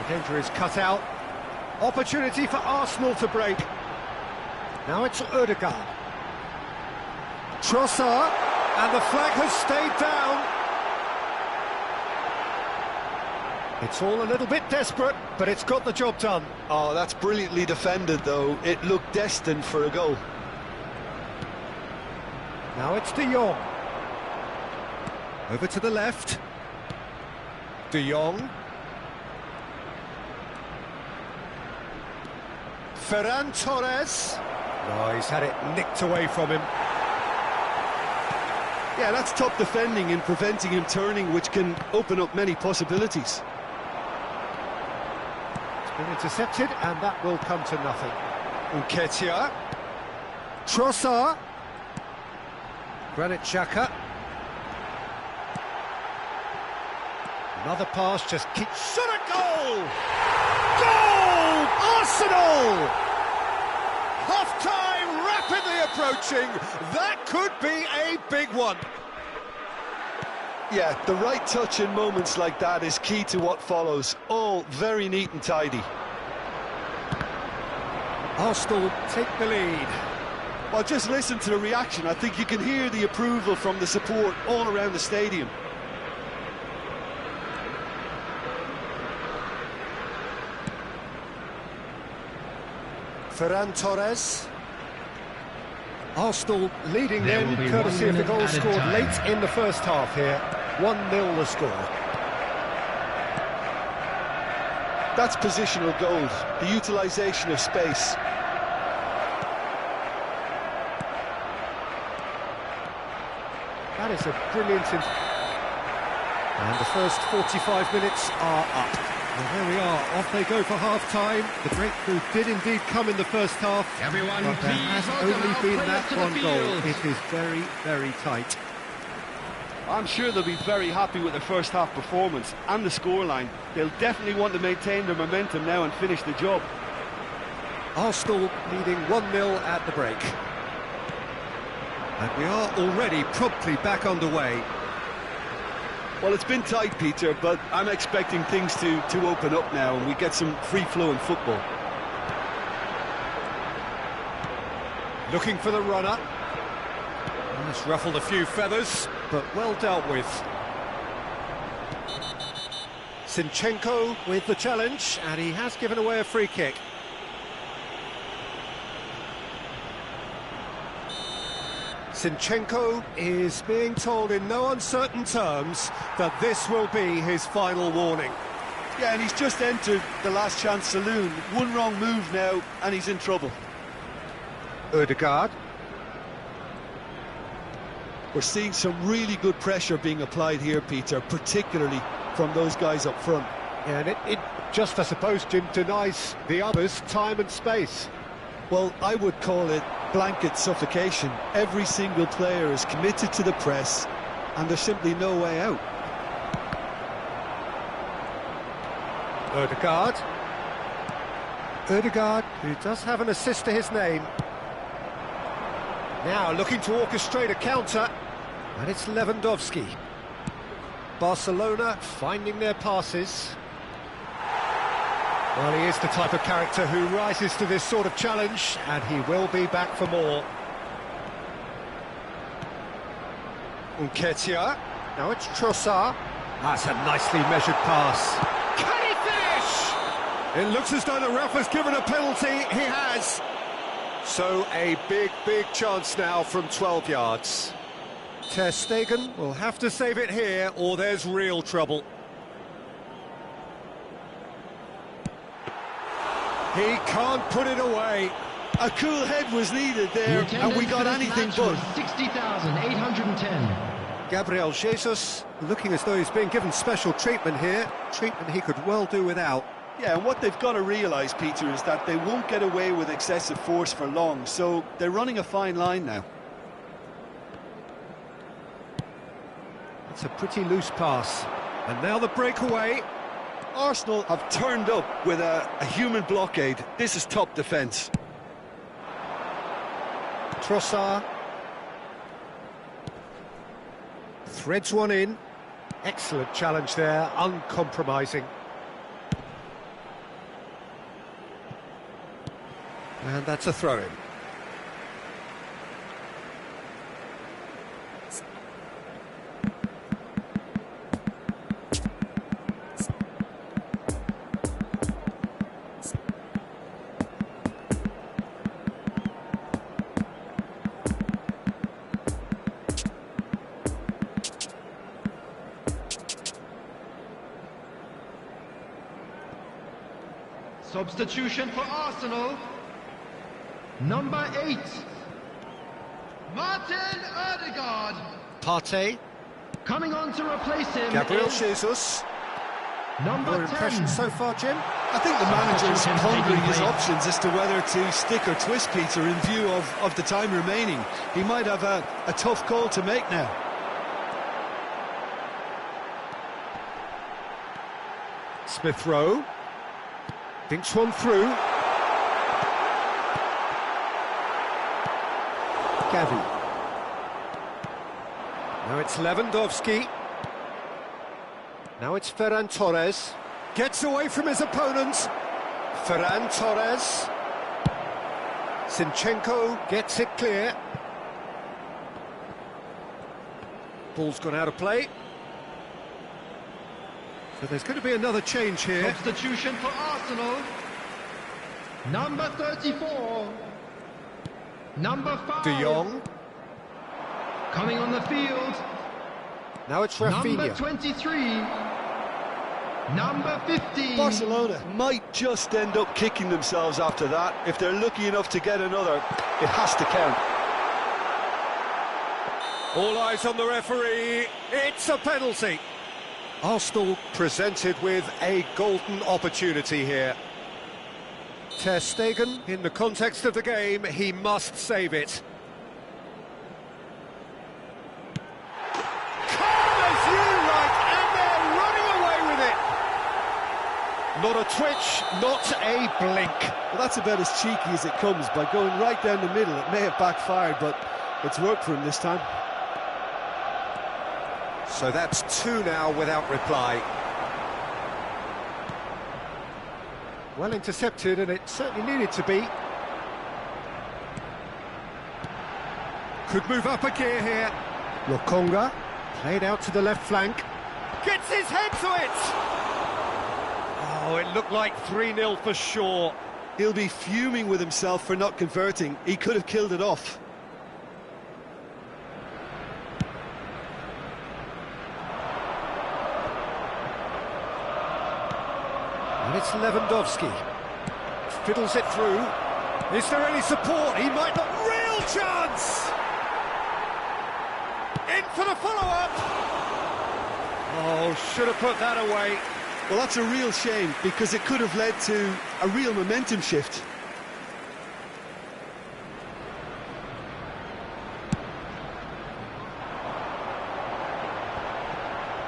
B: The danger is cut out. Opportunity for Arsenal to break. Now it's Ødegaard. Trossard, and the flag has stayed down. It's all a little bit desperate, but it's got the job done.
E: Oh, that's brilliantly defended, though. It looked destined for a goal.
B: Now it's De Jong. Over to the left. De Jong. Ferran Torres. Oh, he's had it nicked away from him.
C: Yeah, that's top defending and preventing him turning, which can open up many possibilities.
B: It's been intercepted, and that will come to nothing. Nketiah. Trossard. Granit Xhaka. Another pass, just keeps... Shot a goal! Goal! Arsenal! Half-time rapidly approaching. That could be a big one.
E: Yeah, the right touch in moments like that is key to what follows. All very neat and tidy.
B: Arsenal take the lead.
C: Well, just listen to the reaction. I think you can hear the approval from the support all around the stadium.
B: Ferran Torres. Arsenal leading then, courtesy of the goal scored late in the first half here. 1-0 the score.
E: That's positional gold, the utilisation of space.
B: That is a brilliant... And the first 45 minutes are up. And there we are, off they go for half-time. The breakthrough did indeed come in the first half,
A: Everyone,
B: but there has only been that one goal. It is very, very tight.
C: I'm sure they'll be very happy with their first half performance and the scoreline. They'll definitely want to maintain their momentum now and finish the job.
B: Arsenal leading 1-0 at the break. And we are already promptly back underway.
C: Well, it's been tight, Peter, but I'm expecting things to open up now and we get some free-flowing football.
B: Looking for the runner. That's ruffled a few feathers, but well dealt with. Zinchenko with the challenge, and he has given away a free kick. Zinchenko is being told in no uncertain terms that this will be his final warning.
E: Yeah, and he's just entered the last chance saloon. One wrong move now, and he's in trouble.
B: Ødegaard.
E: We're seeing some really good pressure being applied here, Peter, particularly from those guys up front.
B: Yeah, and it just, I suppose, Jim, denies the others time and space.
E: Well, I would call it blanket suffocation. Every single player is committed to the press, and there's simply no way out.
B: Ødegaard. Ødegaard, who does have an assist to his name. Now looking to orchestrate a counter, and it's Lewandowski. Barcelona finding their passes. Well, he is the type of character who rises to this sort of challenge, and he will be back for more. Nketiah. Now it's Trossard. That's a nicely measured pass. Can he finish? It looks as though the ref has given a penalty. He has. So a big chance now from 12 yards. Ter Stegen will have to save it here, or there's real trouble. He can't put it away.
E: A cool head was needed there, and we got anything but.
A: 60,810.
B: Gabriel Jesus looking as though he's being given special treatment here. Treatment he could well do without.
E: Yeah, and what they've got to realise, Peter, is that they won't get away with excessive force for long, so they're running a fine line now.
B: It's a pretty loose pass. And now the breakaway.
E: Arsenal have turned up with a human blockade. This is top defence.
B: Trossard. Threads one in. Excellent challenge there, uncompromising. And that's a throw-in.
A: Substitution for Arsenal. Number 8, Martin Ødegaard.
B: Partey.
A: Coming on to replace him.
B: Gabriel
A: is
B: Jesus.
A: number
B: Your
A: 10.
B: impressions so far, Jim?
E: I think the manager's
A: Substitution
E: pondering his
A: taking place.
E: options as to whether to stick or twist, Peter, in view of the time remaining. He might have a tough call to make now.
B: Smith Rowe. Thinks one through. Caffe. Now it's Lewandowski. Now it's Ferran Torres. Gets away from his opponents. Ferran Torres. Zinchenko gets it clear. Ball's gone out of play. So there's going to be another change here.
A: Substitution for Arsenal. Number 34. Number 5.
B: De Jong.
A: Coming on the field.
B: Now it's
A: Number
B: Rafinha.
A: 23. Number 15.
E: Barcelona might just end up kicking themselves after that. If they're lucky enough to get another, it has to count.
B: All eyes on the referee. It's a penalty. Arsenal presented with a golden opportunity here. Ter Stegen, in the context of the game, he must save it. Calm as you like, and they're running away with it. Not a twitch, not a blink.
E: Well, that's about as cheeky as it comes. By going right down the middle, it may have backfired, but it's worked for him this time.
B: So that's 2 now without reply. Well intercepted, and it certainly needed to be. Could move up a gear here. Lokonga, played out to the left flank. Gets his head to it! Oh, it looked like 3-0 for sure.
E: He'll be fuming with himself for not converting. He could have killed it off.
B: And it's Lewandowski. Fiddles it through. Is there any support? He might not. Real chance! In for the follow-up! Oh, should have put that away.
E: Well, that's a real shame, because it could have led to a real momentum shift.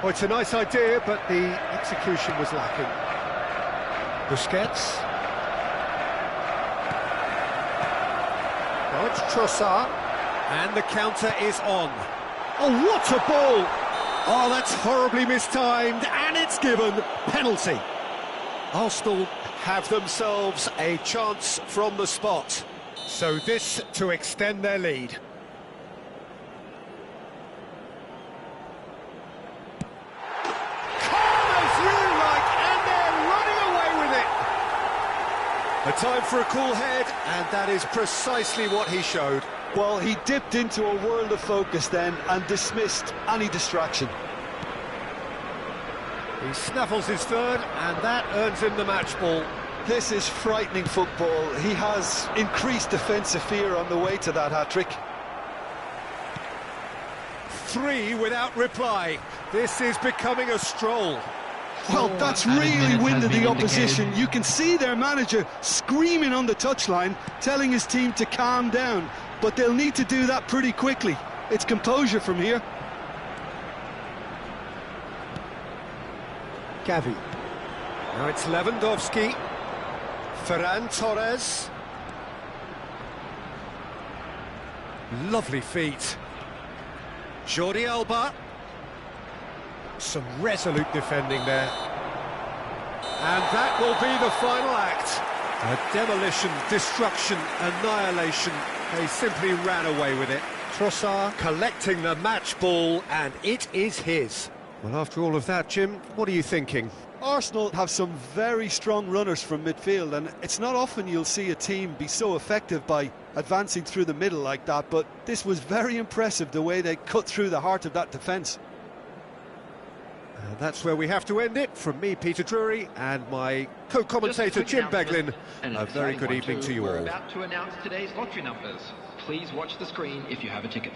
B: Oh, it's a nice idea, but the execution was lacking. Busquets. Now it's Trossard. And the counter is on. Oh, what a ball! Oh, that's horribly mistimed, and it's given. Penalty. Arsenal have themselves a chance from the spot. So this to extend their lead. A time for a cool head, and that is precisely what he showed.
E: Well, he dipped into a world of focus then and dismissed any distraction.
B: He snaffles his third, and that earns him the match ball.
E: This is frightening football. He has increased defensive fear on the way to that hat-trick.
B: 3 without reply. This is becoming a stroll.
E: Well, that's really winded the opposition. You can see their manager screaming on the touchline, telling his team to calm down. But they'll need to do that pretty quickly. It's composure from here.
B: Caffe. Now it's Lewandowski. Ferran Torres. Lovely feet. Jordi Alba. Some resolute defending there. And that will be the final act. A demolition, destruction, annihilation. They simply ran away with it. Trossard collecting the match ball, and it is his. Well, after all of that, Jim, what are you thinking?
E: Arsenal have some very strong runners from midfield, and it's not often you'll see a team be so effective by advancing through the middle like that, but this was very impressive, the way they cut through the heart of that defence.
B: And that's where we have to end it. From me, Peter Drury, and my co-commentator, Jim Beglin. A very good evening to you all.
A: We're about to announce today's lottery numbers. Please watch the screen if you have a ticket.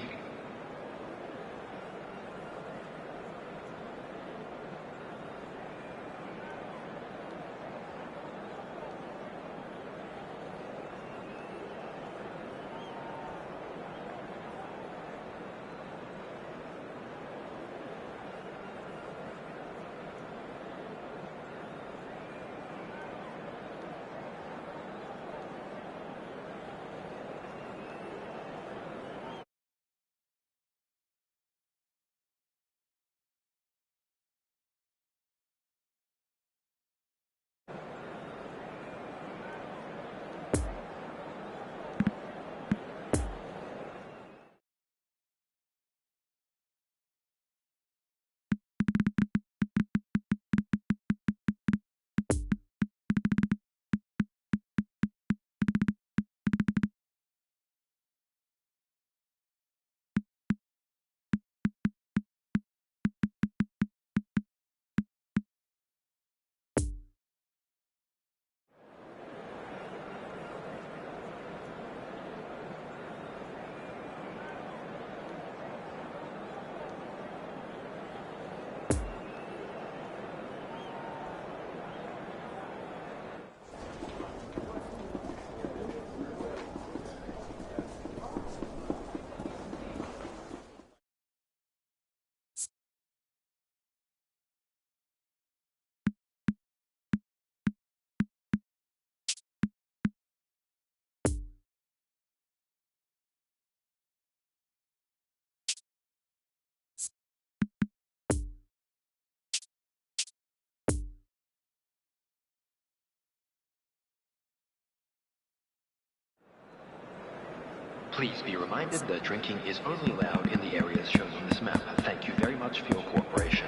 A: Please be reminded that drinking is only allowed in the areas shown on this map. Thank you very much for your cooperation.